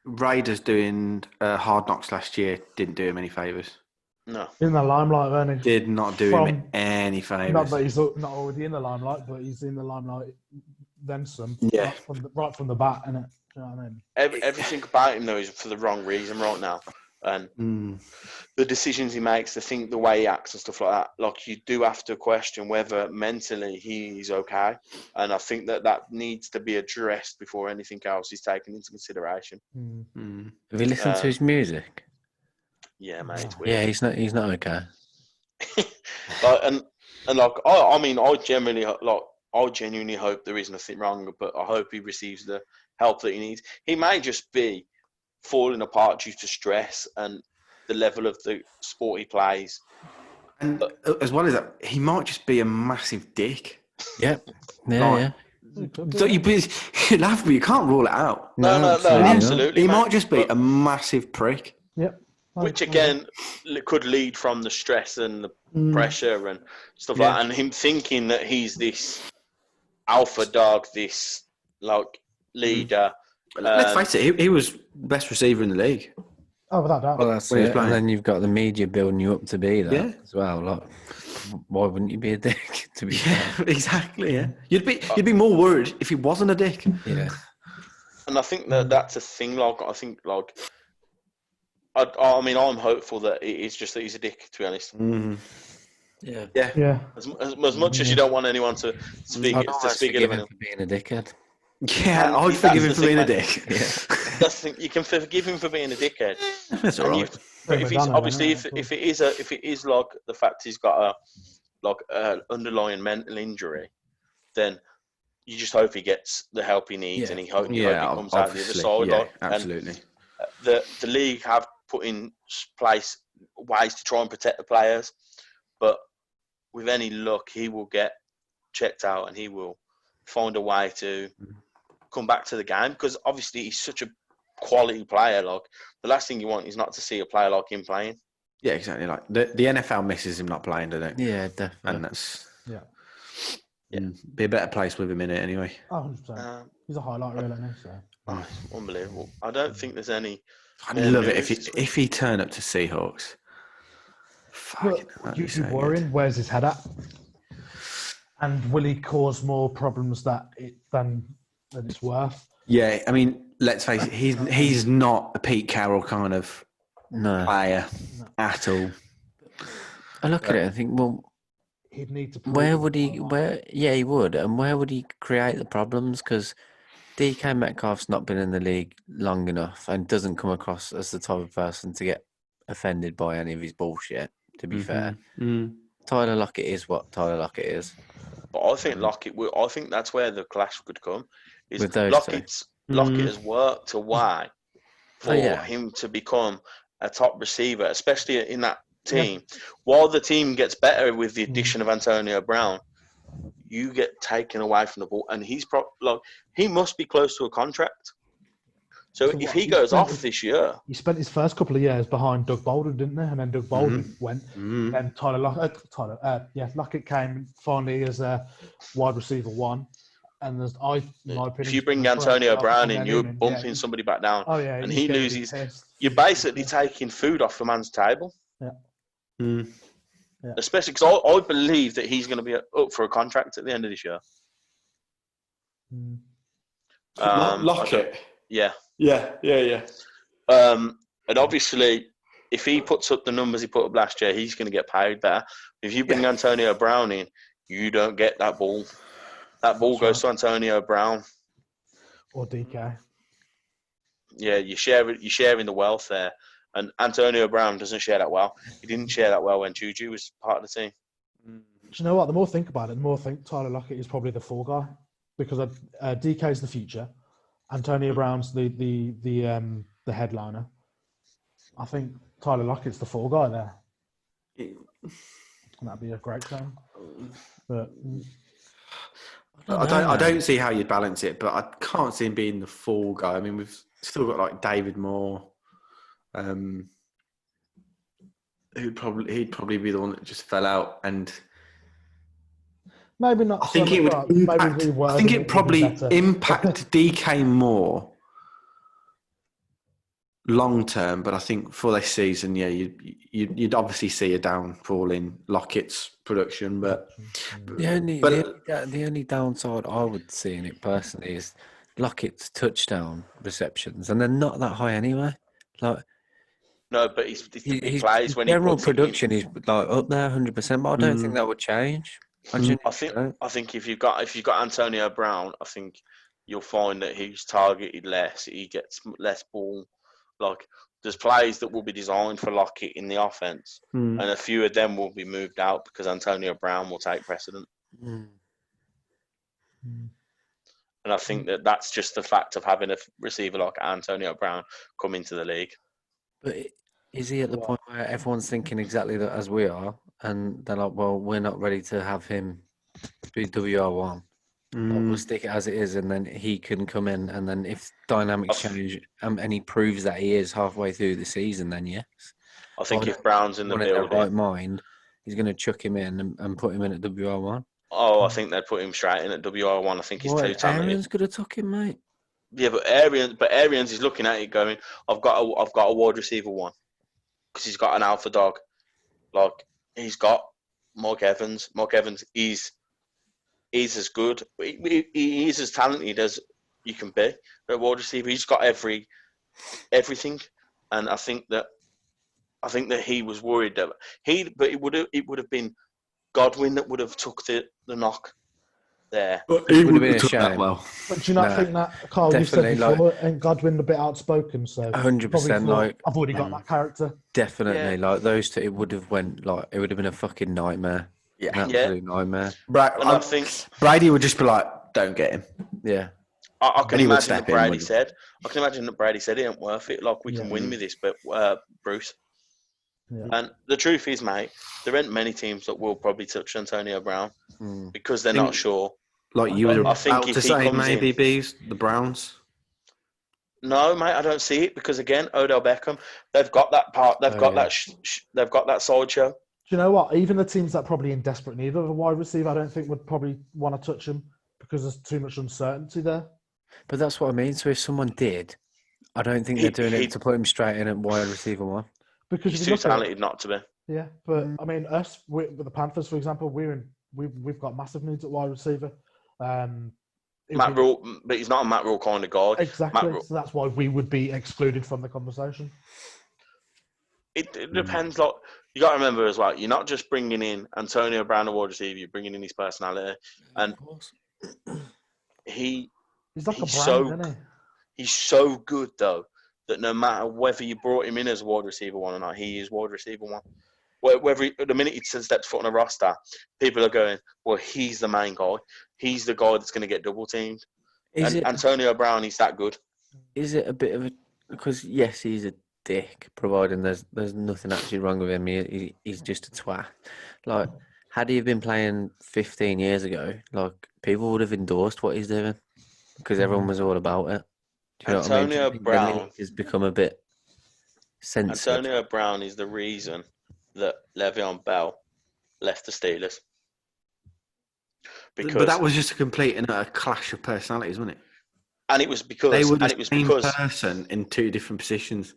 Raiders doing Hard Knocks last year didn't do him any favours. No. In the limelight, weren't he? Did not do him any favours. Not that he's not already in the limelight, but he's in the limelight then some. Yeah. Right from the bat, innit? Do you know what I mean? Everything about him, though, is for the wrong reason right now. And the decisions he makes, the way he acts and stuff like that, like you do have to question whether mentally he's okay. And I think that needs to be addressed before anything else is taken into consideration. Have you listened to his music? Yeah, mate. It's Yeah, weird. he's not okay. I genuinely hope there is nothing wrong, but I hope he receives the help that he needs. He may just be falling apart due to stress and the level of the sport he plays. And as well as that, he might just be a massive dick. Yep. Yeah. So you laugh, but you can't rule it out. No, absolutely. He mate. might just be a massive prick. Yep. Which again could lead from the stress and the pressure and stuff like that, and him thinking that he's this alpha dog, this like leader. Let's face it, he was best receiver in the league. Oh, without doubt. Well, that's When he's it. playing. And then you've got the media building you up to be that Yeah. as well. Like, why wouldn't you be a dick? To be fair. Exactly. Yeah, you'd be more worried if he wasn't a dick. Yeah. And I think that's a thing. Like I think like. I mean, I'm hopeful that it is just that he's a dick, to be honest. Yeah. As much as you don't want anyone to speak I'd ill almost of forgive him. him for being a dickhead. Yeah, I would forgive him That's for the being a thing, dick. Yeah. That's the thing. You can forgive him for being a dickhead. That's all right. But if he's obviously if it is like the fact he's got a underlying mental injury, then you just hope he gets the help he needs and he hope he comes out the other side. Yeah, like, absolutely. And the league have put in place ways to try and protect the players, but with any luck, he will get checked out and he will find a way to come back to the game because obviously he's such a quality player. Like the last thing you want is not to see a player like him playing. Yeah, exactly. Like the NFL misses him not playing, do they? Yeah, definitely. And that's Yeah. Be a better place with him in it anyway. Oh, 100%. He's a highlight reel, isn't he? So. Unbelievable. I don't think there's any. I'd love it if he turned up to Seahawks. Fucking that'd be You'd so be good. worrying, where's his head at? And will he cause more problems than it's worth? Yeah, I mean, let's face it, he's not a Pete Carroll kind of player at all. I look at it and think, well, he'd need to. where would he? He would, and where would he create the problems? Because DK Metcalf's not been in the league long enough and doesn't come across as the type of person to get offended by any of his bullshit, to be fair. Tyler Lockett is what Tyler Lockett is. But I think I think that's where the clash could come. Is With those Lockett has worked away for yeah. him to become a top receiver, especially in that team. Yeah. While the team gets better with the addition of Antonio Brown, you get taken away from the ball, and he must be close to a contract. So if he goes off this year, he spent his first couple of years behind Doug Baldwin, didn't he? And then Doug Baldwin went. Then Lockett came finally as a wide receiver 1. And in my opinion, if you bring Antonio Brown in, you're bumping somebody back down. Oh yeah, and he loses. You're basically taking food off the man's table. Yeah. Yeah. Especially because I believe that he's going to be up for a contract at the end of this year. Lockett. Yeah. Yeah. And obviously, if he puts up the numbers he put up last year, he's going to get paid better. If you bring Antonio Brown in, you don't get that ball. That ball goes to Antonio Brown. Or DK. Yeah, you're sharing the wealth there. And Antonio Brown doesn't share that well. He didn't share that well when Juju was part of the team. Do you know what? The more I think about it, the more I think Tyler Lockett is probably the fall guy. Because DK is the future. Antonio Brown's the headliner. I think Tyler Lockett's the fall guy there. That'd be a great thing. But I don't see how you'd balance it, but I can't see him being the fall guy. I mean, we've still got like David Moore. He'd probably be the one that just fell out, and maybe not. I think it would impact. I think it probably impact DK more long term, but I think for this season, you'd obviously see a downfall in Lockett's production. But the only downside I would see in it personally is Lockett's touchdown receptions, and they're not that high anyway. Like. No, but his plays when general production is like up there 100%, but I don't think that would change. I think if you've got Antonio Brown, I think you'll find that he's targeted less. He gets less ball. Like there's plays that will be designed for Lockett in the offense, and a few of them will be moved out because Antonio Brown will take precedent. And I think that's just the fact of having a receiver like Antonio Brown come into the league. But is he at the point where everyone's thinking exactly that as we are, and they're like, well, we're not ready to have him be WR1. We'll stick it as it is, and then he can come in, and then if dynamics change and he proves that he is halfway through the season, then yes. I think if Brown's in the building, right mind, he's going to chuck him in and put him in at WR1. Oh, I think they'd put him straight in at WR1. I think he's too talented. Aaron's could have took him, mate. Yeah, but Arians is looking at it going, I've got a wide receiver 1 because he's got an alpha dog. Like he's got Mark Evans. Mark Evans is as good. He is as talented as you can be. A wide receiver. He's got everything, and I think that he was worried that it would have been Godwin that would have took the knock. There. But he would have took that well. But do you not think that, Carl, you said before, and Godwin a bit outspoken, so 100%. Like I've already got that character. Definitely, like those two, it would have been a fucking nightmare. Yeah, an absolute nightmare. I think Brady would just be like, "Don't get him." Yeah, I can imagine that Brady said. I can imagine that Brady said it ain't worth it. Like we can win with this, but Bruce. Yeah. And the truth is, mate, there ain't many teams that will probably touch Antonio Brown because they're not sure. Like you were about to say, maybe the Browns. No, mate, I don't see it because again, Odell Beckham, they've got that part. They've got that. They've got that sideshow. Do you know what? Even the teams that are probably in desperate need of a wide receiver, I don't think would probably want to touch him because there's too much uncertainty there. But that's what I mean. So if someone did, I don't think they're doing it to put him straight in at wide receiver 1. Because he's too talented not to be. Yeah, but I mean, with the Panthers, for example, we've got massive needs at wide receiver. Matt Rule, but he's not a Matt Rule kind of guy. Exactly. So that's why we would be excluded from the conversation. It depends. Like you got to remember as well, you're not just bringing in Antonio Brown, a wide receiver. You're bringing in his personality, and he He's like a He's brand, so isn't he? he's so good though that no matter whether you brought him in as wide receiver one or not, he is wide receiver one. Whether the minute he steps foot on a roster, people are going, well, he's the main guy. He's the guy that's going to get double teamed. Is And it Antonio Brown, he's that good. is it a bit of a because yes, he's a dick, providing there's nothing actually wrong with him. He's just a twat. Like, had he been playing 15 years ago, like people would have endorsed what he's doing because everyone was all about it. Do you know what I mean? Do you Antonio think the Brown. league has become a bit censored? Antonio Brown is the reason that Le'Veon Bell left the Steelers. But that was just a complete and utter clash of personalities, wasn't it? And it was because They were and the it was same because person in two different positions.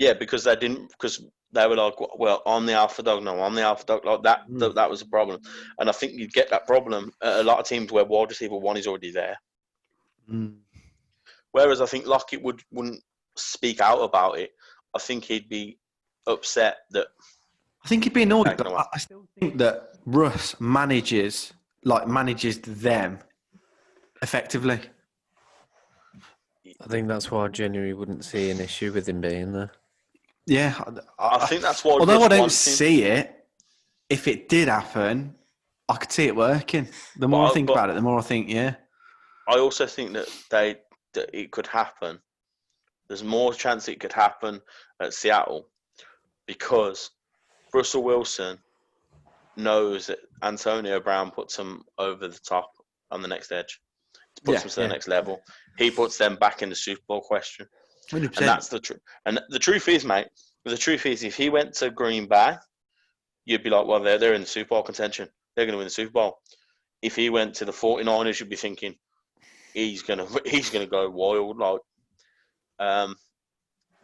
yeah, because they were like, well, I'm the alpha dog, no, I'm the alpha dog. Like that, that was a problem. And I think you'd get that problem at a lot of teams where wide receiver one is already there. Mm. Whereas I think Lockett wouldn't speak out about it. I think he'd be upset that. I think he'd be annoyed, but I still think that Russ manages them effectively. I think that's why I genuinely wouldn't see an issue with him being there. Yeah, I think that's why. Although Russ I don't wants him. see it, if it did happen, I could see it working. The more I think about it, the more I think, yeah. I also think that it could happen. There's more chance it could happen at Seattle because Russell Wilson knows that Antonio Brown puts him over the top on the next edge. Puts them to the next level. He puts them back in the Super Bowl question. 100%. And that's the truth. And the truth is, mate, the truth is, if he went to Green Bay, you'd be like, well, they're in the Super Bowl contention. They're going to win the Super Bowl. If he went to the 49ers, you'd be thinking he's gonna go wild. Like, and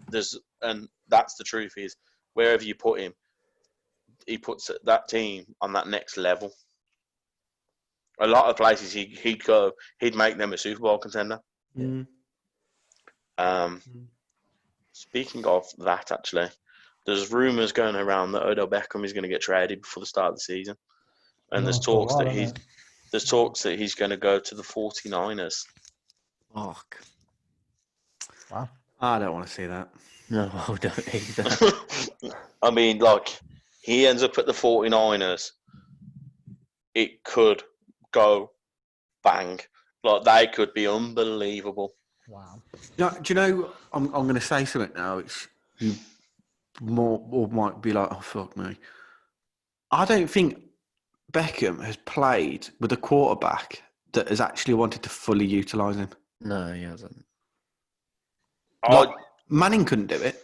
that's the truth is, wherever you put him, he puts that team on that next level. A lot of places he'd make them a Super Bowl contender. Mm. Speaking of that, actually, there's rumours going around that Odell Beckham is going to get traded before the start of the season, and there's talks that he's going to go to the 49ers. Fuck. Wow. I don't want to see that. No, I don't either. I mean, like, he ends up at the 49ers. It could go bang. Like, they could be unbelievable. Wow. Do you know, I'm going to say something now. It's more or might be like, oh, fuck me. I don't think Beckham has played with a quarterback that has actually wanted to fully utilise him. No, he hasn't. Like, Manning couldn't do it.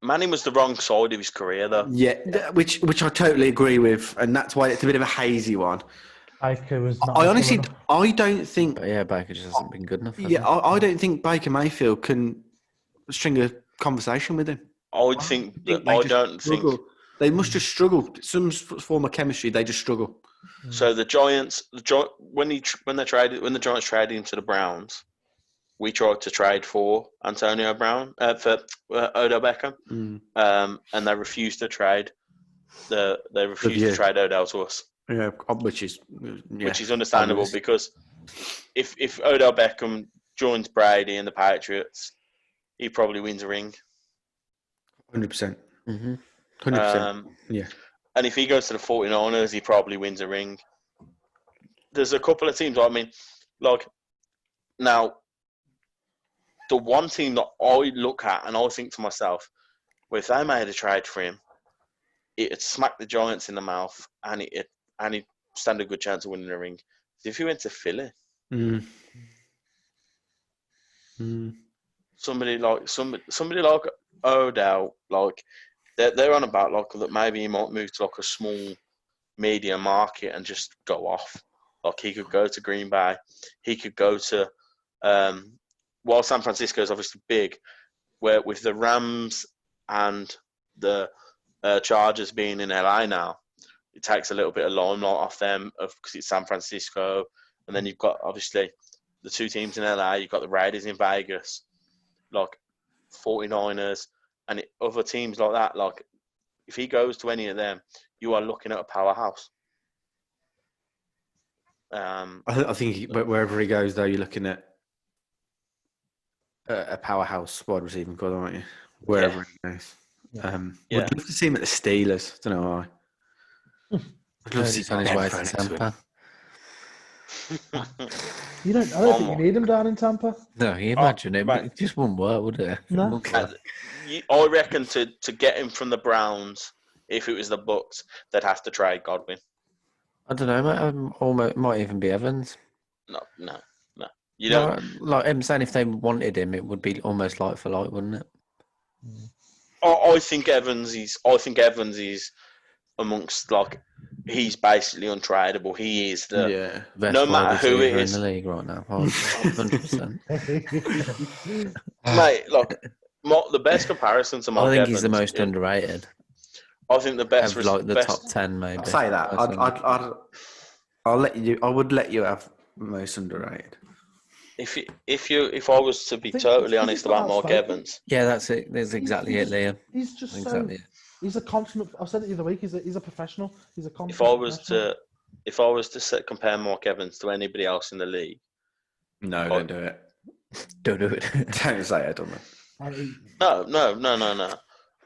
Manning was the wrong side of his career, though. Yeah, which I totally agree with, and that's why it's a bit of a hazy one. Baker was not. I don't think. But yeah, Baker just hasn't been good enough. Yeah, I don't think Baker Mayfield can string a conversation with him. I don't think they must just struggle. Some form of chemistry, they just struggle. So the Giants, when the Giants traded him to the Browns, we tried to trade for Antonio Brown for Odell Beckham, and they refused to trade. They refused to trade Odell to us. Yeah, which is understandable because if Odell Beckham joins Brady and the Patriots, he probably wins a ring. 100%. 100%. Yeah. And if he goes to the 49ers, he probably wins a ring. There's a couple of teams, I mean, like, now, the one team that I look at and I think to myself, well, if they made a trade for him, it'd smack the Giants in the mouth and he'd stand a good chance of winning a ring. If he went to Philly, somebody like Odell, like they're on about like that maybe he might move to like a small media market and just go off. Like he could go to Green Bay, he could go to while San Francisco is obviously big, where with the Rams and the Chargers being in LA now, it takes a little bit of limelight off them because it's San Francisco, and then you've got obviously the two teams in LA. You've got the Raiders in Vegas, like 49ers, and other teams like that. Like if he goes to any of them, you are looking at a powerhouse. I think wherever he goes, though, you're looking at a powerhouse wide receiving core, aren't you? Wherever he goes. Would love to see him at the Steelers. Don't know why. I'd love to see He's on his Ben way thrown to next to him. Tampa. I don't think you need him down in Tampa. No, you imagine it, right. it just wouldn't work, would it? No. I reckon to get him from the Browns, if it was the Bucks, they'd have to trade Godwin. I don't know, or might even be Evans. No. You don't. Like I'm saying, if they wanted him, it would be almost like for like, wouldn't it? I think Evans is amongst he's basically untradeable. He is the best no matter who it is in the league right now. 100%. Mate, the best comparison to Mark I think Evans he's the most underrated. I think the best Of the best, top 10, maybe. I'll say that. I'll let you. I would let you have most underrated. If I was to be totally honest about Mark Evans, yeah, that's it. That's exactly it, Liam. He's just exactly. He's a consummate. I said it the other week. He's a professional. He's a consummate. If I was to compare Mark Evans to anybody else in the league, no, don't do it. Don't do it. Don't say it, don't it? No.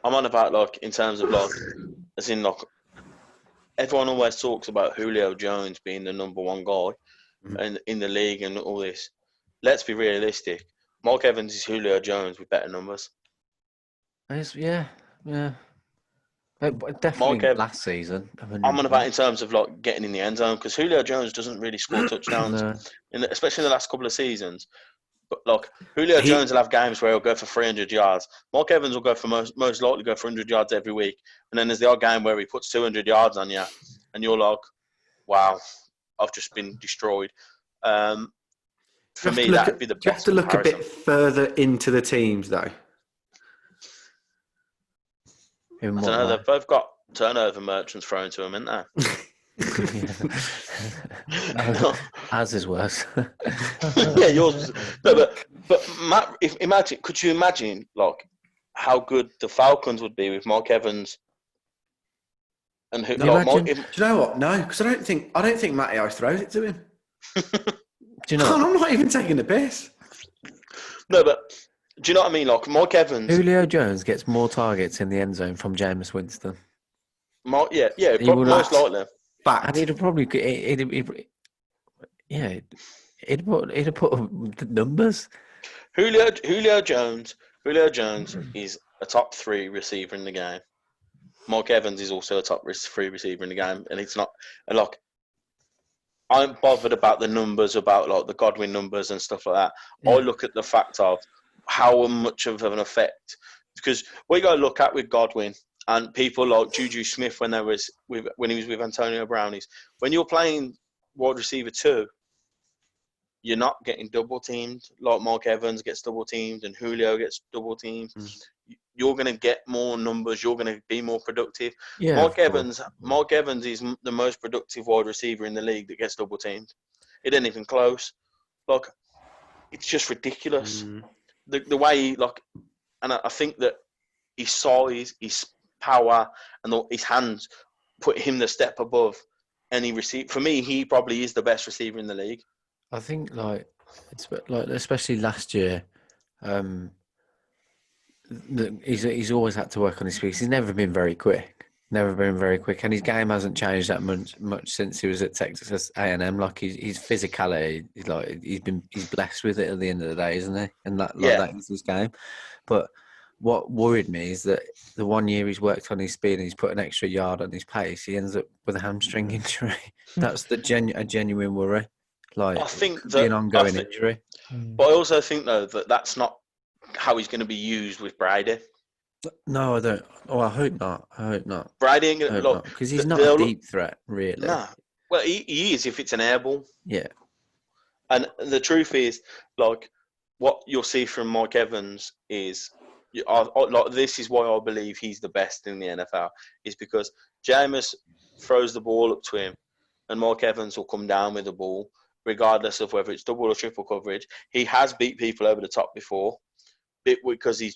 I'm on about in terms of as in everyone always talks about Julio Jones being the number one guy and in the league and all this. Let's be realistic. Mark Evans is Julio Jones with better numbers. Yeah. But definitely last season. I'm on about in terms of getting in the end zone because Julio Jones doesn't really score touchdowns, especially in the last couple of seasons. But Julio Jones will have games where he'll go for 300 yards. Mark Evans will go for most likely go for 100 yards every week, and then there's the odd game where he puts 200 yards on you, and you're like, "Wow, I've just been destroyed." For me, that'd be the best. You have to look a bit further into the teams, though. I don't know. They've both got turnover merchants thrown to them, isn't they? Ours is worse. Yeah, yours. No, but Matt, could you imagine how good the Falcons would be with Mark Evans? And who? Do you know what? No, because I don't think Matty Ice throws it to him. Do you know? I'm not even taking the piss. No, but do you know what I mean? Mark Evans. Julio Jones gets more targets in the end zone from Jameis Winston. Most likely. And he'd probably he'd put numbers. Julio Jones is a top 3 receiver in the game. Mark Evans is also a top 3 receiver in the game, and it's not I'm bothered about the numbers, about the Godwin numbers and stuff like that. Yeah. I look at the fact of how much of an effect, because we got to look at with Godwin and people like Juju Smith when he was with Antonio Brown is when you're playing wide receiver 2, you're not getting double teamed like Mark Evans gets double teamed and Julio gets double teamed. You're going to get more numbers. You're going to be more productive. Yeah, Mark Evans is the most productive wide receiver in the league that gets double teamed. It ain't even close. It's just ridiculous. The way he and I think that his size, his power, and his hands put him the step above any receiver. For me, he probably is the best receiver in the league. I think especially last year. He's always had to work on his speed. He's never been very quick, and his game hasn't changed that much since he was at Texas A&M. His physicality, he's blessed with it at the end of the day, isn't he? And that is his game. But what worried me is that the 1 year he's worked on his speed and he's put an extra yard on his pace, he ends up with a hamstring injury. That's a genuine worry. I think that an ongoing injury. But I also think though that that's not how he's going to be used with Brady. No, I don't. Oh, I hope not. Brady ain't going to because he's not a deep threat, really. No. Well, he is if it's an air ball. Yeah. And the truth is, what you'll see from Mark Evans is, this is why I believe he's the best in the NFL, is because Jameis throws the ball up to him, and Mark Evans will come down with the ball, regardless of whether it's double or triple coverage. He has beat people over the top before. Because he's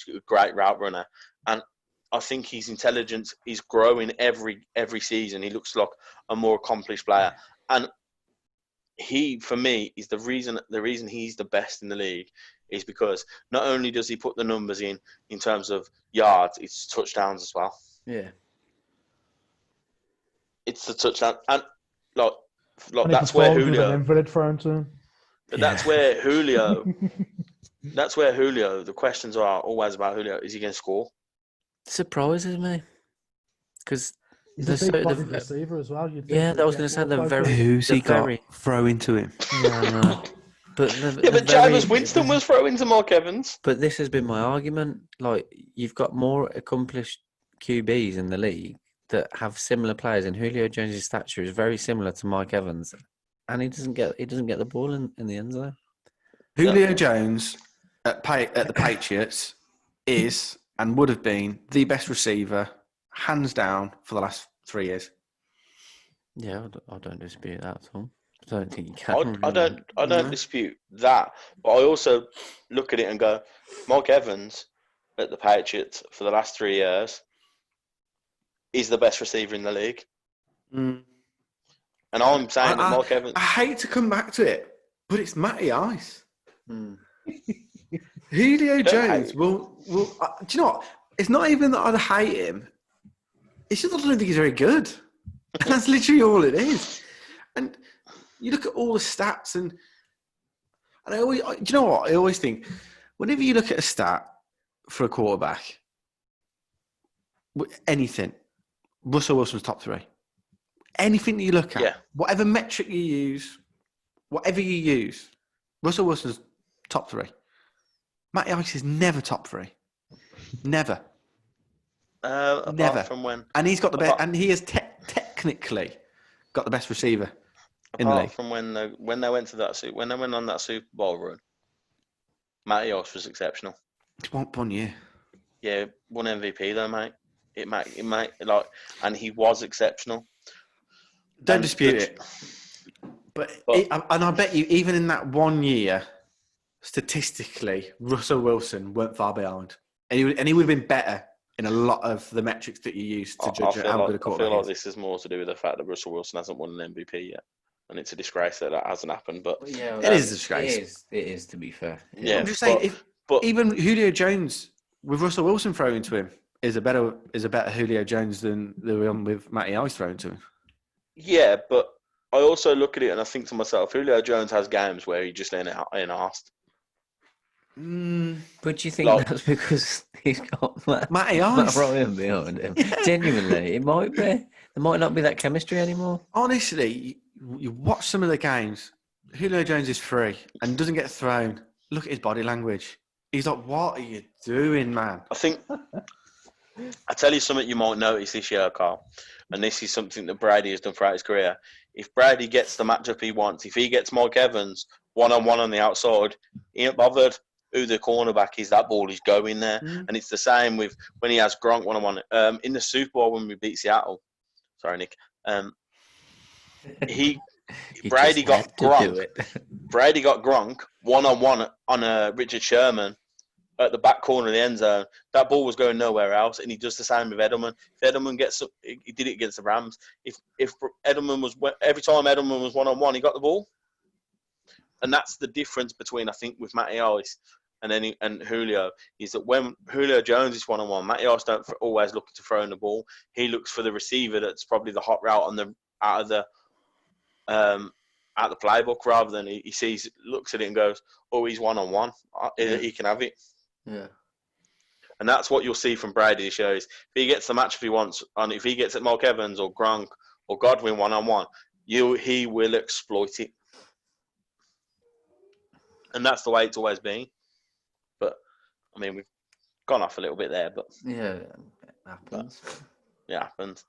a great route runner, and I think his intelligence is growing every season. He looks like a more accomplished player, and he, for me, is the reason he's the best in the league is because not only does he put the numbers in terms of yards, it's touchdowns as well. Yeah. It's the touchdown, and And that's where Julio. An invalid thrown to him. That's where Julio. That's where Julio. The questions are always about Julio. Is he going to score? Surprises me because He's a big-bodied receiver as well. Yeah, I was going to say they're very. Who's he got throwing to him? No. But Jameis Winston was throwing to Mark Evans. But this has been my argument. Like, you've got more accomplished QBs in the league that have similar players, and Julio Jones' stature is very similar to Mike Evans, and he doesn't get the ball in the end zone. Julio Jones at the Patriots is and would have been the best receiver, hands down, for the last 3 years. Yeah, I don't dispute that at all. I don't think you can. I don't dispute that, but I also look at it and go, Mark Evans at the Patriots for the last 3 years is the best receiver in the league. Mm. And I'm saying that Mark Evans. I hate to come back to it, but it's Matty Ice. Mm. Julio Jones will. Do you know what? It's not even that I hate him. It's just I don't think he's very good. And that's literally all it is. And you look at all the stats, and do you know what? I always think, whenever you look at a stat for a quarterback, anything, Russell Wilson's top 3. Anything that you look at, whatever metric you use, Russell Wilson's top 3. Matty Ice is never top 3. Never. Never. From when? And he's got the best, and he has technically got the best receiver in the league. Apart from when they went on that Super Bowl run, Matty Ice was exceptional. It's one year. Yeah, won MVP though, mate. And he was exceptional. Don't dispute it. But I bet you, even in that 1 year, statistically, Russell Wilson weren't far behind, and he would have been better in a lot of the metrics that you use to judge how good a quarterback is. I feel like this is more to do with the fact that Russell Wilson hasn't won an MVP yet, and it's a disgrace that hasn't happened. But it is a disgrace. It is, to be fair. Yeah, I'm just saying, but even Julio Jones with Russell Wilson throwing to him is a better Julio Jones than the one with Matty Ice throwing to him. Yeah, but I also look at it and I think to myself, Julio Jones has games where he just in-arsed. But do you think that's because he's got Matty Ice Ryan behind him? Yeah. Genuinely, it might be. There might not be that chemistry anymore. Honestly, you watch some of the games. Julio Jones is free and doesn't get thrown. Look at his body language. He's like, "What are you doing, man?" I think I tell you something you might notice this year, Carl, and this is something that Brady has done throughout his career. If Brady gets the matchup he wants, if he gets Mike Evans one-on-one on the outside, he ain't bothered who the cornerback is. That ball is going there, and it's the same with when he has Gronk one-on-one. In the Super Bowl when we beat Seattle, sorry, Nick. Brady got Gronk one-on-one on Richard Sherman at the back corner of the end zone. That ball was going nowhere else, and he does the same with Edelman. If Edelman he did it against the Rams. If Edelman was every time Edelman was one-on-one, he got the ball, and that's the difference between I think with Matty Ice and Julio is that when Julio Jones is one-on-one, Matty Ice don't always look to throw in the ball. He looks for the receiver that's probably the hot route out of the playbook rather than he looks at it and goes, "Oh, he's one-on-one. He can have it." Yeah. And that's what you'll see from Brady this year is if he gets the match if he wants, and if he gets at Mark Evans or Gronk or Godwin one-on-one, he will exploit it. And that's the way it's always been. But, I mean, we've gone off a little bit there, but... Yeah, it happens. It happens.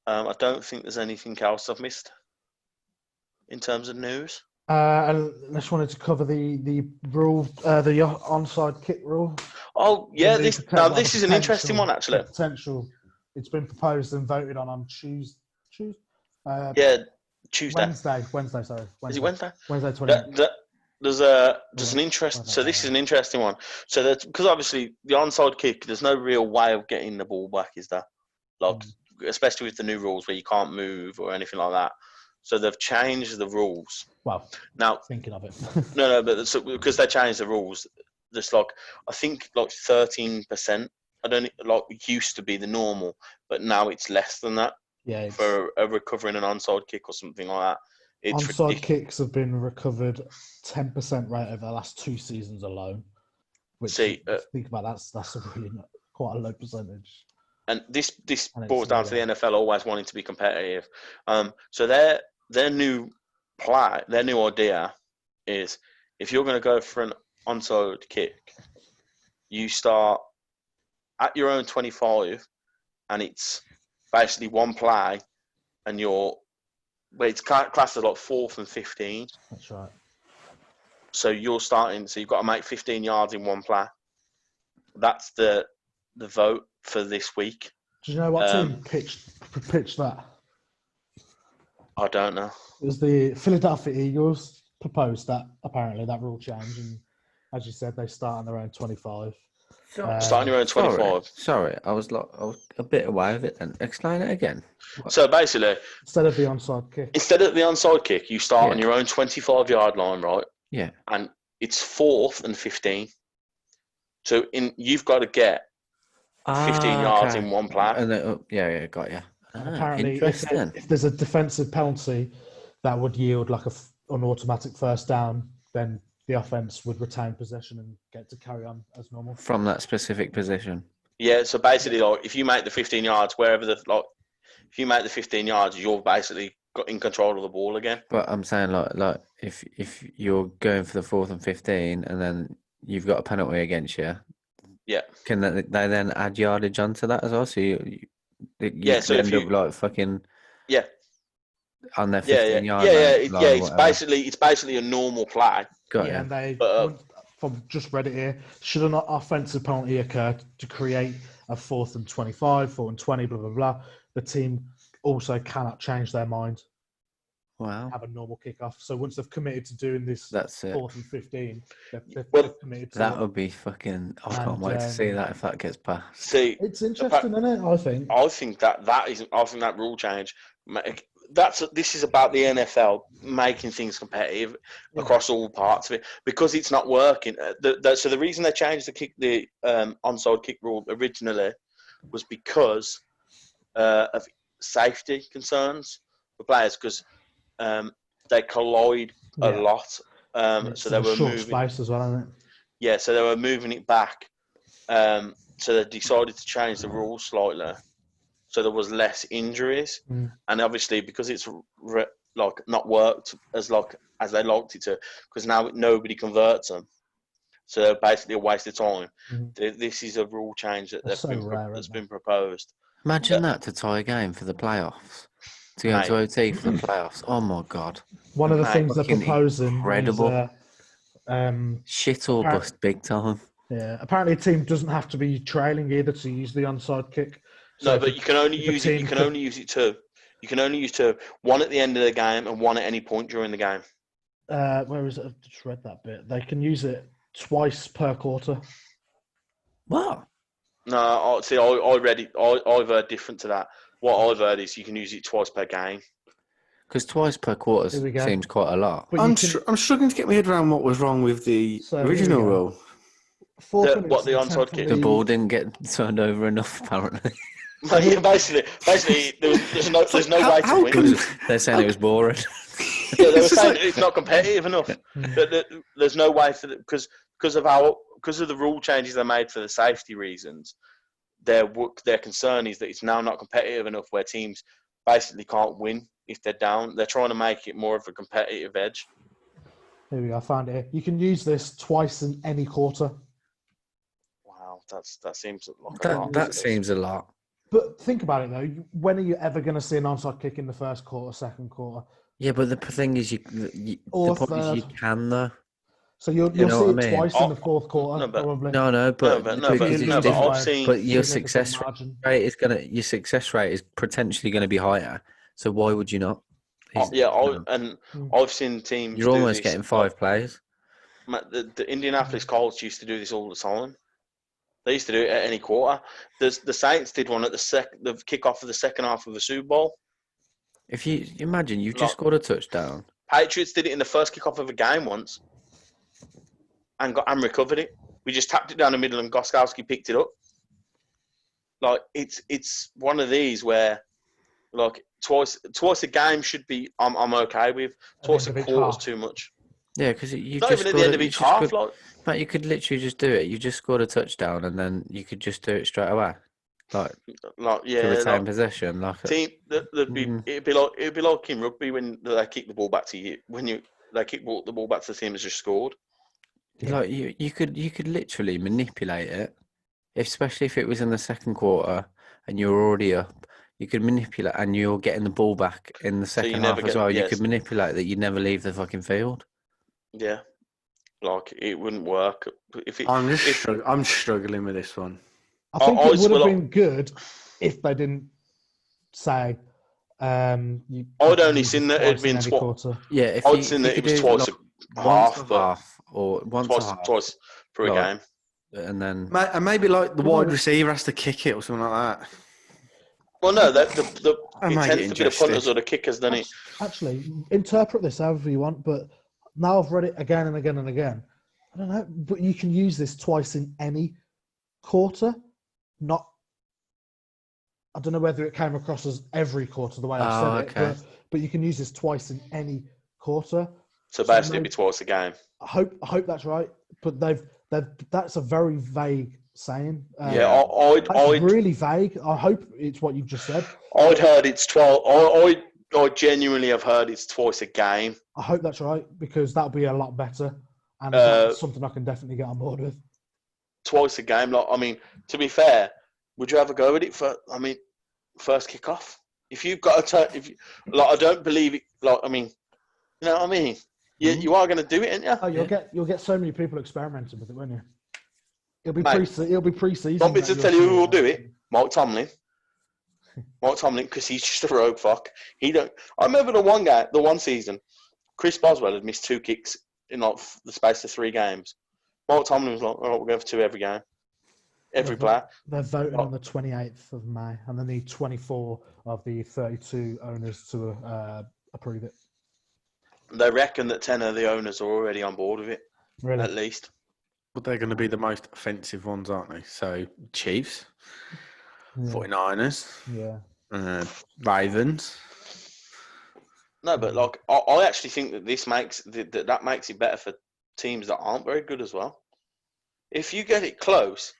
I don't think there's anything else I've missed in terms of news. I just wanted to cover the rule, the onside kick rule. Oh, yeah, this is an interesting one, actually. Potential. It's been proposed and voted on Tuesday. Tuesday. Wednesday, sorry. Is it Wednesday? Wednesday, 20. There's an interest. So this is an interesting one. So that's because obviously the onside kick, there's no real way of getting the ball back, is there? Like, especially with the new rules where you can't move or anything like that. So they've changed the rules. Well, Now, thinking of it. no, but because they changed the rules, there's like, I think like 13%. I don't like used to be the normal, but now it's less than that Yeah, for a recovering an onside kick or something like that. It's onside ridiculous. kicks have been recovered 10% rate over the last 2 seasons alone. Which, See, think about that's a really quite a low percentage. And this And boils it's down to the NFL always wanting to be competitive. So their new play, their new idea is if you're going to go for an onside kick, you start at your own 25, and it's basically one play, and it's classed as like 4th and 15. That's right. So you're starting, so you've got to make 15 yards in one play. That's the vote for this week. Do you know what team pitched that? I don't know. It was the Philadelphia Eagles proposed that, apparently, that rule change. And as you said, they start on their own 25. Starting your own 25. Sorry, I was a bit away with it then. Explain it again. So basically, Instead of the onside kick. instead of the onside kick, you start on your own 25-yard line, right? Yeah. And it's 4th and 15. So you've got to get 15 yards in one play. And then, got you. Apparently, Interesting. if there's a defensive penalty that would yield like an automatic first down, then the offense would retain possession and get to carry on as normal. From that specific position. Yeah, so basically, like, if you make the 15 yards, if you make the 15 yards, you're basically got in control of the ball again. But I'm saying, like if you're going for the 4th and 15 and then you've got a penalty against you, yeah, can they then add yardage onto that as well? So you so if you like fucking on their 15 yard line, it's basically a normal play. Got yeah, you. and they from just read it here. Should an offensive penalty occur to create a 4th and 25, 4th and 20, blah blah blah, the team also cannot change their mind. Wow. Have a normal kickoff. So once they've committed to doing this, that's it. 4th and 15, they've committed to that would be fucking. I can't wait to see that if that gets passed. See, it's interesting, isn't it? I think. I think that rule change. This is about the NFL making things competitive across all parts of it because it's not working. So the reason they changed the onside kick rule originally was because of safety concerns for players because they collide a lot. So they were moving space as well, isn't it? Yeah, so they were moving it back. So they decided to change the rules slightly. So there was less injuries, and obviously because it's not worked as they liked it to, because now nobody converts them, so basically a waste of time. This is a rule change that's been proposed. Imagine that to tie a game for the playoffs, to go to OT for the playoffs. Oh my god! One of the things they're proposing, incredible, shit or bust big time. Yeah, apparently a team doesn't have to be trailing either to use the onside kick. So no, but you can only use it. You can only use it two. You can only use two. One at the end of the game and one at any point during the game. Where is it? I've just read that bit. They can use it twice per quarter. What? No, see, I read it. I've heard different to that. What I've heard is you can use it twice per game. Because twice per quarter seems quite a lot. I'm struggling to get my head around what was wrong with the original rule. The onside kick? The ball didn't get turned over enough, apparently. basically, there's no way to win. They're saying it was boring. Yeah, they were saying it's not competitive enough. There's no way for because of the rule changes they made for the safety reasons. Their concern is that it's now not competitive enough, where teams basically can't win if they're down. They're trying to make it more of a competitive edge. Here we go. I found it here. You can use this twice in any quarter. Wow, that seems like a lot. That seems a lot. But think about it though. When are you ever going to see an onside kick in the first quarter, second quarter? Yeah, but the thing is, the point is you can though. So you'll see it twice in the fourth quarter, probably. But I've seen. But your success rate is potentially going to be higher. So why would you not? I've seen teams. You're almost getting 5 players. The Indianapolis Colts used to do this all the time. They used to do it at any quarter. The Saints did one at the kickoff of the second half of the Super Bowl. If you imagine you've just scored a touchdown. Patriots did it in the first kickoff of a game once, and recovered it. We just tapped it down the middle, and Gostkowski picked it up. Like it's one of these where, like twice a game should be I'm okay with. Twice a quarter's too much. Yeah, because you not just even at the end of each half. But you could literally just do it. You just scored a touchdown, and then you could just do it straight away. To retain possession, team. It'd be like in rugby when they kick the ball back to you. They kick the ball back to the team that's just scored. Like you could literally manipulate it, especially if it was in the second quarter and you're already up. You could manipulate, and you're getting the ball back in the second half as well. You could manipulate that. You never leave the fucking field. Yeah, like it wouldn't work I'm struggling with this one. I think it would have been good if they didn't say. I'd only seen that it'd been twice. Yeah, I'd seen that it was twice a half, or twice for a game, and then maybe like the wide receiver has to kick it or something like that. Well, no, it tends to be the punters or the kickers, doesn't it? Actually, interpret this however you want, but now I've read it again and again and again. I don't know, but you can use this twice in any quarter. I don't know whether it came across as every quarter the way I said it, but you can use this twice in any quarter. So basically, it'd be twice a game. I hope that's right, but that's a very vague saying. I'd really vague. I hope it's what you've just said. I'd heard it's 12. I genuinely have heard it's twice a game. I hope that's right because that'll be a lot better, and that's something I can definitely get on board with. Twice a game. Like, I mean, to be fair, would you ever go with it for? I mean, first kickoff. If you've got a turn, I don't believe it. Like, I mean, you know what I mean? You are going to do it, aren't you? Oh, you'll get so many people experimenting with it, won't you? It'll be pre-season. Want me to tell you who will do it? Mike Tomlin. Mike Tomlin, because he's just a rogue fuck. He don't. I remember the one season, Chris Boswell had missed 2 kicks in like the space of 3 games. Mike Tomlin was like, "Oh, we're going for 2 every game, every player." They're voting on the 28th of May, and they need 24 of the 32 owners to approve it. They reckon that 10 of the owners are already on board with it, really? At least. But they're going to be the most offensive ones, aren't they? So Chiefs, 49ers, Ravens. No, but like I actually think that this makes that makes it better for teams that aren't very good as well. If you get it close,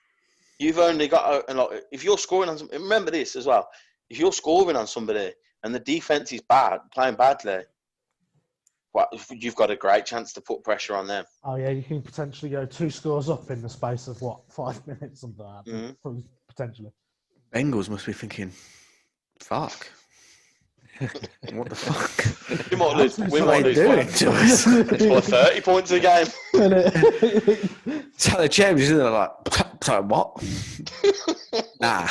you've only got if you're scoring on somebody, remember this as well. If you're scoring on somebody and the defense is playing badly, well, you've got a great chance to put pressure on them. Oh yeah, you can potentially go 2 scores up in the space of 5 minutes, something like that. Mm-hmm. Potentially. Bengals must be thinking, "Fuck, what the fuck? We might lose. It's 30 points a game." So the champions are like, "Sorry, what?" Nah.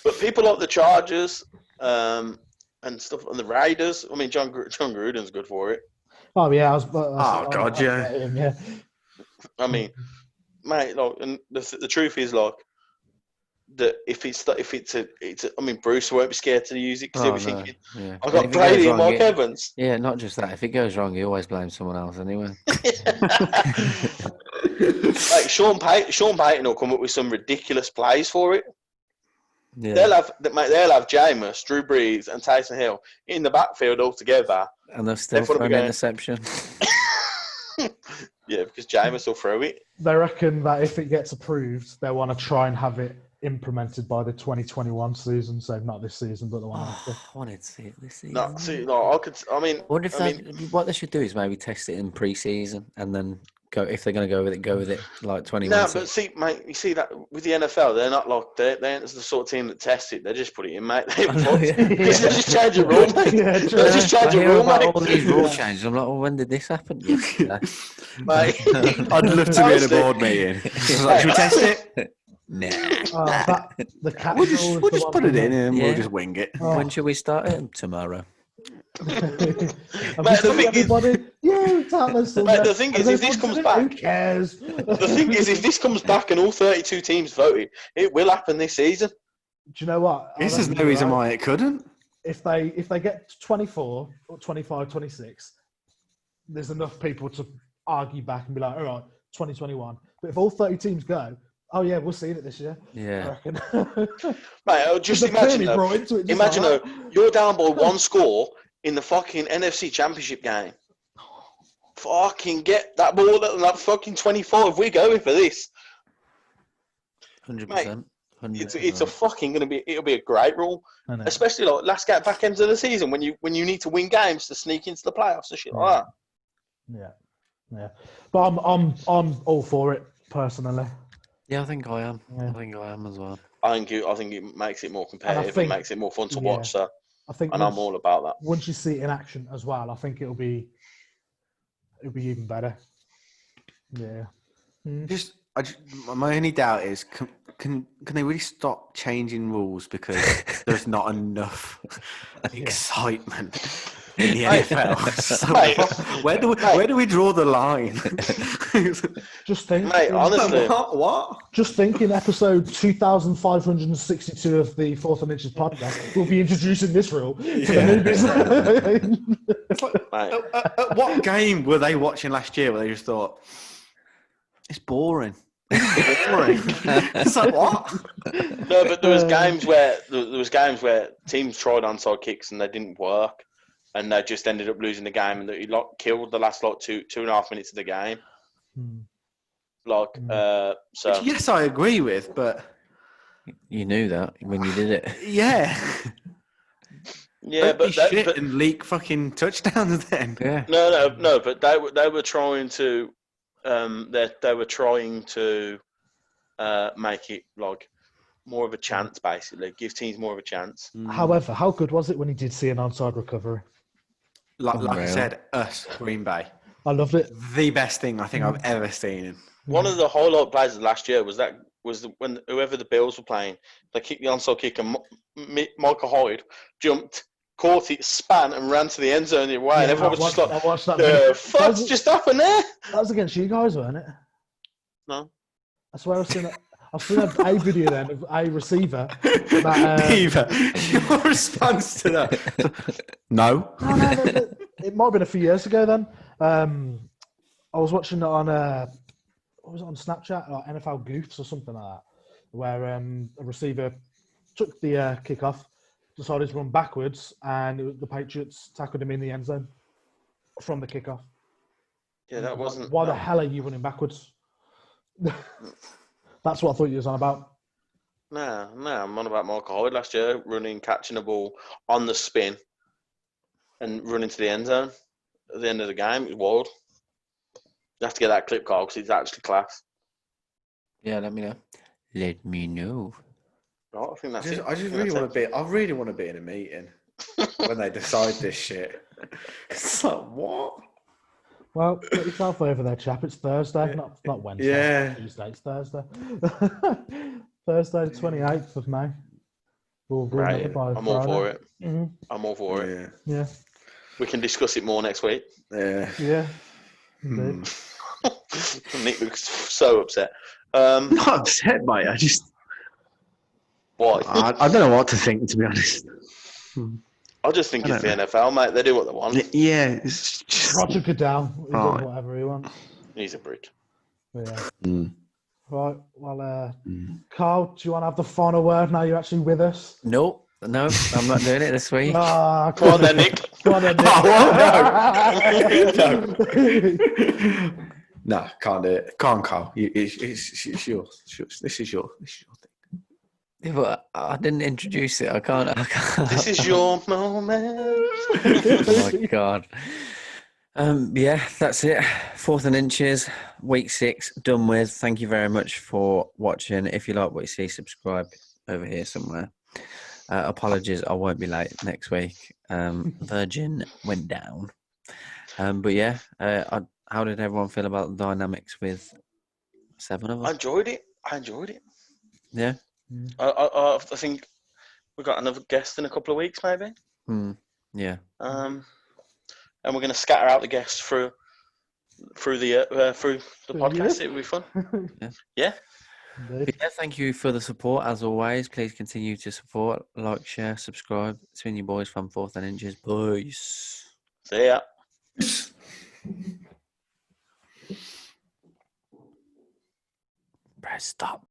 But people like the Chargers and stuff, and the Raiders. I mean, John Gruden's good for it. Oh yeah, yeah. I mean, mate, like, and the truth is, like, that if it's I mean, Bruce won't be scared to use it because he'll be thinking, "I got Brady and Mike Evans." Yeah, not just that. If it goes wrong, he always blames someone else anyway. Like Sean Payton will come up with some ridiculous plays for it. Yeah. They'll have Jameis, Drew Brees, and Taysom Hill in the backfield all together, and they'll still throw an interception. Yeah, because Jameis will throw it. They reckon that if it gets approved, they want to try and have it implemented by the 2021 season. So not this season, but the one after. I wanted to see it this season. No, see, no, what they should do is maybe test it in pre-season and then go, if they're going to go with it like 21. No, but see, mate, you see that with the NFL, they're not like they ain't the sort of team that tests it. They just put it in, mate. They just change a rule, mate. They just change a rule, mate. All these rule changes. I'm like, well, when did this happen? Mate, I'd love to be in a board meeting. Should we test it? Nah. The cat We'll just put it in and we'll just wing it. When should we start it? Tomorrow. Everybody? Yeah, the thing is, if this comes back, who cares? The thing is, if this comes back and all 32 teams voted, it will happen this season. Do you know what? This is no reason why it couldn't. if they get to 24 or 25, 26, there's enough people to argue back and be like, all right, 2021. But if all 30 teams go, oh yeah, we'll see it this year. Yeah. I reckon. Mate, just They're imagine clearly though. brought into it just Imagine like though, that. you're down by one score in the fucking NFC Championship game. Fucking get that ball at that fucking 25. We're going for this. 100%. It's a fucking gonna be. It'll be a great rule, I know. especially like back ends of the season when you need to win games to sneak into the playoffs and shit like that. Yeah. But I'm all for it personally. Yeah, I think I am. Yeah. I think I am as well. I think it makes it more competitive. It makes it more fun to watch. So, I think and I'm all about that. Once you see it in action as well, I think it'll be even better. Yeah. My only doubt is can they really stop changing rules because there's not enough excitement in the NFL? So where do we draw the line? Just think, mate. Honestly, what? Just think in episode 2562 of the Fourth and Inches podcast, we'll be introducing this rule to the newbies. At what game were they watching last year where they just thought it's boring? It's like what? No, but there was games where teams tried onside kicks and they didn't work, and they just ended up losing the game, and they killed the last 2.5 minutes of the game. So Which, yes, I agree with, but You knew that when you did it. yeah, yeah, don't be shit and leak fucking touchdowns then. Yeah. No, but they were trying to they were trying to make it like more of a chance, basically give teams more of a chance. However, how good was it when he did see an onside recovery? Like I said, Green Bay. I loved it. The best thing I think I've ever seen. One of the highlight plays of last year was when whoever the Bills were playing, they kicked the onside kick and Michael Hyde jumped, caught it, span, and ran to the end zone the other way. And everyone was just like, I watched that. the fuck's just happened there? That was against you guys, wasn't it? No. I swear I've seen a video then of a receiver. That, Beaver, your response to that? No. No, it might have been a few years ago then. I was watching it on what was it on Snapchat, like NFL Goofs or something like that, where a receiver took the kickoff, decided to run backwards, and the Patriots tackled him in the end zone from the kickoff. Yeah, that wasn't. Why the hell are you running backwards? That's what I thought you was on about. No, I'm on about Michael Hyde last year, catching the ball on the spin and running to the end zone at the end of the game. It was wild. You have to get that clip, Carl, because it's actually class. Yeah, let me know. Let me know. Right, I think that's it. I really want to be in a meeting when they decide this shit. It's like, what? Well, get yourself over there, chap. It's Thursday, not Wednesday. Yeah. Tuesday, it's Thursday. Thursday, the 28th of May. Right, I'm all for it. Mm-hmm. I'm all for it. Yeah. We can discuss it more next week. Yeah. Yeah. Indeed. Nick looks so upset. Not upset, mate. I just. Why? I don't know what to think, to be honest. I just think it's the NFL, mate. They do what they want. Yeah. It's just... Roger Goodell. He does whatever he wants. He's a brick. Yeah. Right. Well, Carl, do you want to have the final word now you're actually with us? No, I'm not doing it this week. Come on then, Nick. Come on then, Nick. No. No, can't do it. Can't, Carl. It's yours. This is your thing. Yeah, but I didn't introduce it. I can't. This is your moment. Oh my God. Yeah, that's it. Fourth and Inches, week 6, done with. Thank you very much for watching. If you like what you see, subscribe over here somewhere. Apologies, I won't be late next week. Virgin went down. But yeah, how did everyone feel about the dynamics with 7 of us? I enjoyed it. Yeah. I think we've got another guest in a couple of weeks, maybe. Yeah. And we're going to scatter out the guests through the podcast. It'll be fun. Yeah. Indeed. But yeah, thank you for the support as always. Please continue to support, like, share, subscribe. It's been your boys from Fourth and Inches. Boys. See ya. Press stop.